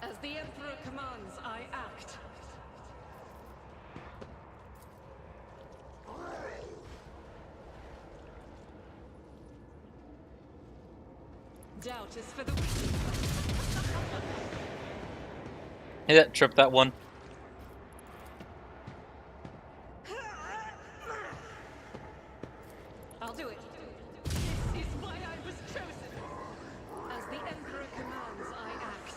As the Emperor commands, I act. Doubt is for the weak. Yeah, trip that one. I'll do it. This is why I was chosen. As the Emperor commands, I act.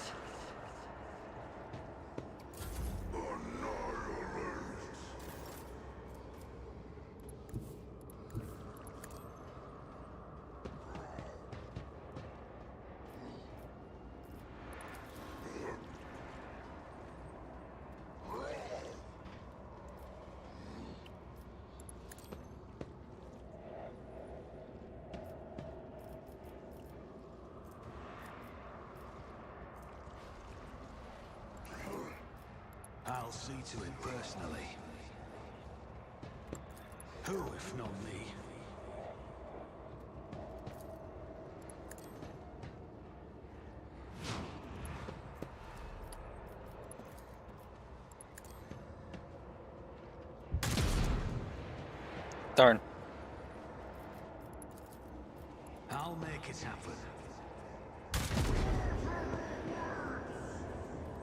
I'll see to it personally. Who, if not me? Darn. I'll make it happen.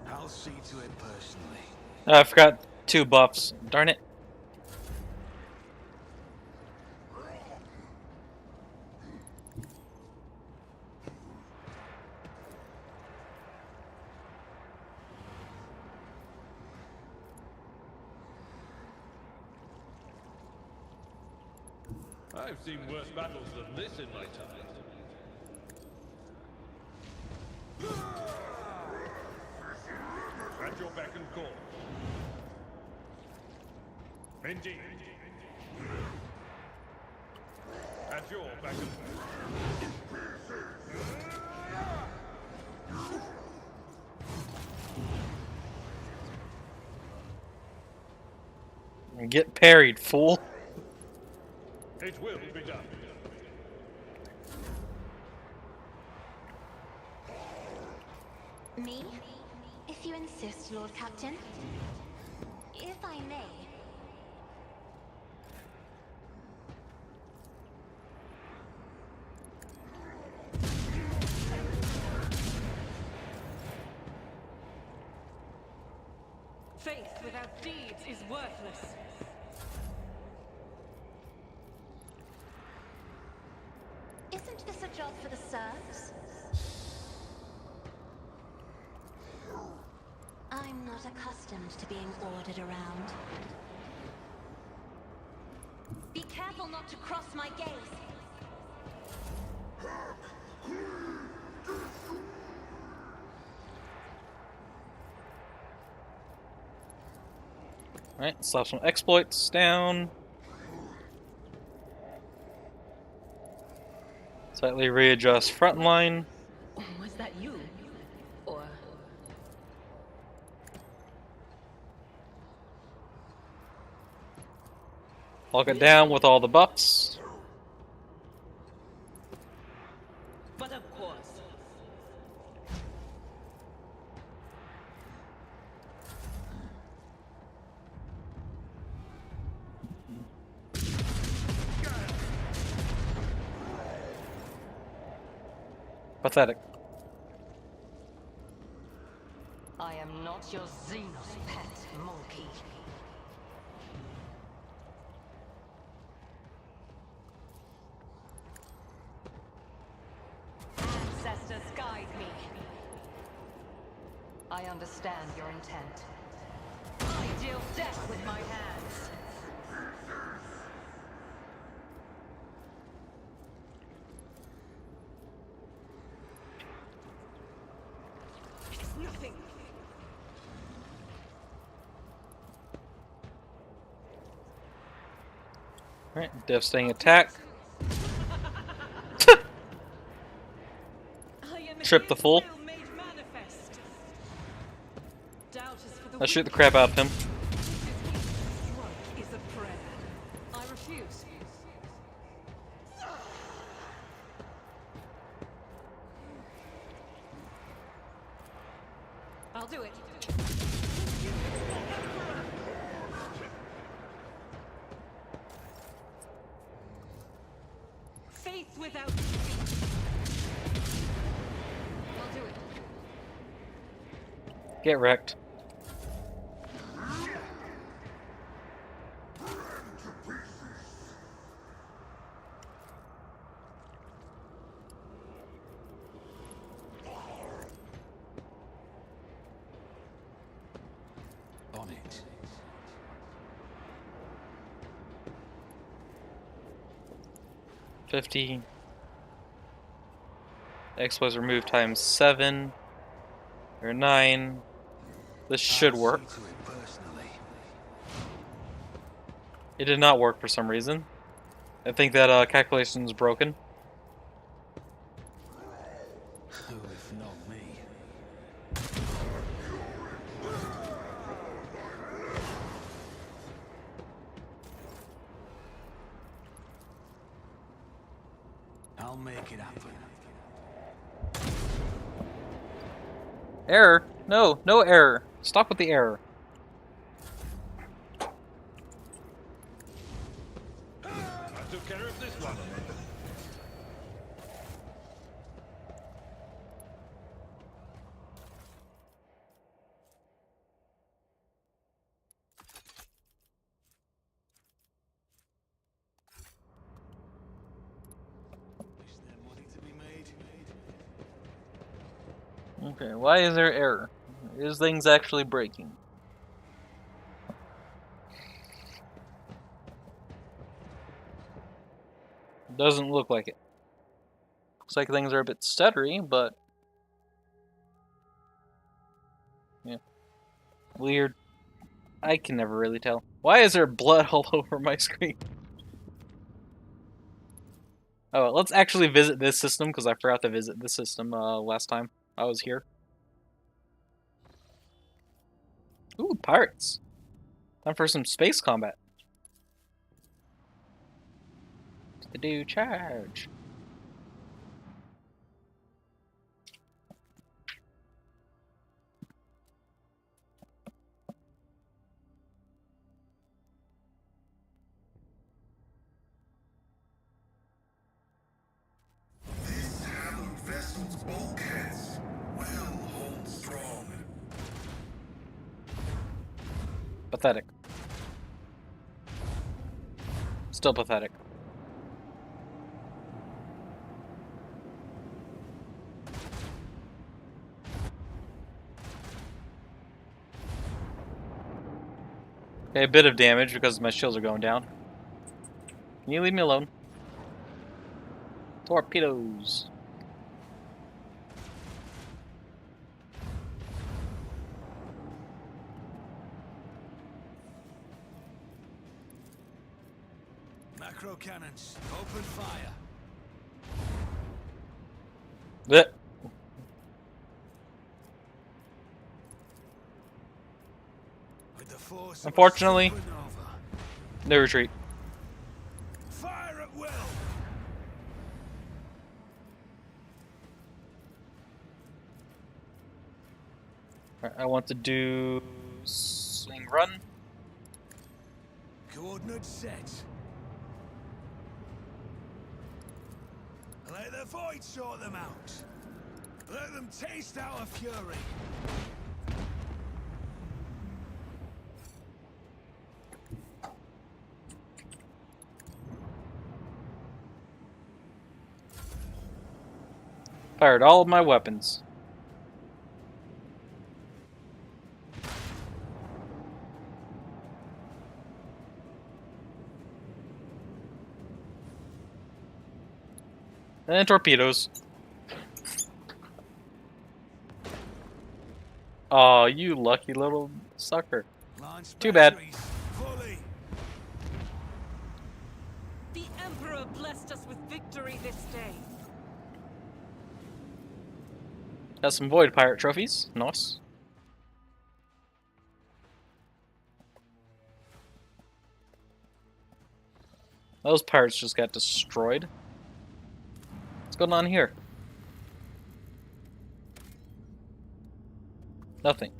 I'll see to it personally. I forgot 2 buffs. Darn it. I've seen worse battles than this in my time. At your beck and call. Indeed. At your beck and call. Get parried, fool. It will be done. Me? If you insist, Lord Captain. If I may. Faith without deeds is worthless. Isn't this a job for the serfs? I'm not accustomed to being ordered around. Be careful not to cross my gaze. Alright, slap some exploits down. Slightly readjust front line. Was that you? Or... Lock it down with all the buffs. But of course. Pathetic. I am not your Xenos pet, monkey. I understand your intent. I deal death with my hands. It's nothing. Alright, devastating attack. I am Trip the his fool. will made manifest. Doubt is for the Let's shoot the weak. crap out of him. Strike is a prayer. I refuse. I'll do it. Faith without. I'll do it. Get wrecked. On it. $50. X was removed times 7 or 9. This should I'll work. see to it personally. It did not work for some reason. I think that calculation is broken. Who if not me? I'll make it happen. Error? No, no error. Stop with the error. I took care of this one. Is there money to be made? Okay, why is there error? Is things actually breaking? Doesn't look like it. Looks like things are a bit stuttery, but yeah, weird. I can never really tell. Why is there blood all over my screen? Oh, let's actually visit this system because I forgot to visit this system last time I was here. Ooh, pirates. Time for some space combat. To do charge. This hallowed vessel's bulkheads will hold strong. Pathetic. Still pathetic. Okay, a bit of damage because my shields are going down. Can you leave me alone? Torpedoes. Macro cannons, open fire. Blech. With the force of a Unfortunately, supernova. no retreat. Fire at will. Alright, I want to do swing run. Coordinates set. Let the void sort them out. Let them taste our fury. Fired all of my weapons. And torpedoes. Oh, you lucky little sucker. Launch Too bad. batteries, fully. The Emperor blessed us with victory this day. Got some Void Pirate trophies. Nice. Those pirates just got destroyed. What's going on here? Nothing.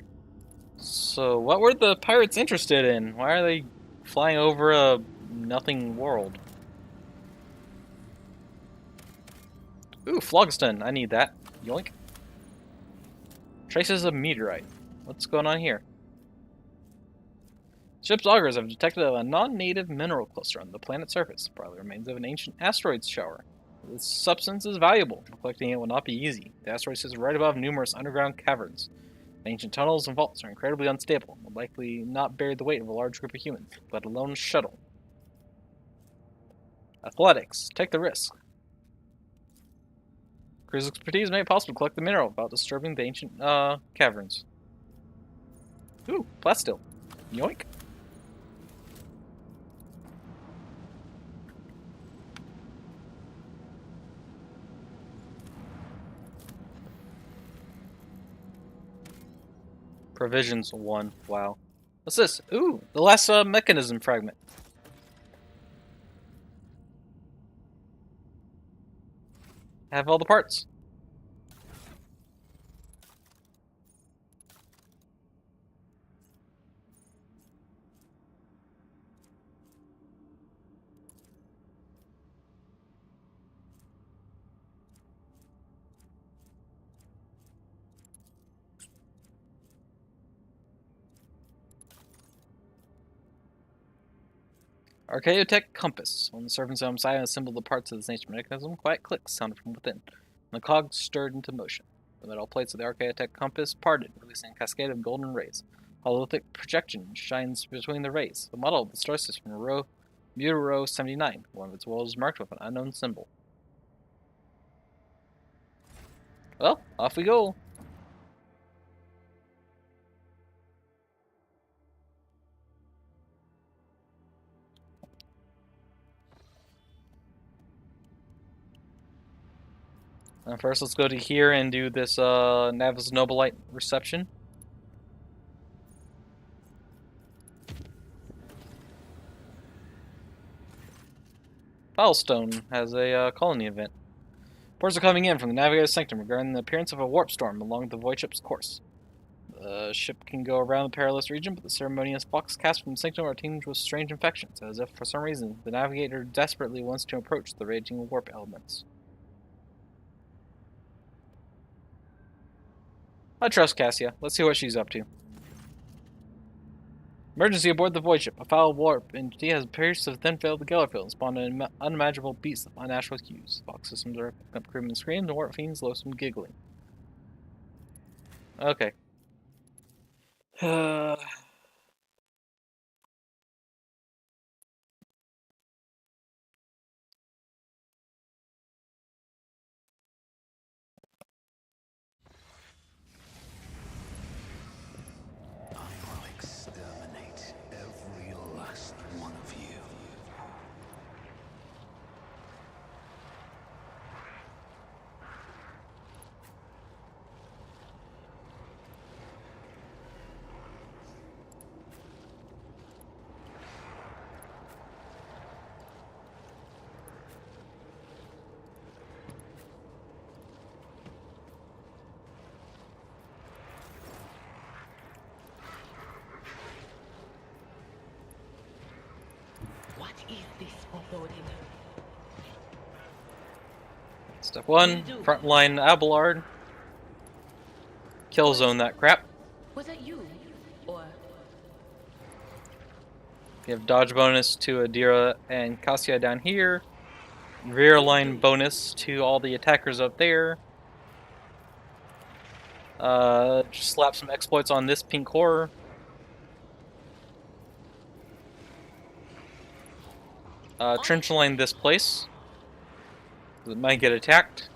So, what were the pirates interested in? Why are they flying over a nothing world? Ooh, Phlogiston. I need that. Yoink. Traces of meteorite. What's going on here? Ship's augurs have detected a non-native mineral cluster on the planet's surface, probably remains of an ancient asteroid shower. This substance is valuable. Collecting it will not be easy. The asteroid sits right above numerous underground caverns. Ancient tunnels and vaults are incredibly unstable and will likely not bear the weight of a large group of humans, let alone a shuttle. Athletics. Take the risk. Crew's expertise made it possible to collect the mineral without disturbing the ancient caverns. Ooh, plasteel. Yoink. Provisions 1. Wow. What's this? Ooh, the last mechanism fragment. Have all the parts. Archaeotech compass. When the servants on side assembled the parts of this ancient mechanism, quiet clicks sounded from within. And the cogs stirred into motion. The metal plates of the Archaeotech compass parted, releasing a cascade of golden rays. Hololithic projection shines between the rays. The model of the star system Mutero 79. One of its walls is marked with an unknown symbol. Well, off we go. First, let's go to here and do this Navis Nobilite reception. Filestone has a colony event. Reports are coming in from the Navigator's Sanctum regarding the appearance of a warp storm along the void ship's course. The ship can go around the perilous region, but the ceremonious fox cast from the Sanctum are tinged with strange infections, as if, for some reason, the Navigator desperately wants to approach the raging warp elements. I trust Cassia. Let's see what she's up to. Emergency aboard the void ship. A foul warp entity has pierced the thin veil of the Gellerfield and spawned an unimaginable beast of unnatural hues. Fox systems are picking up crewmen screams and warp fiends loathsome giggling. Okay. I will exterminate every last one of you. What is this foreboding? Step 1, frontline Abelard. Kill zone that crap. Was that you? Or You have dodge bonus to Adira and Cassia down here. Rear line bonus to all the attackers up there. Just slap some exploits on this pink horror. Trench line this place. It might get attacked.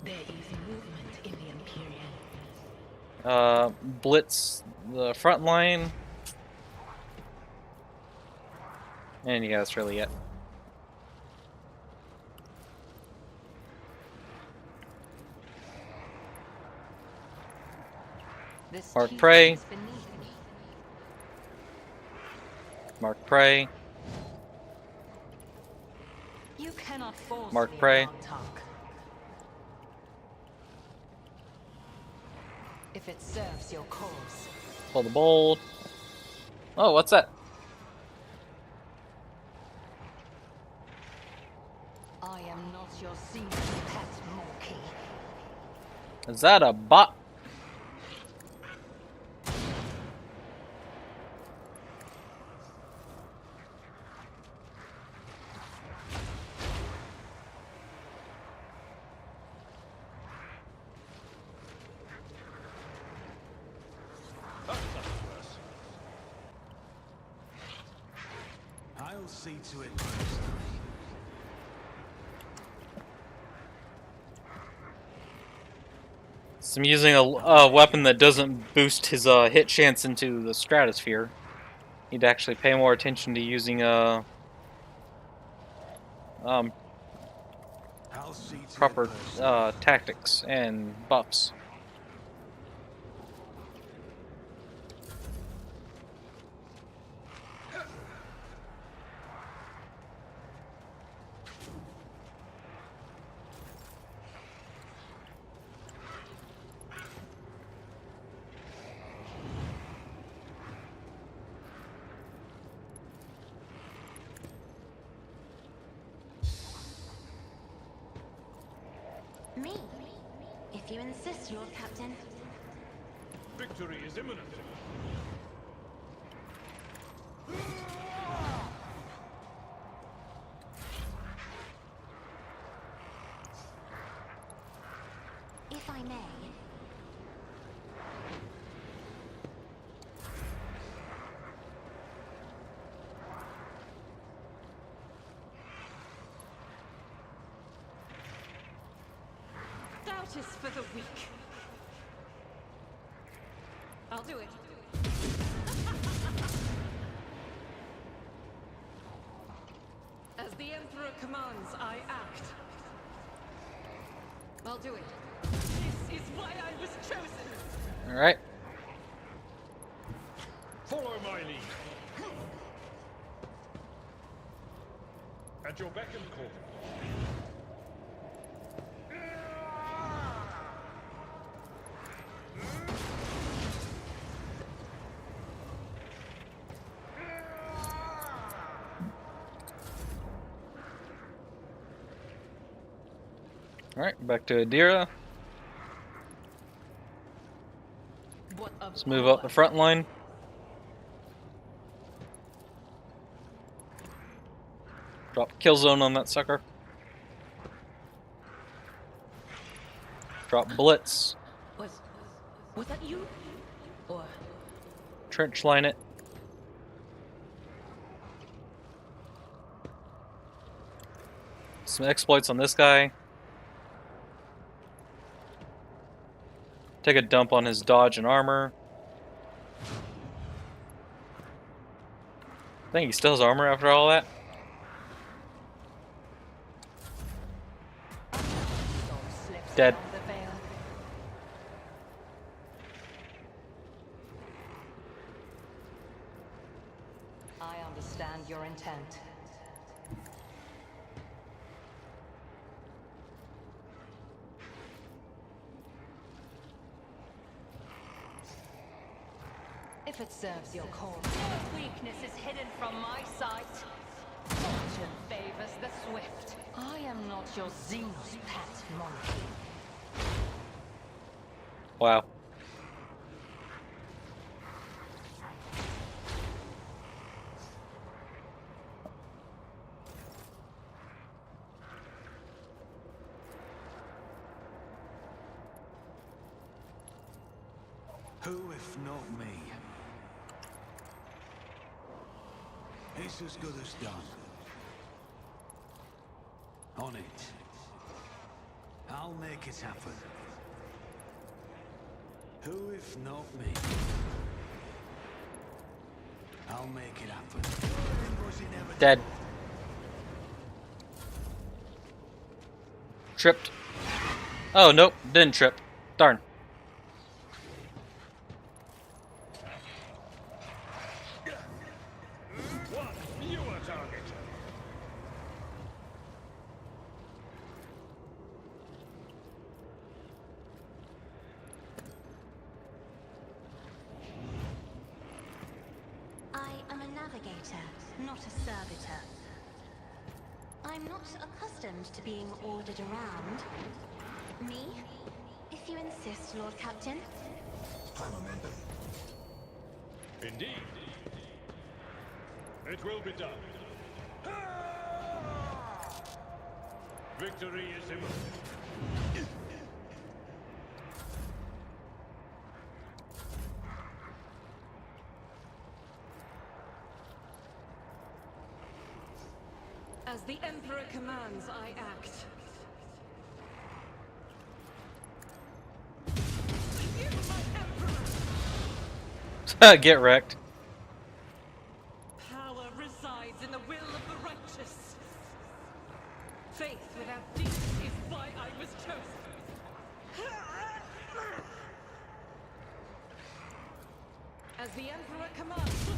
There is movement in the Imperial. Blitz the front line. And yeah, that's really it. Mark prey. Mark prey. You cannot force Mark me prey. on talk. If it serves your cause. Pull the bolt. Oh, what's that? I am not your senior pet monkey. Is that a bot? I'll see to it personally. So I'm using a weapon that doesn't boost his hit chance into the stratosphere. Need to actually pay more attention to using I'll see to proper it personally. tactics and buffs. Me? If you insist, Lord Captain. Victory is imminent. If I may. Doubt is for the weak. I'll do it. As the Emperor commands, I act. I'll do it. This is why I was chosen. All right. Follow my lead. At your beck and call. All right, back to Adira. What of Let's move up the front line. Drop kill zone on that sucker. Drop blitz. Was that you? Or Trench line it. Some exploits on this guy. Take a dump on his dodge and armor. I think he still has armor after all that. Dead. I understand your intent. If it serves your cause. No weakness is hidden from my sight. Fortune favors the swift. I am not your Xenos pet monkey. Wow. Who, if not me? It's as good as done. On it. I'll make it happen. Who if not me? I'll make it happen. Was inevitable. Dead. Tripped. Oh, nope. Didn't trip. Darn. One fewer target. I am a navigator, not a servitor. I'm not accustomed to being ordered around. Me? If you insist, Lord Captain. Indeed. It will be done. Victory is imminent. As the Emperor commands, I act. You, my Emperor! Get wrecked. Power resides in the will of the righteous. Faith without deeds is why I was chosen. As the Emperor commands.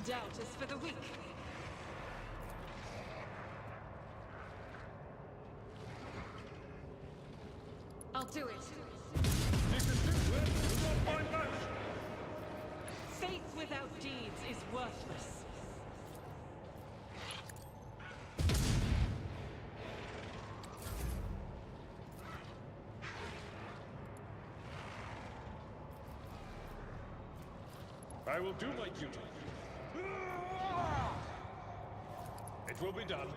Doubt is for the weak. I'll do it. Faith without deeds is worthless. I will do my duty. It will be done.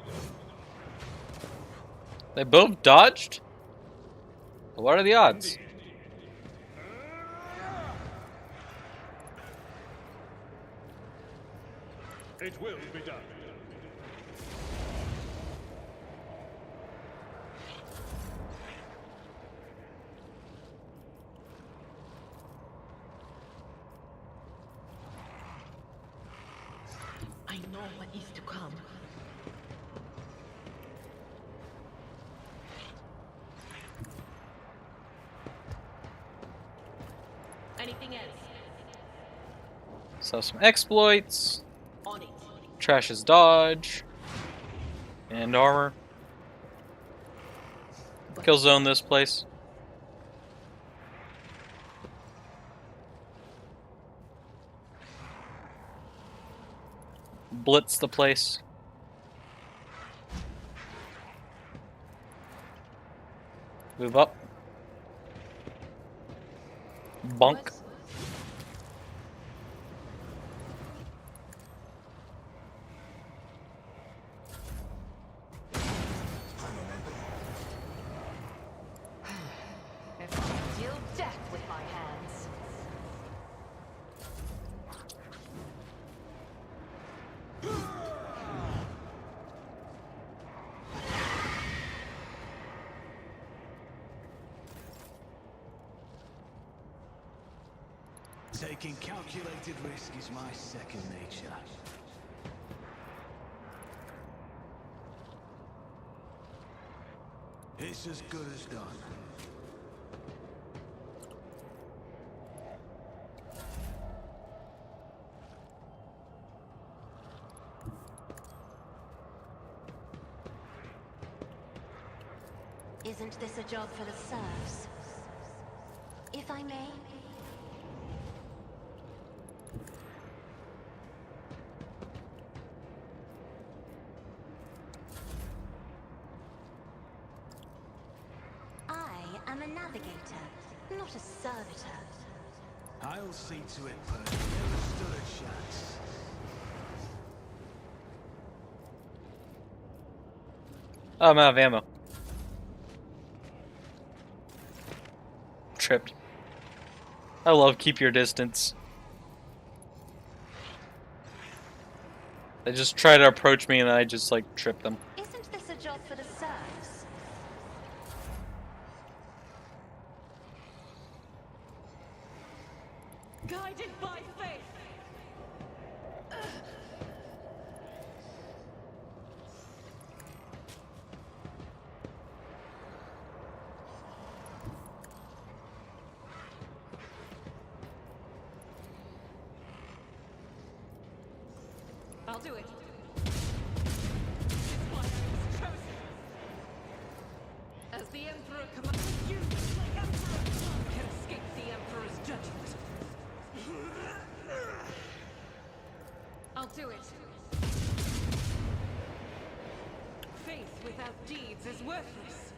They both dodged? What are the odds? It will be done. I know what is to come. Anything else? So some exploits. On it. Trash his dodge. And armor. Kill zone this place. Blitz the place. Move up. Bunk. If I deal death with my hands. Taking calculated risk is my second nature. It's as good as done. Isn't this a job for the serfs? If I may? I am a navigator, not a servitor. I'll see to it, Percy never stood a chance. Oh, I'm out of ammo. Tripped. I love keep your distance. They just try to approach me and I just like trip them. Isn't this a job for the serfs? Guided by faith. I'll do it. It's why I was chosen. As the Emperor commands, you, like Emperor, none can escape the Emperor's judgment. I'll do it. Faith without deeds is worthless.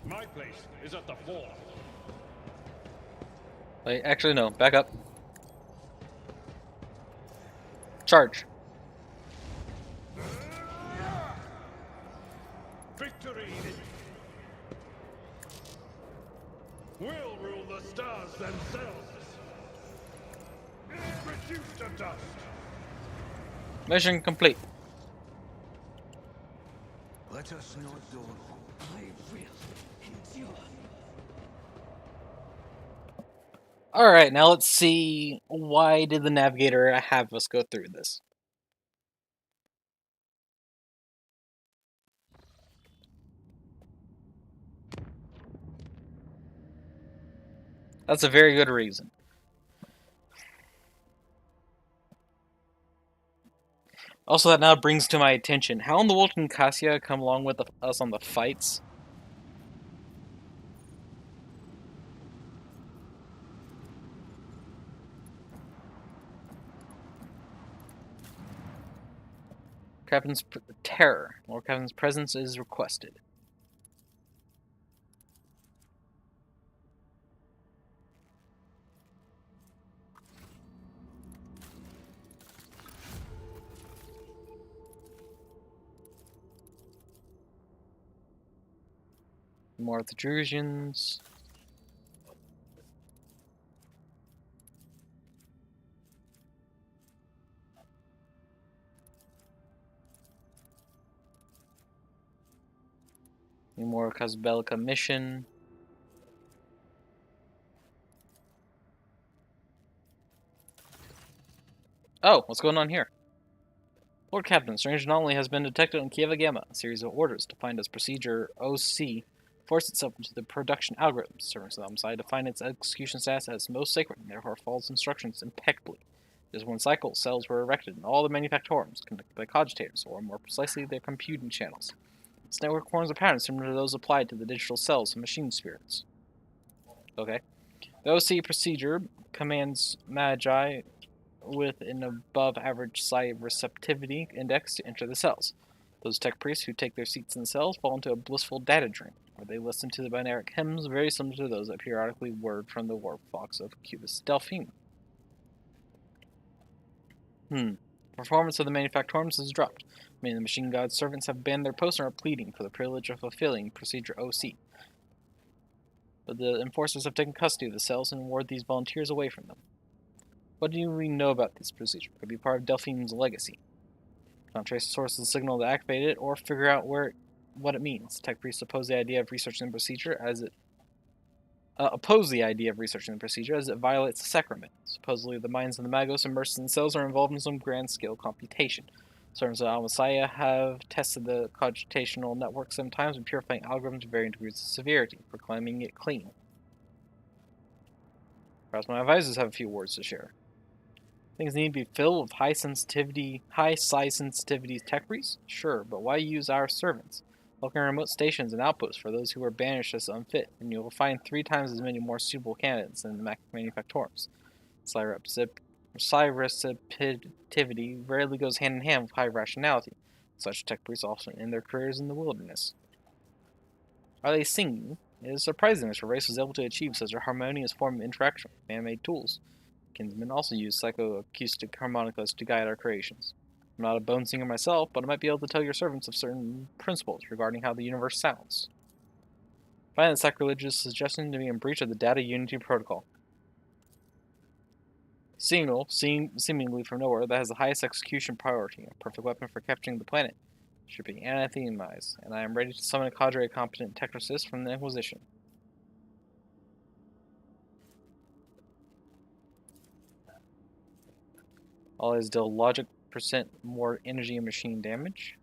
My place is at the fore. Wait, actually no. Back up. Charge. Victory will rule the stars themselves. Reduced to dust. Mission complete. Let us not dawn. I will endure. Alright, now let's see, why did the Navigator have us go through this? That's a very good reason. Also, that now brings to my attention, how in the world can Cassia come along with us on the fights? Captain's terror. Lord Captain's presence is requested. More of the Drusians. More Casbelica mission. Oh, what's going on here? Lord Captain, strange anomaly has been detected on Kieva Gamma. A series of orders defined as procedure OC forced itself into the production algorithm. Servants of the Omsai define its execution status as most sacred and therefore follows instructions impeccably. Just one cycle, cells were erected in all the manufactorums, conducted by cogitators, or more precisely, their computing channels. This network forms a pattern similar to those applied to the digital cells of machine spirits. Okay. The OC procedure commands Magi with an above-average psi receptivity index to enter the cells. Those tech priests who take their seats in the cells fall into a blissful data dream, where they listen to the binaric hymns very similar to those that periodically whirred from the warp fox of Cubus Delphine. Performance of the manufactorums has dropped. Many of the machine god's servants have banned their posts and are pleading for the privilege of fulfilling procedure OC. But the enforcers have taken custody of the cells and ward these volunteers away from them. What do we know about this procedure? It could be part of Delphine's legacy. Cannot trace the source of the signal that activated it, or figure out what it means. Tech priests oppose the idea of researching the procedure as it violates the sacrament. Supposedly, the minds of the Magos immersed in the cells are involved in some grand-scale computation. Servants of Al-Messiah have tested the cogitational network sometimes with purifying algorithms to varying degrees of severity, proclaiming it clean. Perhaps my advisors have a few words to share. Things need to be filled with high psi sensitivity tech priests? Sure, but why use our servants? Look in remote stations and outposts for those who are banished as unfit, and you will find 3 times as many more suitable candidates than the manufactorums. Psi receptivity rarely goes hand in hand with high rationality. Such tech priests often end their careers in the wilderness. Are they singing? It is surprising that your race was able to achieve such a harmonious form of interaction with man-made tools. kinsmen also use psychoacoustic harmonicas to guide our creations. I'm not a bone singer myself, but I might be able to tell your servants of certain principles regarding how the universe sounds. I find that sacrilegious suggestion to be in breach of the Data Unity Protocol. Signal, seemingly from nowhere, that has the highest execution priority, a perfect weapon for capturing the planet, should be anathemized, and I am ready to summon a cadre of competent technicists from the Inquisition. Always deal logic percent more energy and machine damage.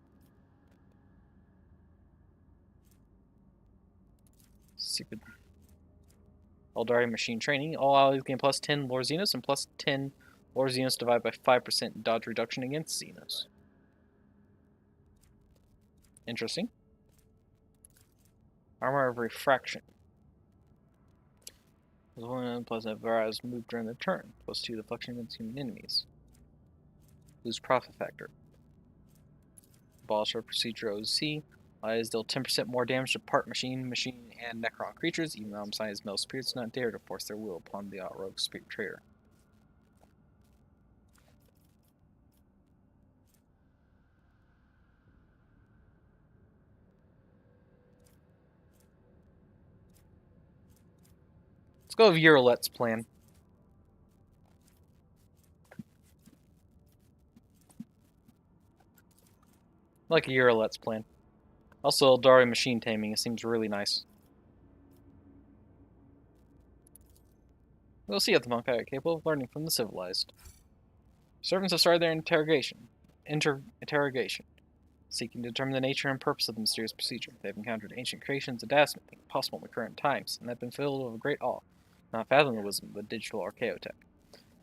Secret. Eldari machine training. All allies gain plus 10 Lord Xenos and plus 10 Lord Xenos divided by 5% dodge reduction against Xenos. Interesting. Armor of Refraction. Plus Varro's move during the turn. Plus 2 deflection against human enemies. Lose profit factor. Abolisher procedure OC. Allies deal 10% more damage to part machine, and Necron creatures, even though sized male spirits do not dare to force their will upon the outrogue spirit trader. Let's go with Eurolet's plan. I like a Eurolet's plan. Also, Eldari machine taming. It seems really nice. We'll see if the monk are capable of learning from the civilized. Servants have started their interrogation, seeking to determine the nature and purpose of the mysterious procedure. They have encountered ancient creations and dasmed things possible in the current times, and have been filled with great awe, not fathoming the wisdom of the digital archaeotech.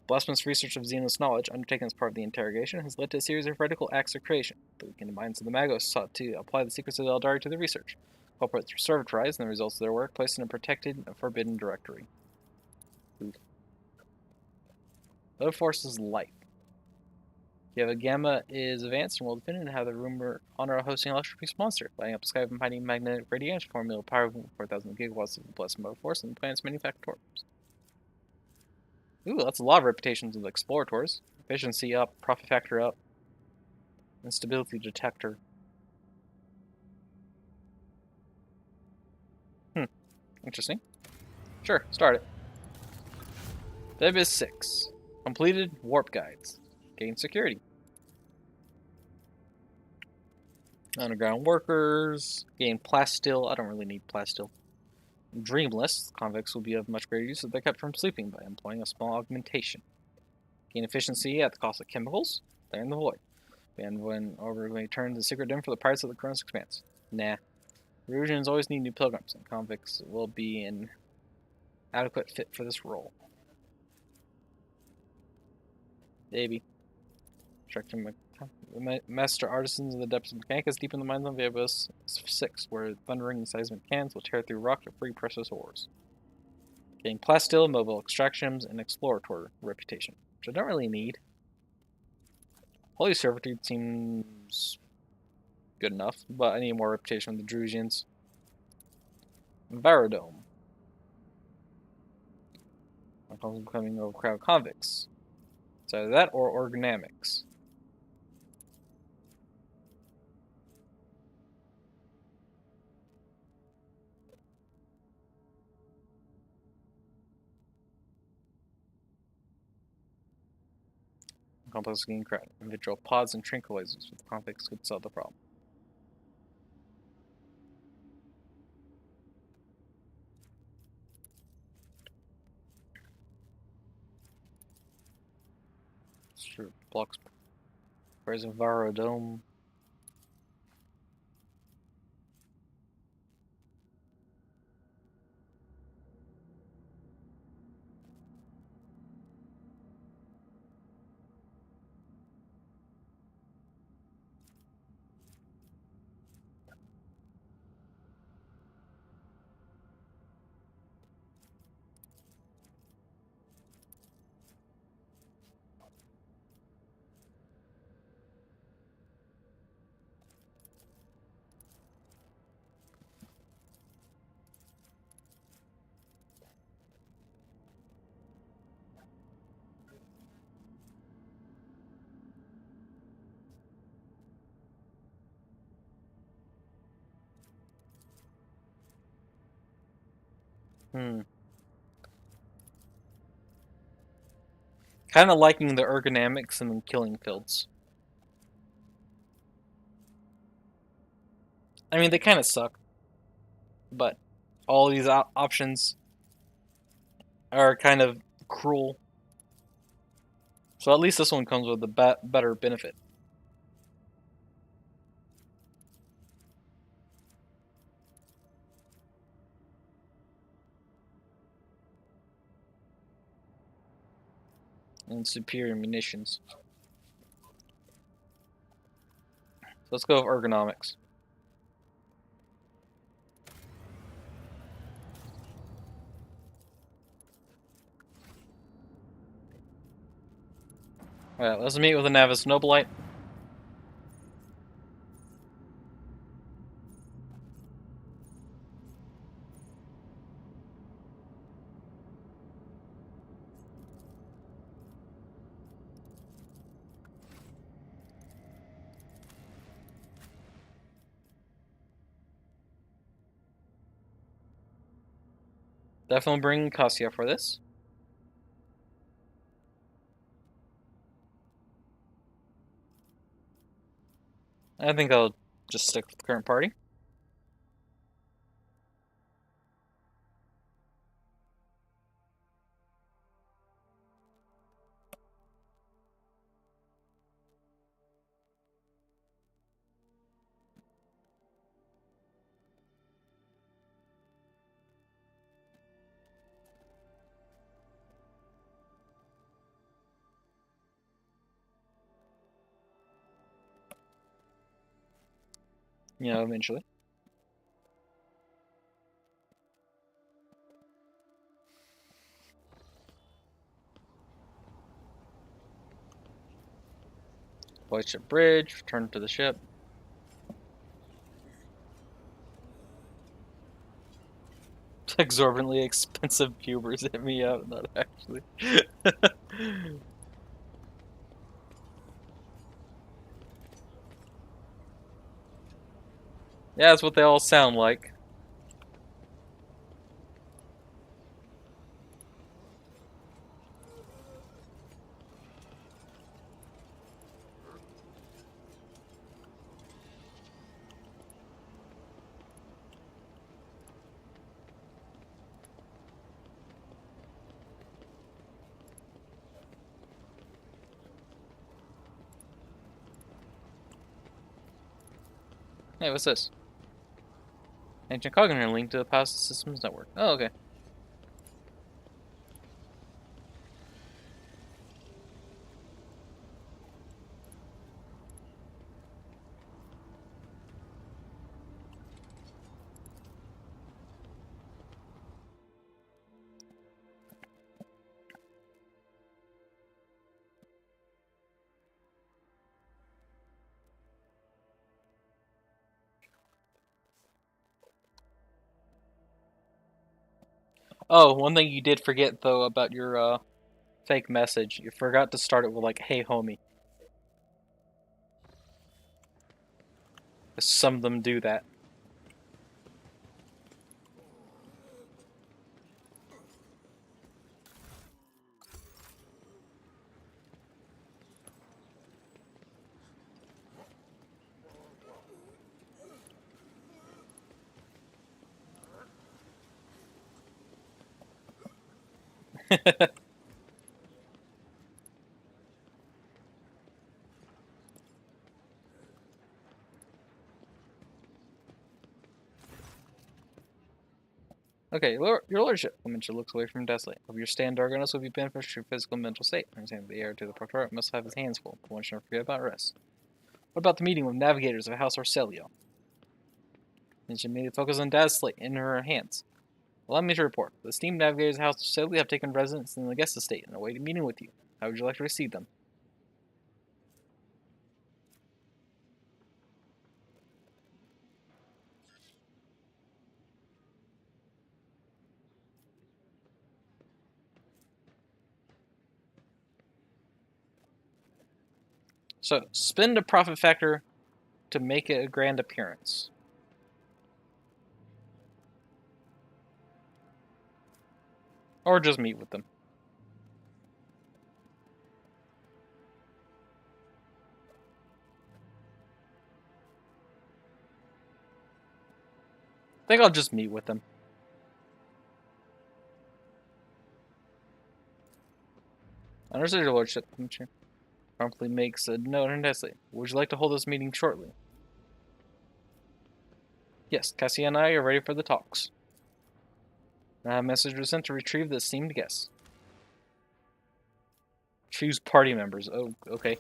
Blasphemous research of Xenos knowledge, undertaken as part of the interrogation, has led to a series of radical acts of creation. The weakened minds of the Magos sought to apply the secrets of the Eldari to the research. Culprits were servitorized, and the results of their work placed in a protected and forbidden directory. Other forces life. Yeva Gamma is advanced and will defend and have the rumor honor of hosting Electric Beast Monster, lighting up the sky with mighty magnetic radiation formula powering 4,000 gigawatts of the blessed motor force and the planet's manufacturers. Ooh, that's a lot of reputations of explorators. Efficiency up, profit factor up, instability detector. Interesting. Sure, start it. Dev is 6. Completed warp guides. Gain security. Underground workers. Gain plastil. I don't really need plastil. Dreamless. Convicts will be of much greater use if they're kept from sleeping by employing a small augmentation. Gain efficiency at the cost of chemicals. They're in the void. And when we turn the secret den for the price of the Cronus Expanse. Nah. Erusians always need new pilgrims, and convicts will be an adequate fit for this role. Maybe. Master artisans of the depths of Mechanicus deep in the mines on Vebos 6, where thundering seismic cannons will tear through rock to free precious ores. Gain plastil, mobile extractions, and explorator reputation, which I don't really need. Holy Servitude seems good enough, but I need more reputation with the Drusians. Varadome. I'm becoming overcrowded convicts. It's either that or organimics. Complex gain credit. Individual pods and tranquilizers with convicts could solve the problem. Sure, blocks. Where's a Varadome? Hmm. Kind of liking the ergonomics and the killing fields. I mean, they kind of suck, but all these options are kind of cruel. So at least this one comes with a better benefit. And superior munitions. So let's go with ergonomics. Alright, let's meet with the Navis Noblite. Definitely bring Cassia for this. I think I'll just stick with the current party. You know, eventually. White ship bridge, return to the ship. Exorbitantly expensive cubers hit me up, not actually. Yeah, that's what they all sound like. Hey, what's this? Ancient cognitor link to the past systems network. Oh, okay. Oh, one thing you did forget though about your fake message. You forgot to start it with like, "Hey, homie." Some of them do that. Okay, your lordship. Clementia looks away from Desolate. Of your stand, Dargonos will be beneficial to your physical and mental state. Understand the heir to the Proctorate must have his hands full. One should not forget about rest. What about the meeting with navigators of House Orcelio? Clementia made it focus on Desolate in her hands. Allow me to report. The esteemed navigators of House Orcelio have taken residence in the guest estate and await a meeting with you. How would you like to receive them? So, spend a profit factor to make it a grand appearance. Or just meet with them. I think I'll just meet with them. Understood, your lordship. Promptly makes a note in Nestle. Would you like to hold this meeting shortly? Yes, Cassia and I are ready for the talks. A message was sent to retrieve the esteemed guest. Choose party members. Oh, okay.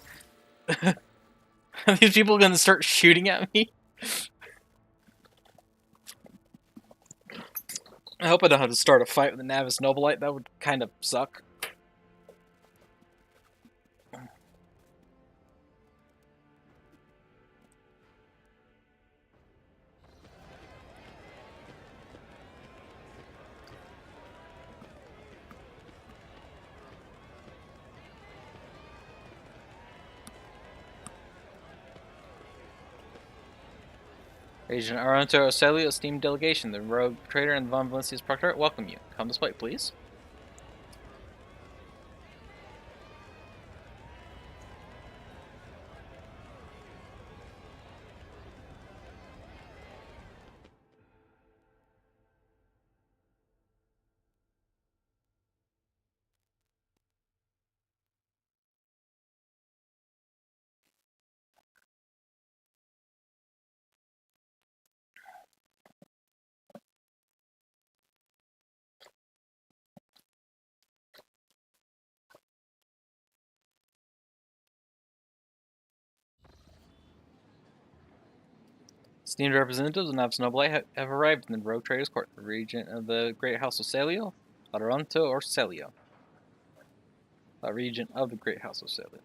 Are these people gonna start shooting at me? I hope I don't have to start a fight with a Navis Nobilite. That would kind of suck. Agent Aranto Ocelio, esteemed delegation, the rogue trader and the Von Valencia's proctor welcome you. Come this way, please. Esteemed representatives of Navis Nobilite have arrived in the rogue trader's court. The regent of the Great House of Celio, Adoranto Orcelio. The regent of the Great House of Celio.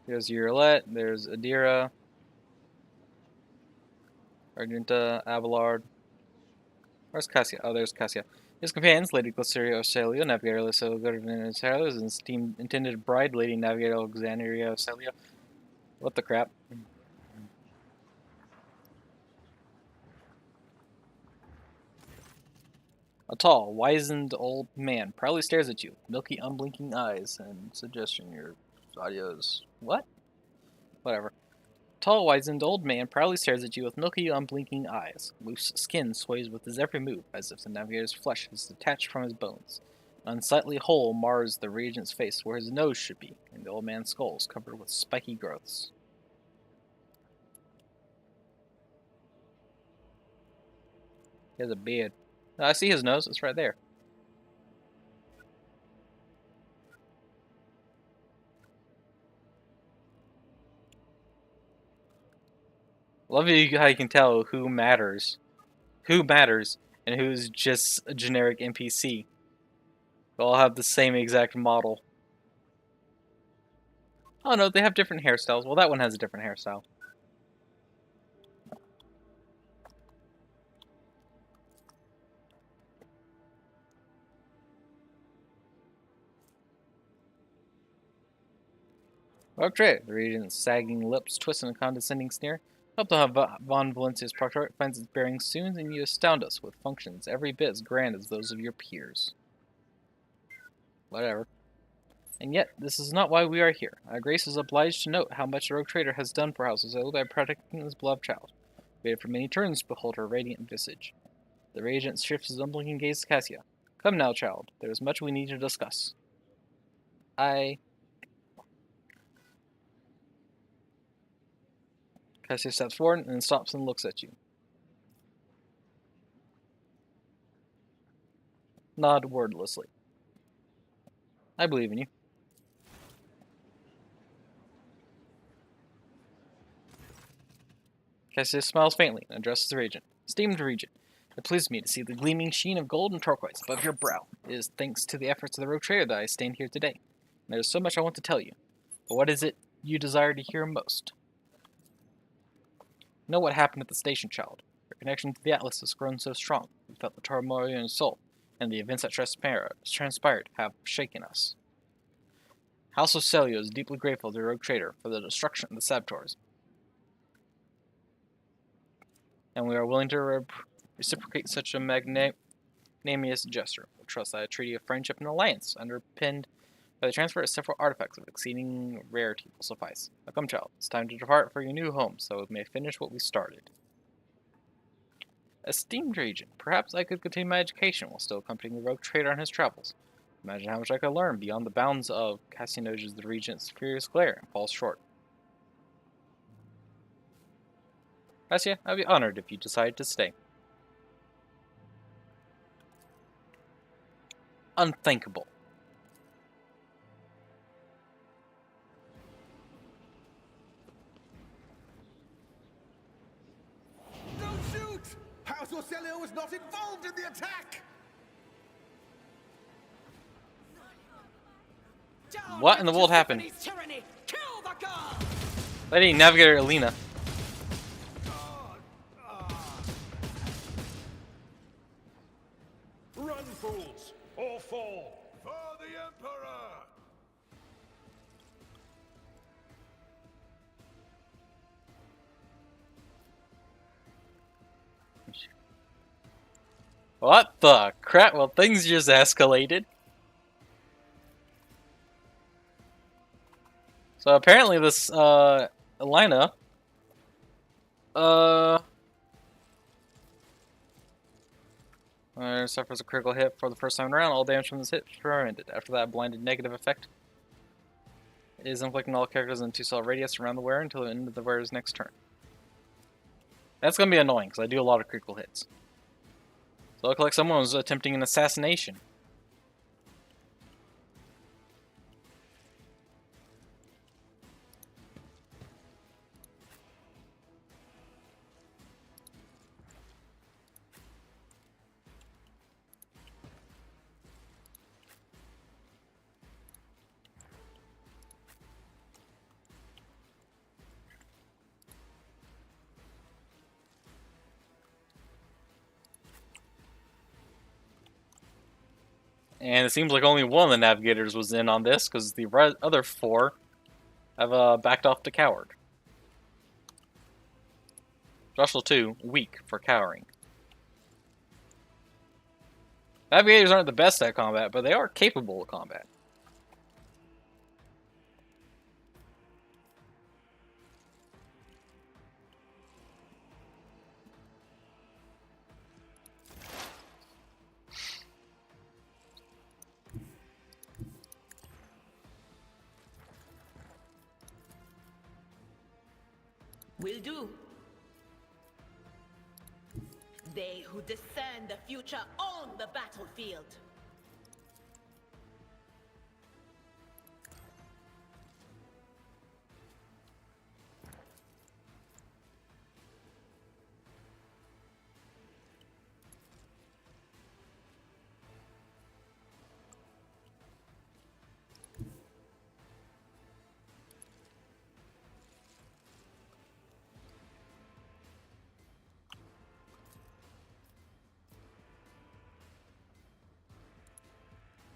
There's Urlet, there's Adira, Argenta, Abelard. Where's Cassia? Oh, there's Cassia. His companions, Lady Glyceria Ocelio, Navigator Lucio Gordon Sailors, and his team intended bride, Lady Navigator Alexandria Ocelio. What the crap? A tall, wizened old man proudly stares at you, milky, unblinking eyes, and suggestion your audio is what? Whatever. Tall, wizened old man proudly stares at you with milky, unblinking eyes. Loose skin sways with his every move, as if the navigator's flesh is detached from his bones. An unsightly hole mars the regent's face where his nose should be, and the old man's skull is covered with spiky growths. He has a beard. Oh, I see his nose. It's right there. Love how you can tell who matters, and who's just a generic NPC. They all have the same exact model. Oh no, they have different hairstyles. Well, that one has a different hairstyle. Okay, the regent's sagging lips twist in a condescending sneer. Hope to have Von Valencia's proctorate finds its bearings soon, and you astound us with functions every bit as grand as those of your peers. Whatever. And yet, this is not why we are here. Our Grace is obliged to note how much the rogue trader has done for House Azul by protecting his beloved child. We waited for many turns to behold her radiant visage. The regent shifts his unblinking gaze to Cassia. Come now, child. There is much we need to discuss. Cassia steps forward and stops and looks at you. Nod wordlessly. I believe in you. Cassia smiles faintly and addresses the regent. Esteemed regent, it pleases me to see the gleaming sheen of gold and turquoise above your brow. It is thanks to the efforts of the rogue trader that I stand here today. And there is so much I want to tell you. But what is it you desire to hear most? You know what happened at the station, child. Your connection to the Atlas has grown so strong. We felt the turmoil in your soul, and the events that transpired have shaken us. House of Celio is deeply grateful to the rogue trader for the destruction of the Saboteurs, and we are willing to reciprocate such a magnanimous gesture. We trust that a treaty of friendship and alliance, underpinned by the transfer of several artifacts of exceeding rarity, will suffice. Now come, child, it's time to depart for your new home, so we may finish what we started. Esteemed regent, perhaps I could continue my education while still accompanying the rogue trader on his travels. Imagine how much I could learn beyond the bounds of Cassian notices the regent's furious glare and falls short. Cassia, I'd be honored if you decide to stay. Unthinkable. Don't shoot! House Orselio was not involved in the attack! What in the world happened? Lady Navigator Alina. Run, fools, or fall. For the Emperor! What the crap? Well, things just escalated. So apparently this, Alina, suffers a critical hit for the first time around. All damage from this hit is prevented. After that blinded negative effect, it is inflicting all characters in a 2-cell radius around the wearer until the end of the wearer's next turn. That's going to be annoying, because I do a lot of critical hits. So it looked like someone was attempting an assassination. And it seems like only one of the navigators was in on this, because the other 4 have backed off to coward. Joshua 2, weak for cowering. Navigators aren't the best at combat, but they are capable of combat. Will do. They who discern the future own the battlefield.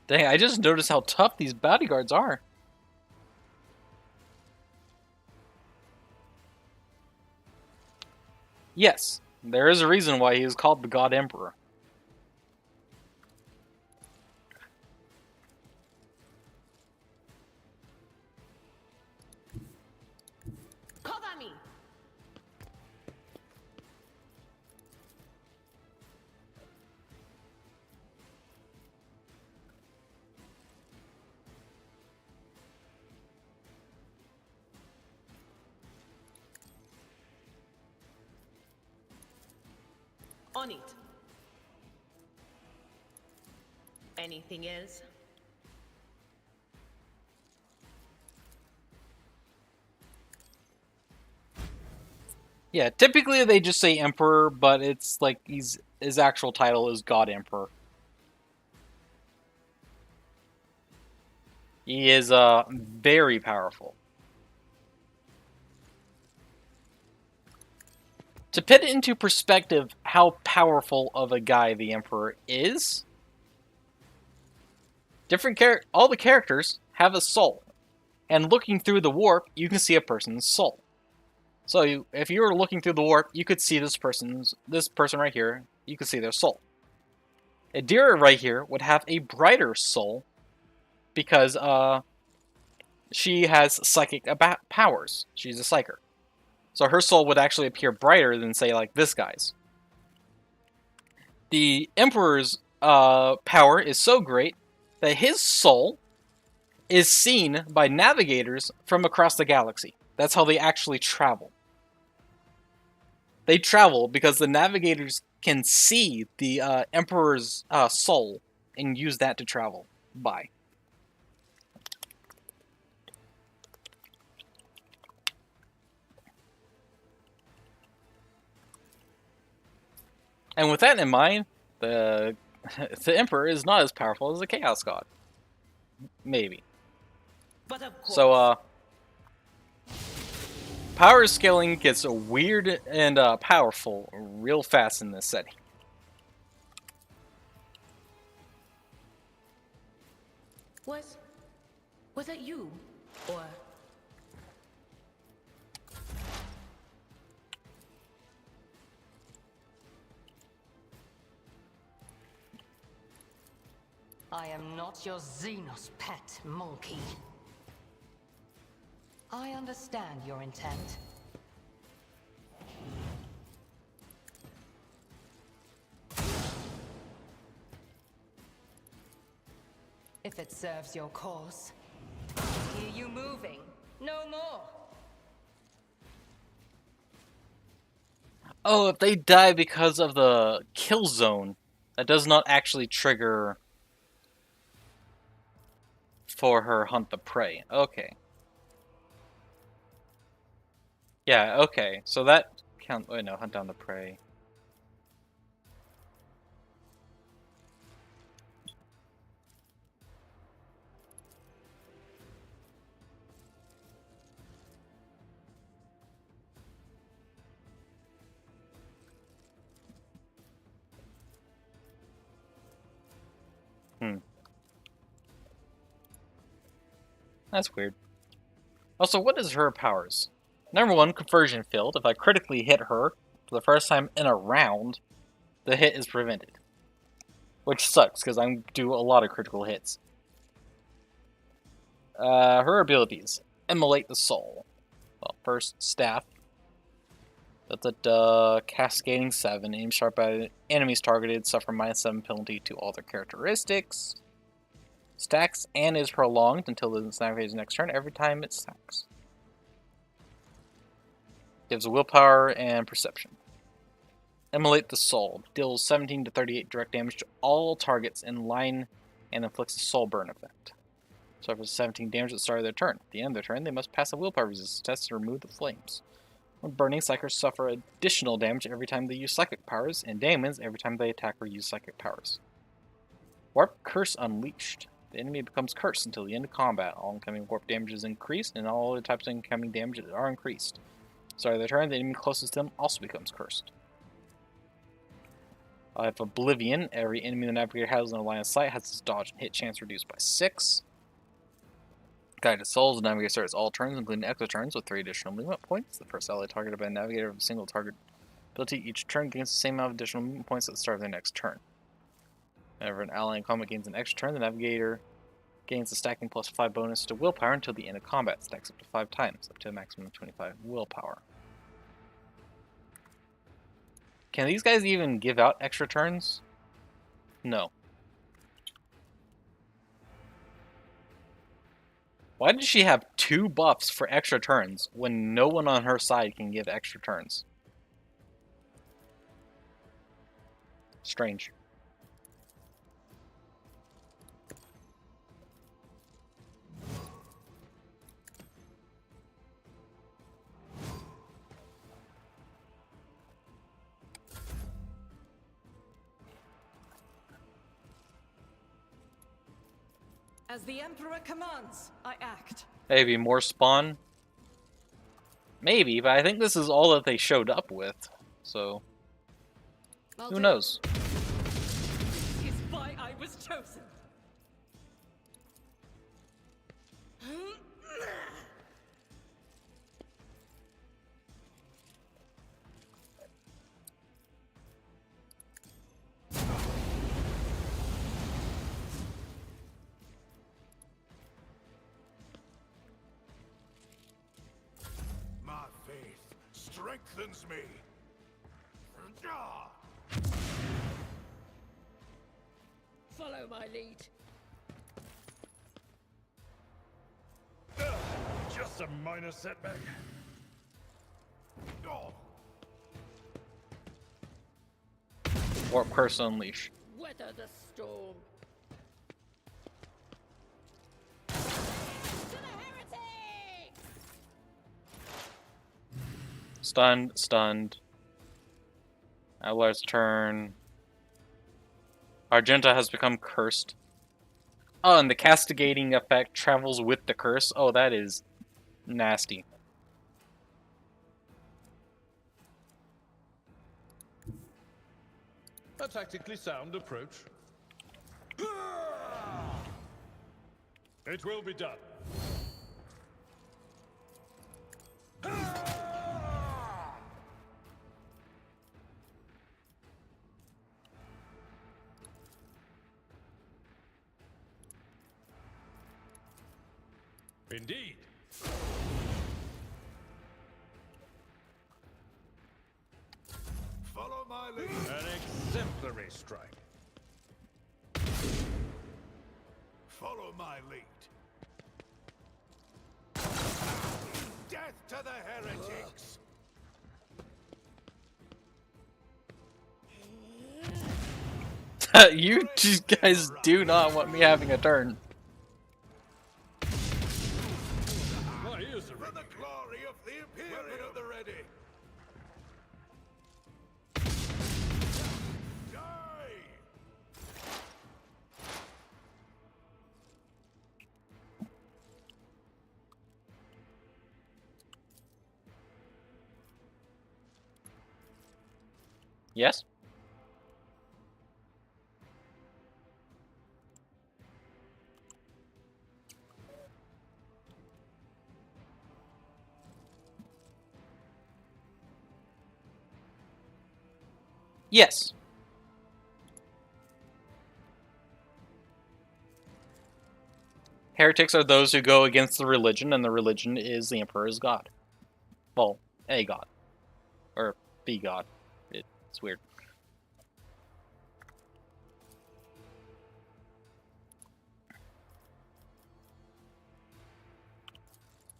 Dang, I just noticed how tough these bodyguards are. Yes, there is a reason why he is called the God Emperor. Cover me. On it. Anything else? Yeah, typically they just say Emperor, but it's like his actual title is God Emperor. He is very powerful. To put it into perspective how powerful of a guy the Emperor is, all the characters have a soul, and looking through the warp, you can see a person's soul. So if you were looking through the warp, you could see this person right here you can see their soul. Adira right here would have a brighter soul because she has psychic powers. She's a psyker. So her soul would actually appear brighter than, say, like this guy's. The Emperor's power is so great that his soul is seen by navigators from across the galaxy. That's how they actually travel. They travel because the navigators can see the Emperor's soul and use that to travel by. And with that in mind, the Emperor is not as powerful as the Chaos God. Maybe. But of course. So, power scaling gets weird and powerful real fast in this setting. Was that you? Or... I am not your Xenos pet, monkey. I understand your intent. If it serves your cause. Hear you moving. No more. Oh, if they die because of the kill zone, that does not actually trigger for her hunt the prey. Okay. Yeah, okay. So that count. Wait, no, hunt down the prey. That's weird. Also, what is her powers? Number 1, conversion field. If I critically hit her for the first time in a round, the hit is prevented. Which sucks, because I do a lot of critical hits. Her abilities. Immolate the soul. Well, first, staff. Cascading 7. Aim sharp at enemies targeted. Suffer -7 penalty to all their characteristics. Stacks and is prolonged until the navigator's next turn every time it stacks. Gives willpower and perception. Immolate the soul. Deals 17 to 38 direct damage to all targets in line and inflicts a soul burn effect. Suffers 17 damage at the start of their turn. At the end of their turn, they must pass a willpower resistance test to remove the flames. When burning, psychers suffer additional damage every time they use psychic powers, and demons every time they attack or use psychic powers. Warp Curse Unleashed. The enemy becomes cursed until the end of combat. All incoming warp damage is increased, and all other types of incoming damage are increased. Start of their turn, the enemy closest to them also becomes cursed. I have Oblivion. Every enemy the navigator has in a line of sight has its dodge and hit chance reduced by 6. Guided Souls. The navigator starts all turns, including extra turns, with 3 additional movement points. The first ally targeted by a navigator of a single target ability each turn gains the same amount of additional movement points at the start of their next turn. Whenever an ally in combat gains an extra turn, the navigator gains a stacking plus 5 bonus to willpower until the end of combat. Stacks up to 5 times, up to a maximum of 25 willpower. Can these guys even give out extra turns? No. Why did she have 2 buffs for extra turns when no one on her side can give extra turns? Strange. As the Emperor commands, I act. Maybe more spawn? Maybe, but I think this is all that they showed up with, so who knows? This is why I was chosen. strengthens me. Follow my lead. Just a minor setback. Warp Curse Unleash. Weather the storm. Stunned, stunned. Outliers turn. Argenta has become cursed. Oh, and the castigating effect travels with the curse. Oh, that is nasty. A tactically sound approach. It will be done. Indeed. Follow my lead. An exemplary strike. Follow my lead. Death to the heretics. You just guys do not want me having a turn. My ears are for the glory of the Imperium at the ready. Die! Yes? Yes. Heretics are those who go against the religion, and the religion is the Emperor's god. Well, a god. Or the god. It's weird.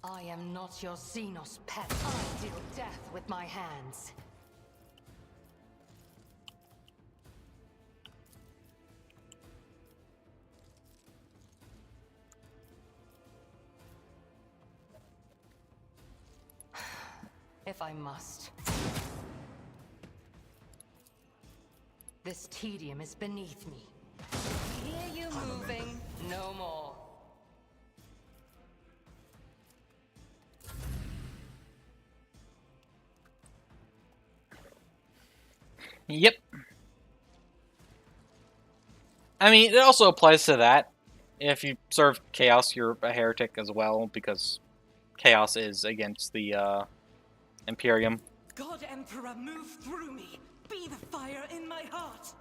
I am not your Xenos pet. I deal death with my hands. If I must. This tedium is beneath me. Hear you moving, no more. Yep. I mean, it also applies to that. If you serve Chaos, you're a heretic as well, because Chaos is against the Imperium. God Emperor, move through me. Be the fire in my heart.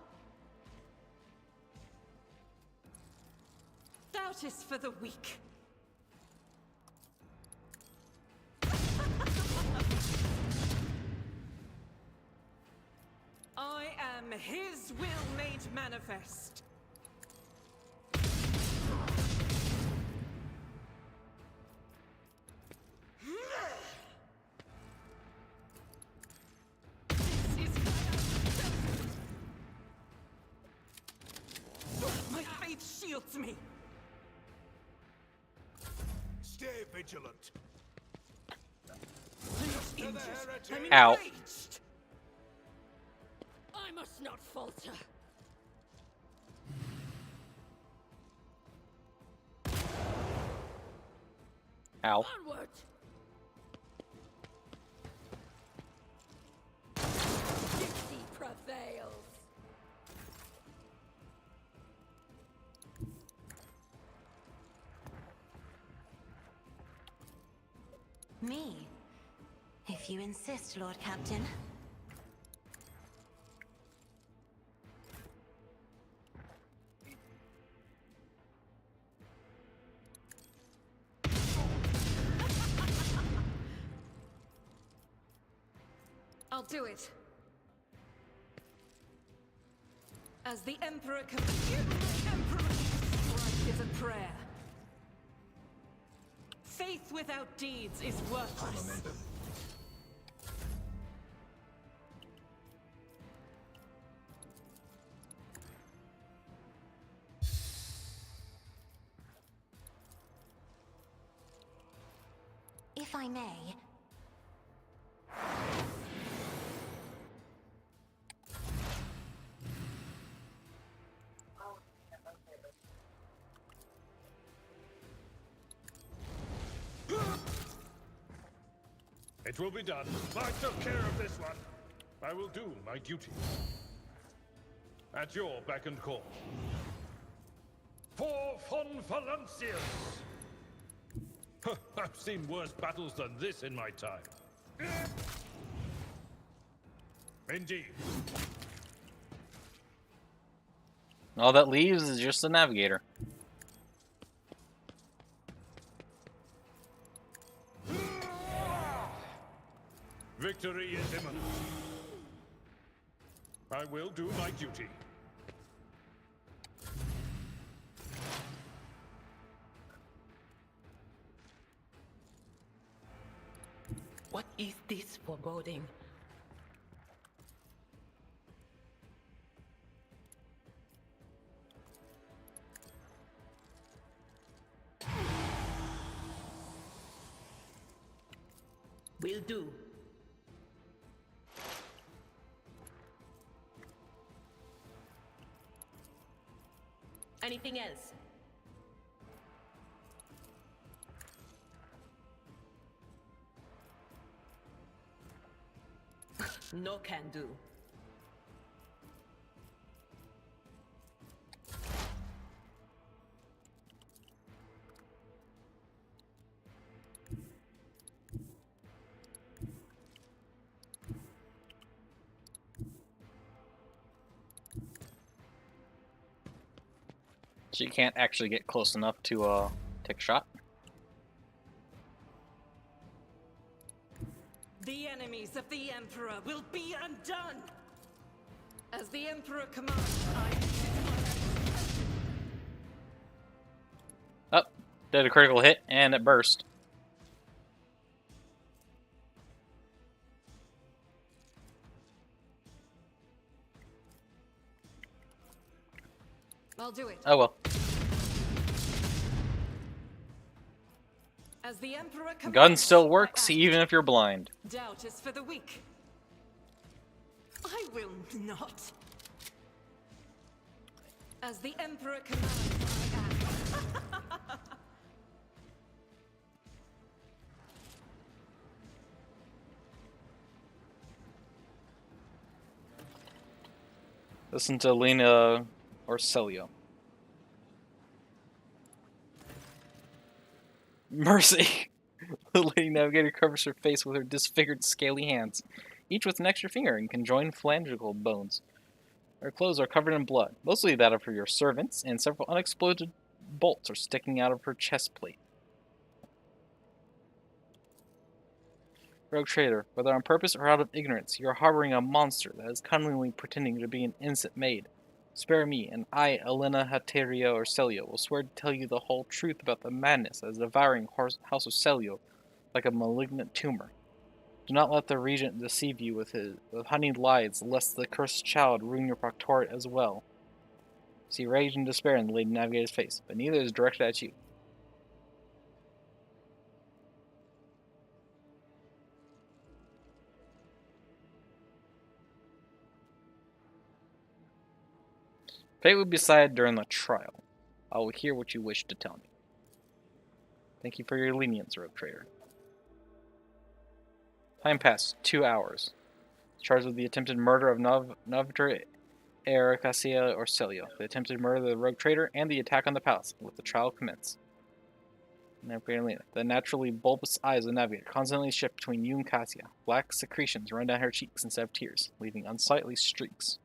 Doubt is for the weak. I am his will made manifest. My faith shields me. Stay vigilant. I'm not injured. I'm Ow. enraged. I must not falter. Ow. Onward. Dixie prevails. Me? If you insist, Lord Captain. I'll do it. As the Emperor commands. Emperor! Strike is a prayer. Faith without deeds is worthless. If I may. It will be done. I took care of this one. I will do my duty. At your beck and call. For von Valancius! I've seen worse battles than this in my time. Indeed. All that leaves is just the navigator. Victory is imminent. I will do my duty. What is this foreboding? Will do. Anything else? No can do. So you can't actually get close enough to take a shot. The enemies of the Emperor will be undone! As the Emperor commands, Oh, did a critical hit and it burst. I'll do it. Oh well. As the Emperor commands, Gun still I works act. even if you're blind. Doubt is for the weak. I will not. As the Emperor commands, I act. Listen to Lena or Celio. Mercy! The Lady Navigator covers her face with her disfigured, scaly hands, each with an extra finger and conjoined phalangeal bones. Her clothes are covered in blood, mostly that of your servants, and several unexploded bolts are sticking out of her chest plate. Rogue trader, whether on purpose or out of ignorance, you are harboring a monster that is cunningly pretending to be an innocent maid. Spare me, and I, Elena, Hateria, or Celio, will swear to tell you the whole truth about the madness that is devouring House of Celio like a malignant tumor. Do not let the regent deceive you with honeyed lies, lest the cursed child ruin your proctorate as well. See rage and despair in the Lady Navigator's face, but neither is directed at you. Fate will be decided during the trial. I will hear what you wish to tell me. Thank you for your lenience, Rogue Trader. Time passed 2 hours. Charged with the attempted murder of Navtra, Ericasia, or Celio, the attempted murder of the Rogue Trader, and the attack on the palace. Let the trial commence. The naturally bulbous eyes of the Navigator constantly shift between you and Cassia. Black secretions run down her cheeks instead of tears, leaving unsightly streaks.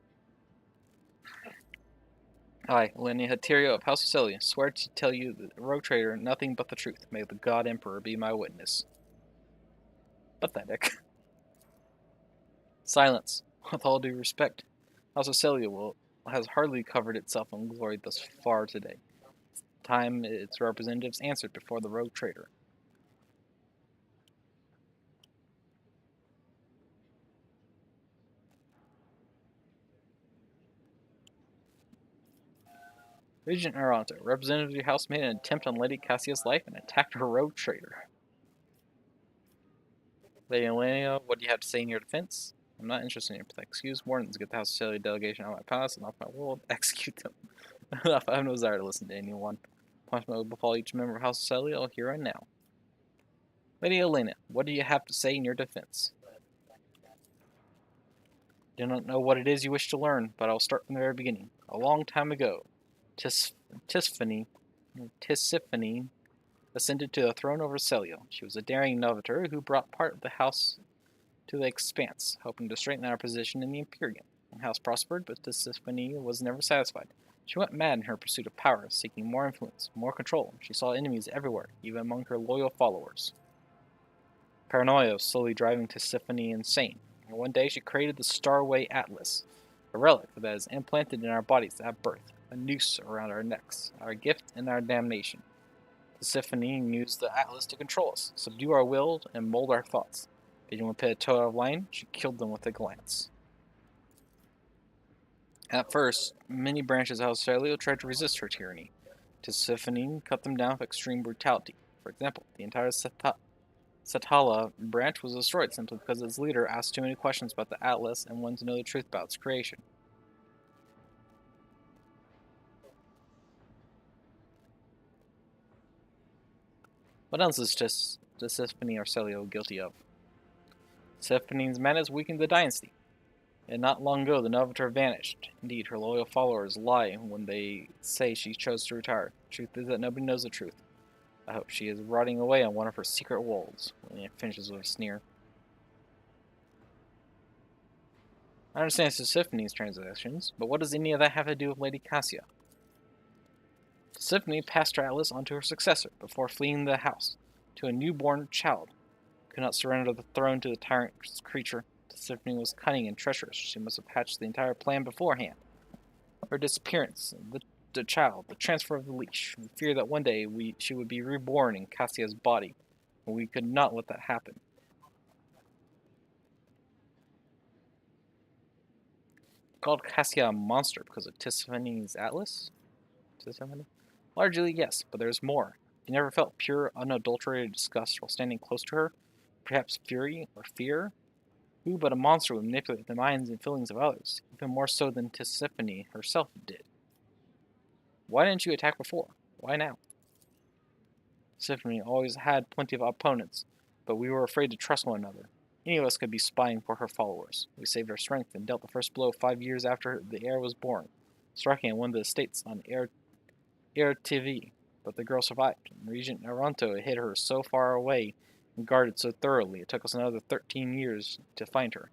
I, Elena Hateria of House of Celia, swear to tell you, the Rogue Trader, nothing but the truth. May the God Emperor be my witness. Pathetic. Silence. With all due respect, House of Celia has hardly covered itself in glory thus far today. It's time its representatives answered before the rogue trader. Regent Aranto, representative of your house, made an attempt on Lady Cassia's life and attacked her rogue trader. Lady Elena, what do you have to say in your defense? I'm not interested in your pathetic excuse. Wardens, get the House of Celia delegation out of my palace and off my world. Execute them. I have no desire to listen to anyone. Punishment will befall each member of House of Celia here and now. Lady Elena, what do you have to say in your defense? I do not know what it is you wish to learn, but I will start from the very beginning. A long time ago, Tisiphone ascended to the throne over Celia. She was a daring novator who brought part of the house to the expanse, hoping to strengthen our position in the Imperium. The house prospered, but Tisiphone was never satisfied. She went mad in her pursuit of power, seeking more influence, more control. She saw enemies everywhere, even among her loyal followers. Paranoia was slowly driving Tisiphone insane, and one day she created the Starway Atlas, a relic that is implanted in our bodies at birth, a noose around our necks, our gift and our damnation. Tisiphone used the Atlas to control us, subdue our will, and mold our thoughts. If anyone put a toe out of line, she killed them with a glance. At first, many branches of House Celia tried to resist her tyranny. Tisiphone cut them down with extreme brutality. For example, the entire Satala branch was destroyed simply because its leader asked too many questions about the Atlas and wanted to know the truth about its creation. What else is Tisiphone or Celia guilty of? Tisiphone's madness weakened the dynasty, and not long ago the Novator vanished. Indeed, her loyal followers lie when they say she chose to retire. The truth is that nobody knows the truth. I hope she is rotting away on one of her secret wolds. It finishes with a sneer. I understand Tisiphone's transactions, but what does any of that have to do with Lady Cassia? Tisiphone passed her Atlas on to her successor before fleeing the house to a newborn child. Could not surrender the throne to the tyrant creature. Tisiphone was cunning and treacherous. She must have hatched the entire plan beforehand. Her disappearance, the child, the transfer of the leash, the fear that one day she would be reborn in Cassia's body. But we could not let that happen. Called Cassia a monster because of Tisiphone's Atlas? Tisiphone? Largely, yes, but there's more. You never felt pure, unadulterated disgust while standing close to her? Perhaps fury or fear? Who but a monster would manipulate the minds and feelings of others, even more so than Tisiphone herself did? Why didn't you attack before? Why now? Tisiphone always had plenty of opponents, but we were afraid to trust one another. Any of us could be spying for her followers. We saved our strength and dealt the first blow 5 years after the heir was born, striking at one of the estates on Air TV. But the girl survived, and Regent Aranto hid her so far away and guarded so thoroughly it took us another 13 years to find her.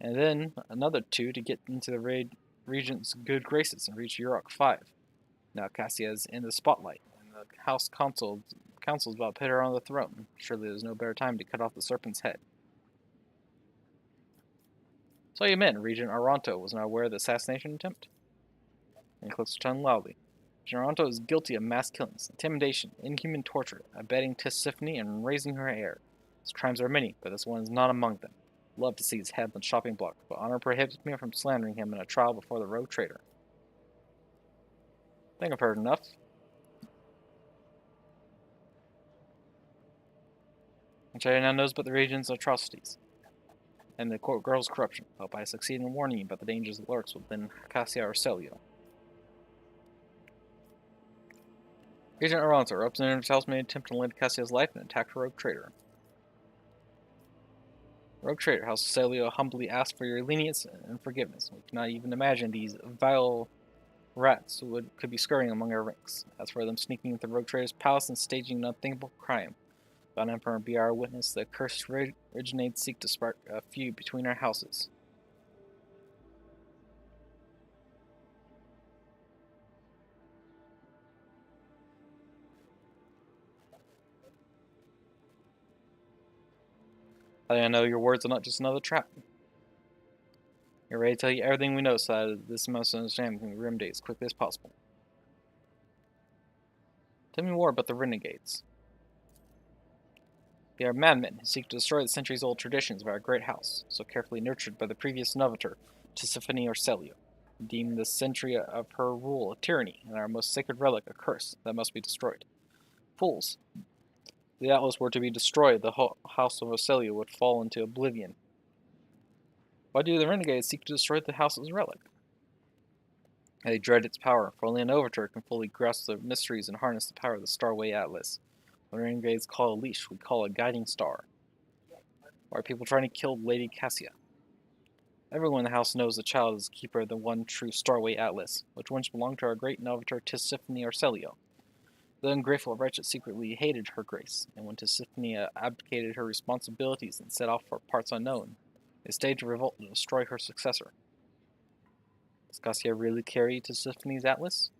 And then another 2 to get into the Regent's good graces and reach Urok 5. Now Cassia is in the spotlight, and the House Council's about to put her on the throne. Surely there's no better time to cut off the serpent's head. So you meant Regent Aranto was not aware of the assassination attempt? And he clicks her tongue loudly. Regent Aranto is guilty of mass killings, intimidation, inhuman torture, abetting Tisiphone, and raising her heir. His crimes are many, but this one is not among them. I'd love to see his head on the chopping block, but honor prohibits me from slandering him in a trial before the rogue trader. I think I've heard enough. Which now knows about the region's atrocities and the court girl's corruption. Hope I succeed in warning you about the dangers that lurks within Cassia or Celia. Regent Aranto, representative's house made an attempt to land Cassia's life and attacked a rogue trader. Rogue trader, House of Celia humbly asked for your lenience and forgiveness. We cannot even imagine these vile rats could be scurrying among our ranks. As for them sneaking into the rogue trader's palace and staging an unthinkable crime, God Emperor be our witness, the accursed originate seek to spark a feud between our houses. How do I know your words are not just another trap? You're ready to tell you everything we know so that this must understand from the Rim as quickly as possible. Tell me more about the Renegades. They are madmen who seek to destroy the centuries-old traditions of our great house, so carefully nurtured by the previous novator, Tisiphone Orcelio, who deemed the century of her rule a tyranny and our most sacred relic a curse that must be destroyed. Fools! If the Atlas were to be destroyed, the house of Orcelio would fall into oblivion. Why do the Renegades seek to destroy the house's relic? They dread its power, for only an Overture can fully grasp the mysteries and harness the power of the Starway Atlas. When Renegades call a leash, we call a guiding star. Why are people trying to kill Lady Cassia? Everyone in the house knows the child is the keeper of the one true Starway Atlas, which once belonged to our great novator Tisiphone Orcelio. The ungrateful wretch secretly hated her grace, and when Tisiphone abdicated her responsibilities and set off for parts unknown, they staged a revolt to destroy her successor. Does Cassia really carry Tisiphone's Atlas?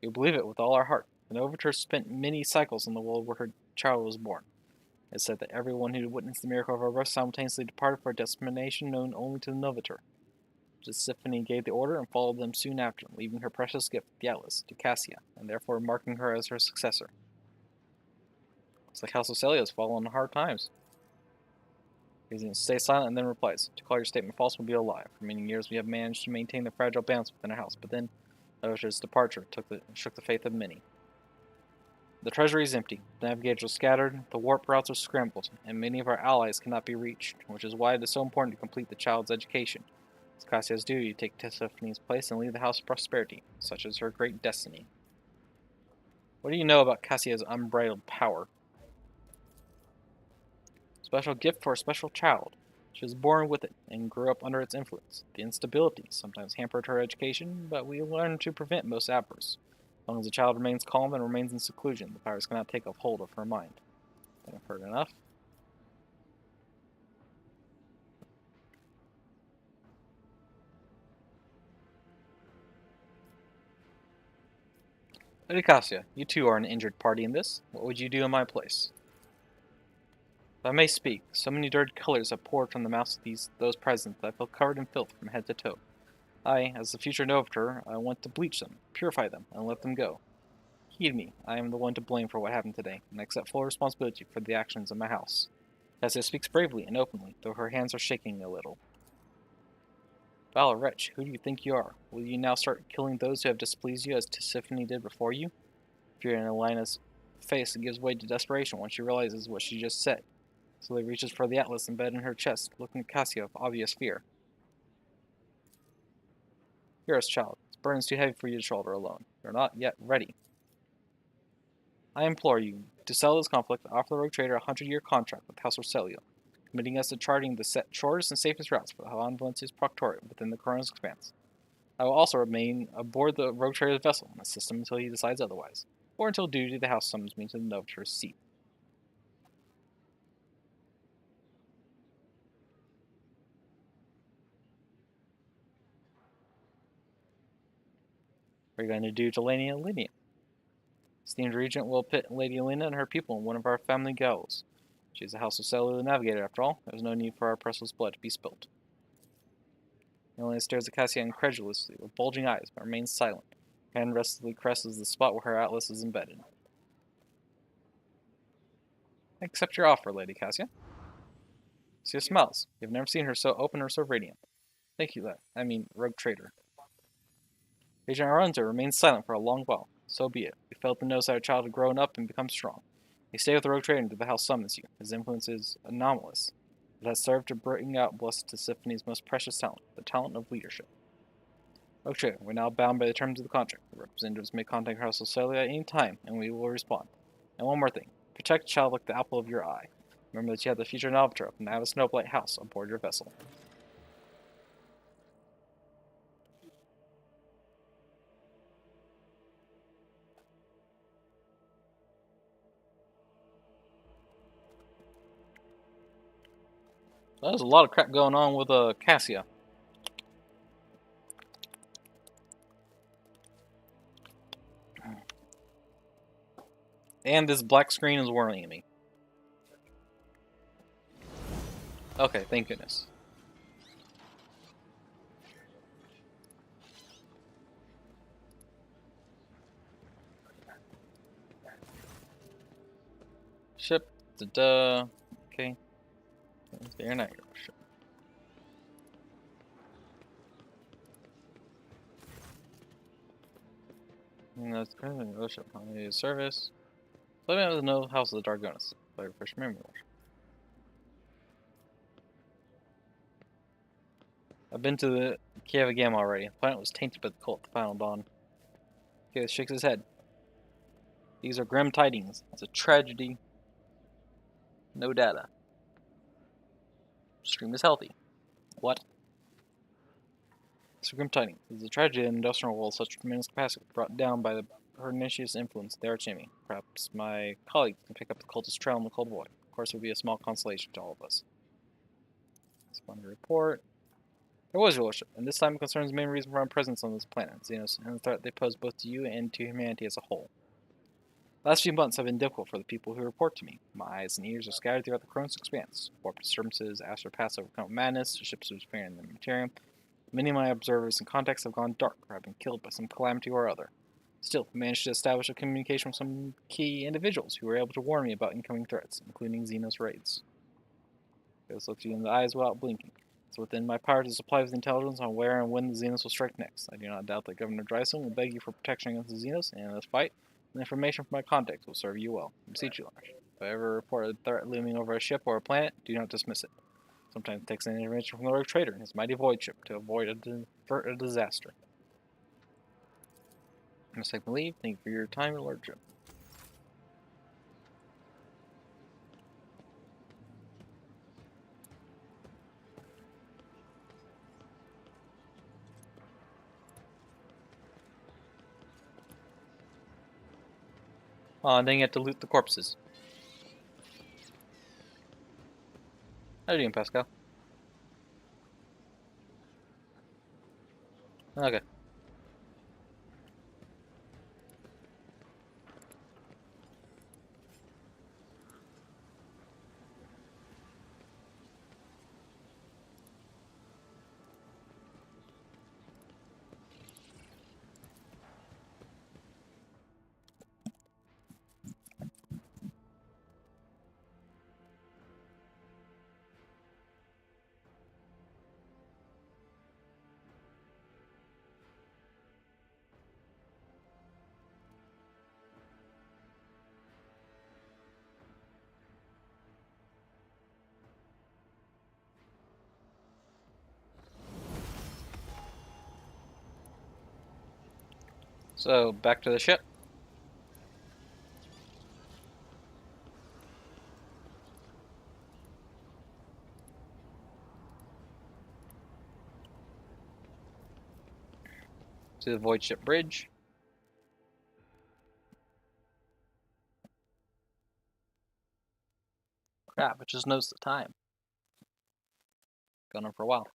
We believe it with all our heart. The Novator spent many cycles in the world where her child was born. It is said that everyone who witnessed the miracle of her birth simultaneously departed for a destination known only to the Novator. Tisiphone gave the order and followed them soon after, leaving her precious gift, the Atlas, to Cassia, and therefore marking her as her successor. Looks like House Orcelio has fallen on hard times. He stays silent and then replies, "To call your statement false would be a lie. For many years we have managed to maintain the fragile balance within our house, but then Novator's departure shook the faith of many. The treasury is empty, the navigators are scattered, the warp routes are scrambled, and many of our allies cannot be reached, which is why it is so important to complete the child's education. It's Cassia's duty to take Tisiphone's place and lead the house of prosperity, such as her great destiny." What do you know about Cassia's unbridled power? Special gift for a special child. She was born with it and grew up under its influence. The instability sometimes hampered her education, but we learned to prevent most outbursts. As long as the child remains calm and remains in seclusion, the powers cannot take a hold of her mind. I think I've heard enough. Lady Cassia, you too are an injured party in this. What would you do in my place? If I may speak, so many dirty colors have poured from the mouths of those present that I feel covered in filth from head to toe. I, as the future Novator, I want to bleach them, purify them, and let them go. Heed me, I am the one to blame for what happened today, and I accept full responsibility for the actions of my house. Cassia speaks bravely and openly, though her hands are shaking a little. Foul wretch, who do you think you are? Will you now start killing those who have displeased you as Tisiphone did before you? Fear in Elena's face gives way to desperation when she realizes what she just said. Slowly reaches for the Atlas embedded in her chest, looking at Cassia with obvious fear. Hear us, child. This burden is too heavy for you to shoulder alone. You're not yet ready. I implore you to settle this conflict and offer the rogue trader a 100-year contract with House Orcelio, committing us to charting the shortest and safest routes for the Valencia's Proctorium within the Corona's expanse. I will also remain aboard the rogue trader's vessel and assist him until he decides otherwise, or until duty the House summons me to the Novator's seat. What are you going to do to Lady Elena? Esteemed Regent will pit Lady Elena and her people in one of our family gallows. She is the House of Cellular Navigator, after all. There is no need for our precious blood to be spilt. Elena stares at Cassia incredulously, with bulging eyes, but remains silent. Her hand restlessly caresses the spot where her atlas is embedded. I accept your offer, Lady Cassia. Cassia smiles. You have never seen her so open or so radiant. Thank you, rogue trader. Agent Aronzo remains silent for a long while. So be it. We felt the nose that our child had grown up and become strong. You stay with the rogue trader until the house summons you. His influence is anomalous. It has served to bring out blessed Tisiphone's most precious talent, the talent of leadership. Rogue trader, we're now bound by the terms of the contract. The representatives may contact House Orcelio at any time, and we will respond. And one more thing. Protect the child like the apple of your eye. Remember that you have the future Novator of the Navis Noblight House aboard your vessel. So there's a lot of crap going on with Cassia. And this black screen is worrying me. Okay, thank goodness. Ship. Da-da. Okay. It's the air ship. And that's currently the ship. Service. Let me know the House of the Dargonis. Player first memory. I've been to the Cave of Gamma already. The planet was tainted by the cult, the final dawn. Okay, shakes his head. These are grim tidings. It's a tragedy. No data. Stream is healthy. What? It's a grim tidings. It's a tragedy in the industrial world, such tremendous capacity brought down by the pernicious influence of the archenemy. Perhaps my colleagues can pick up the cultist trail in the cold void. Of course, it would be a small consolation to all of us. Respond to report. There was your worship, and this time it concerns the main reason for our presence on this planet, Xenos, and the threat they pose both to you and to humanity as a whole. The last few months have been difficult for the people who report to me. My eyes and ears are scattered throughout the Chronos expanse. Warp disturbances, astral paths overcome with madness, ships disappearing in the materium. Many of my observers and contacts have gone dark or have been killed by some calamity or other. Still, I managed to establish a communication with some key individuals who were able to warn me about incoming threats, including Xenos raids. This looks you in the eyes without blinking. It's within my power to supply with intelligence on where and when the Xenos will strike next. I do not doubt that Governor Dryson will beg you for protection against the Xenos, and in this fight, the information from my contacts will serve you well. I beseech you, Large. If I ever report a threat looming over a ship or a planet, do not dismiss it. Sometimes it takes an intervention from the rogue trader and his mighty void ship to avoid a disaster. I'm going to take my leave. Thank you for your time, your lordship. Oh, and then you have to loot the corpses. How are you doing, Pascal? Okay. So, back to the ship. To the void ship bridge. Crap, it just knows the time. Gone on for a while.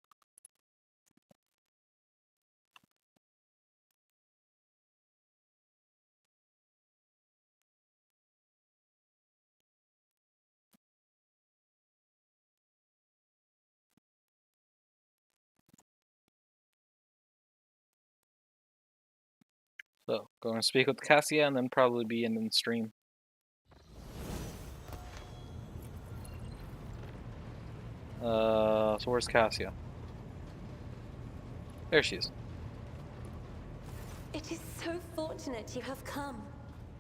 So, going to speak with Cassia and then probably be ending the stream. So where's Cassia? There she is. It is so fortunate you have come.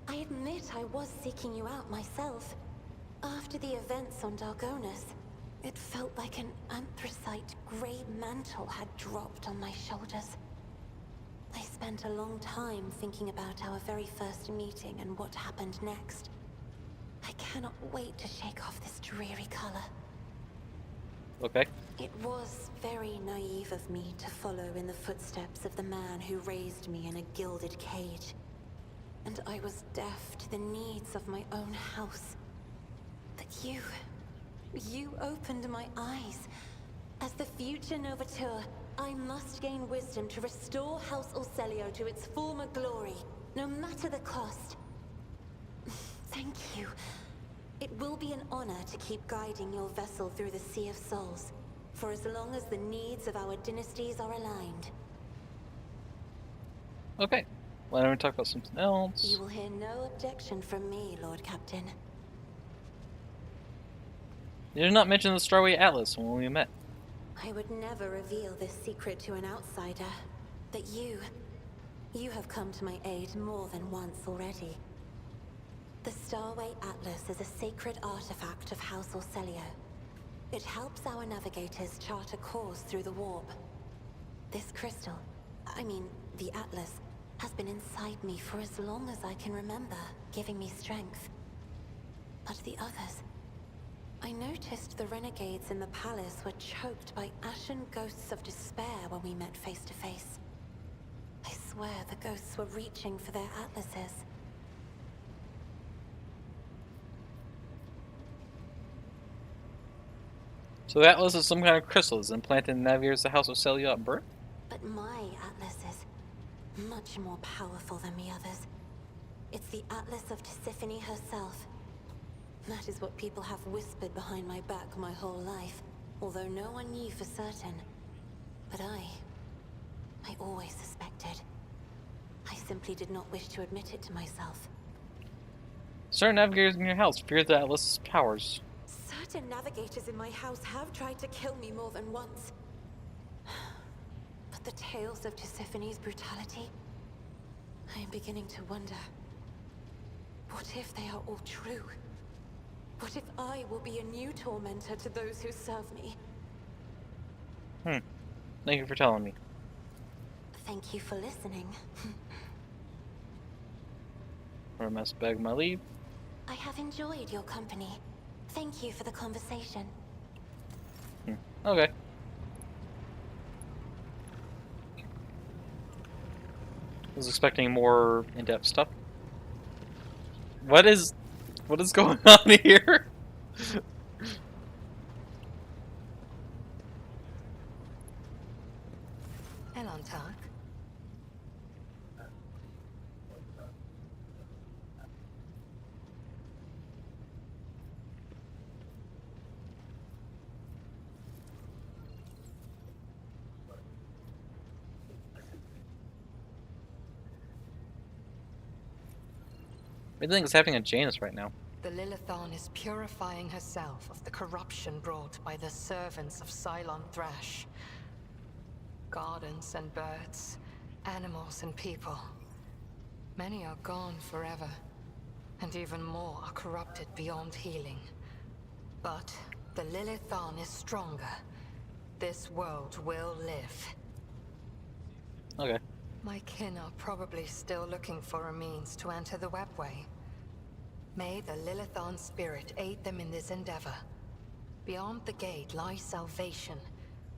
I admit I was seeking you out myself. After the events on Dargonis, it felt like an anthracite grey mantle had dropped on my shoulders. I spent a long time thinking about our very first meeting and what happened next. I cannot wait to shake off this dreary color. Okay. It was very naive of me to follow in the footsteps of the man who raised me in a gilded cage. And I was deaf to the needs of my own house. But you opened my eyes. As the future Novateur, I must gain wisdom to restore House Orselio to its former glory, no matter the cost. Thank you. It will be an honor to keep guiding your vessel through the Sea of Souls, for as long as the needs of our dynasties are aligned. Okay. Why don't we talk about something else? You will hear no objection from me, Lord Captain. You did not mention the Starway Atlas when we met. I would never reveal this secret to an outsider, but you have come to my aid more than once already. The Starway Atlas is a sacred artifact of House Orcelio. It helps our navigators chart a course through the warp. This crystal, the Atlas, has been inside me for as long as I can remember, giving me strength. But the others... I noticed the renegades in the palace were choked by ashen ghosts of despair when we met face to face. I swear the ghosts were reaching for their atlases. So the Atlas is some kind of crystal that's implanted in the navigators of the House of Celia at birth? But my Atlas is much more powerful than the others. It's the Atlas of Tisiphone herself. That is what people have whispered behind my back my whole life, although no one knew for certain. But I always suspected. I simply did not wish to admit it to myself. Certain navigators in your house fear the Atlas's powers. Certain navigators in my house have tried to kill me more than once. But the tales of Tisiphone's brutality, I am beginning to wonder. What if they are all true? What if I will be a new tormentor to those who serve me? Thank you for telling me. Thank you for listening. I must beg my leave. I have enjoyed your company. Thank you for the conversation. Okay. I was expecting more in-depth stuff. What is going on here? Elantark? Everything is happening at Janus right now. The Lilithon is purifying herself of the corruption brought by the servants of Cylon Thrash. Gardens and birds, animals and people. Many are gone forever, and even more are corrupted beyond healing. But the Lilithon is stronger. This world will live. Okay. My kin are probably still looking for a means to enter the webway. May the Lilithon spirit aid them in this endeavor. Beyond the gate lies salvation,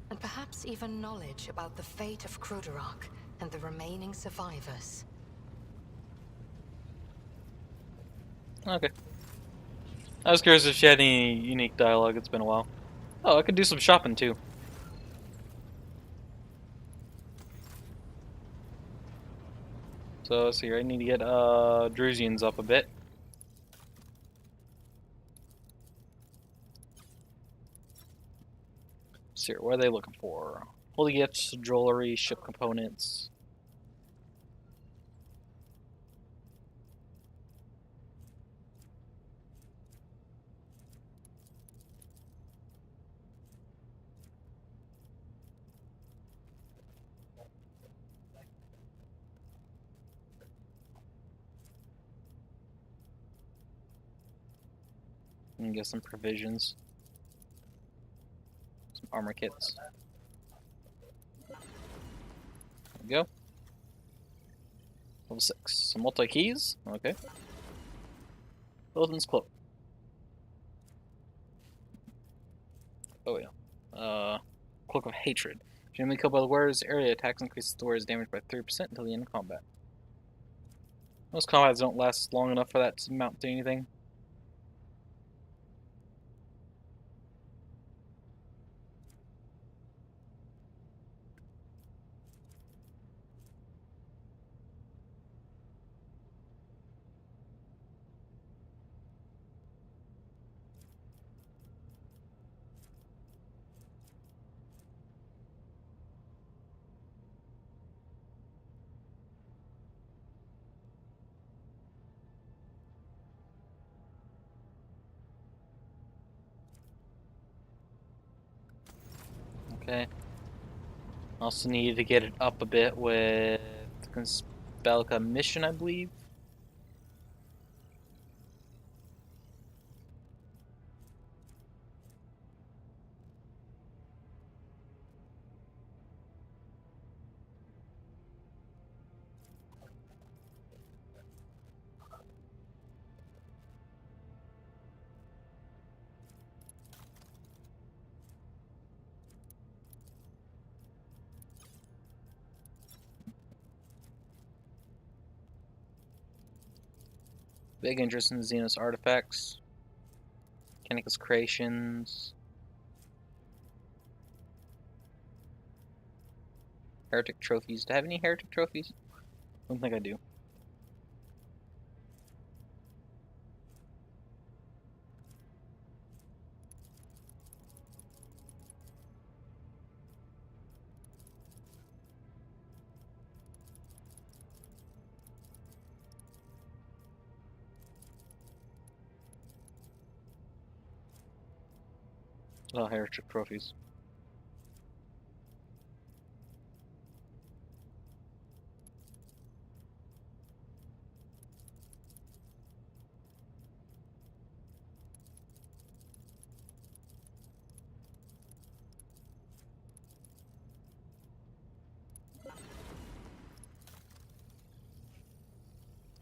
and perhaps even knowledge about the fate of Kruderach and the remaining survivors. Okay. I was curious if she had any unique dialogue. It's been a while. Oh, I could do some shopping too. So let's see here. I need to get Drusians up a bit. Let's see here. What are they looking for? Holy gifts, jewelry, ship components. And get some provisions. Some armor kits. There we go. Level 6. Some multi-keys. Okay. Odin's cloak. Oh yeah. Cloak of hatred. If enemy killed by the wearer's area attacks increases the wearer's damage by 3% until the end of combat. Most combats don't last long enough for that to amount to anything. Okay. Also needed to get it up a bit with Conspelka mission, I believe. Big interest in Xenos artifacts. Mechanicus creations. Heretic trophies. Do I have any heretic trophies? I don't think I do. Oh, heretic trophies.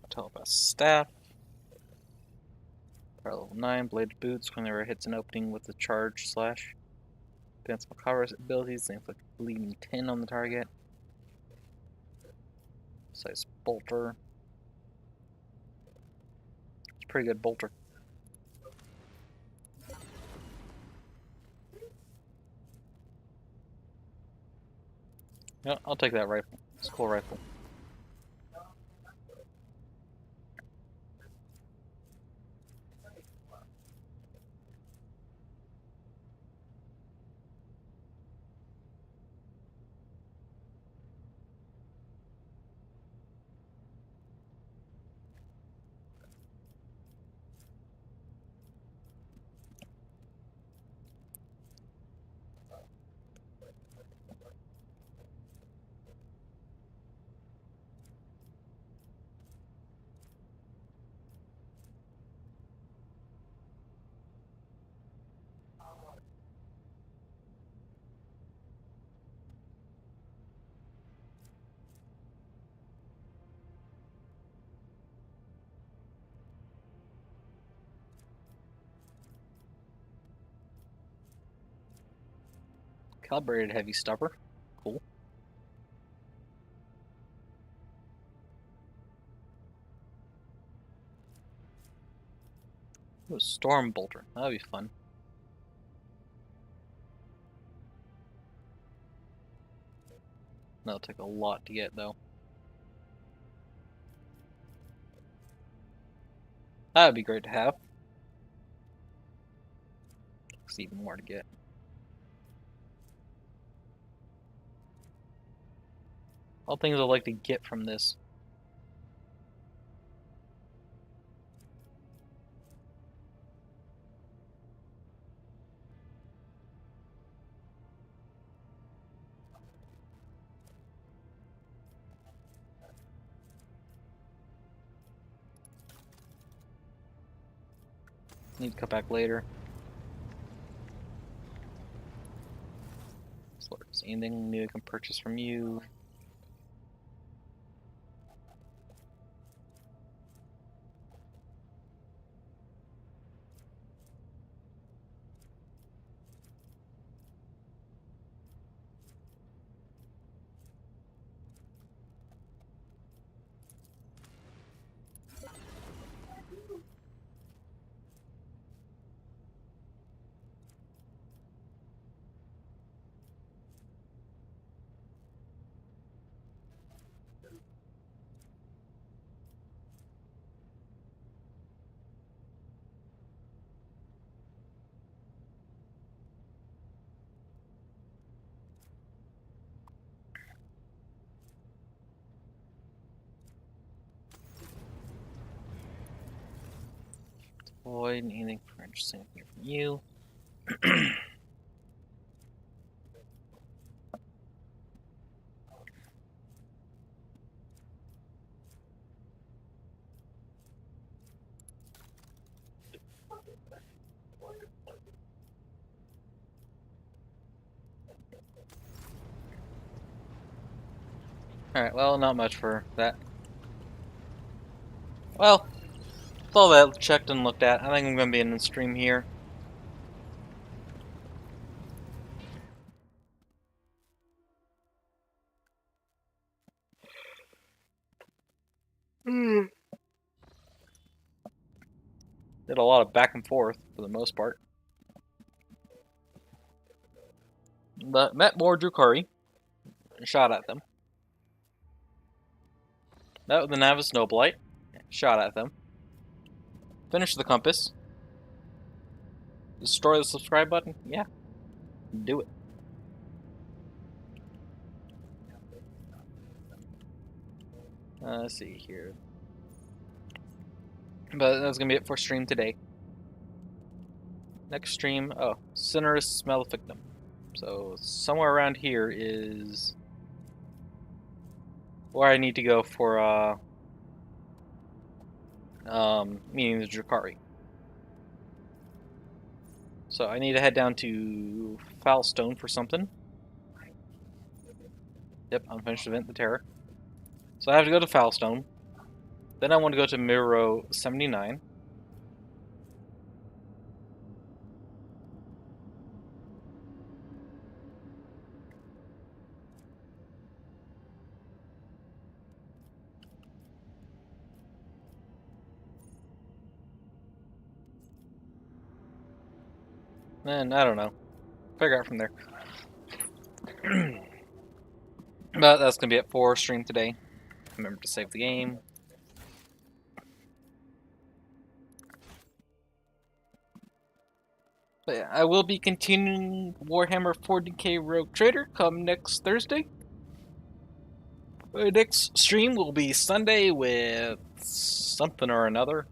Telepath staff. Power level 9. Bladed boots. Whenever it hits an opening with the charge slash. Advanced Macabre's abilities. They inflict bleeding 10 on the target. Size bolter. It's a pretty good bolter. Yeah, I'll take that rifle. It's a cool rifle. Calibrated heavy stopper. Cool. Ooh, storm bolter. That'll be fun. That'll take a lot to get though. That would be great to have. It's even more to get. All things I'd like to get from this. Need to cut back later. So is anything new I can purchase from you? Avoid anything for interesting here from you. Alright, well, not much for that. Well, with all that checked and looked at, I think I'm going to be in the stream here. Did a lot of back and forth for the most part. But met more Drukari. Shot at them. Met with the Navis Noblite. Shot at them. Finish the compass. Destroy the subscribe button? Yeah. Do it. Let's see here. But that's gonna be it for stream today. Next stream, oh, Cinerus Maleficum. So somewhere around here is where I need to go for meeting the Drukari. So I need to head down to Foulstone for something. Yep, unfinished event, the Terror. So I have to go to Foulstone. Then I want to go to Miro 79. And I don't know. Figure out from there. But that's gonna be it for stream today. Remember to save the game. But yeah, I will be continuing Warhammer 40k Rogue Trader come next Thursday. The next stream will be Sunday with something or another.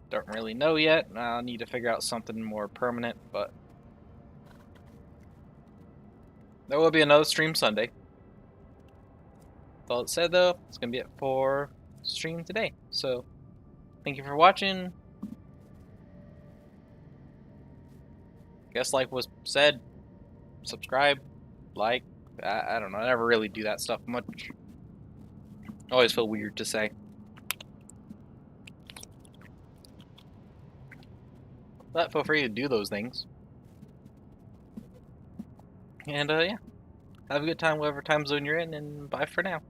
Don't really know yet. I'll need to figure out something more permanent, but there will be another stream Sunday. That's all it said though. It's gonna be it for stream today. So thank you for watching. Guess like was said, subscribe, like. I don't know. I never really do that stuff much. I always feel weird to say. But feel free to do those things. And yeah. Have a good time whatever time zone you're in, and bye for now.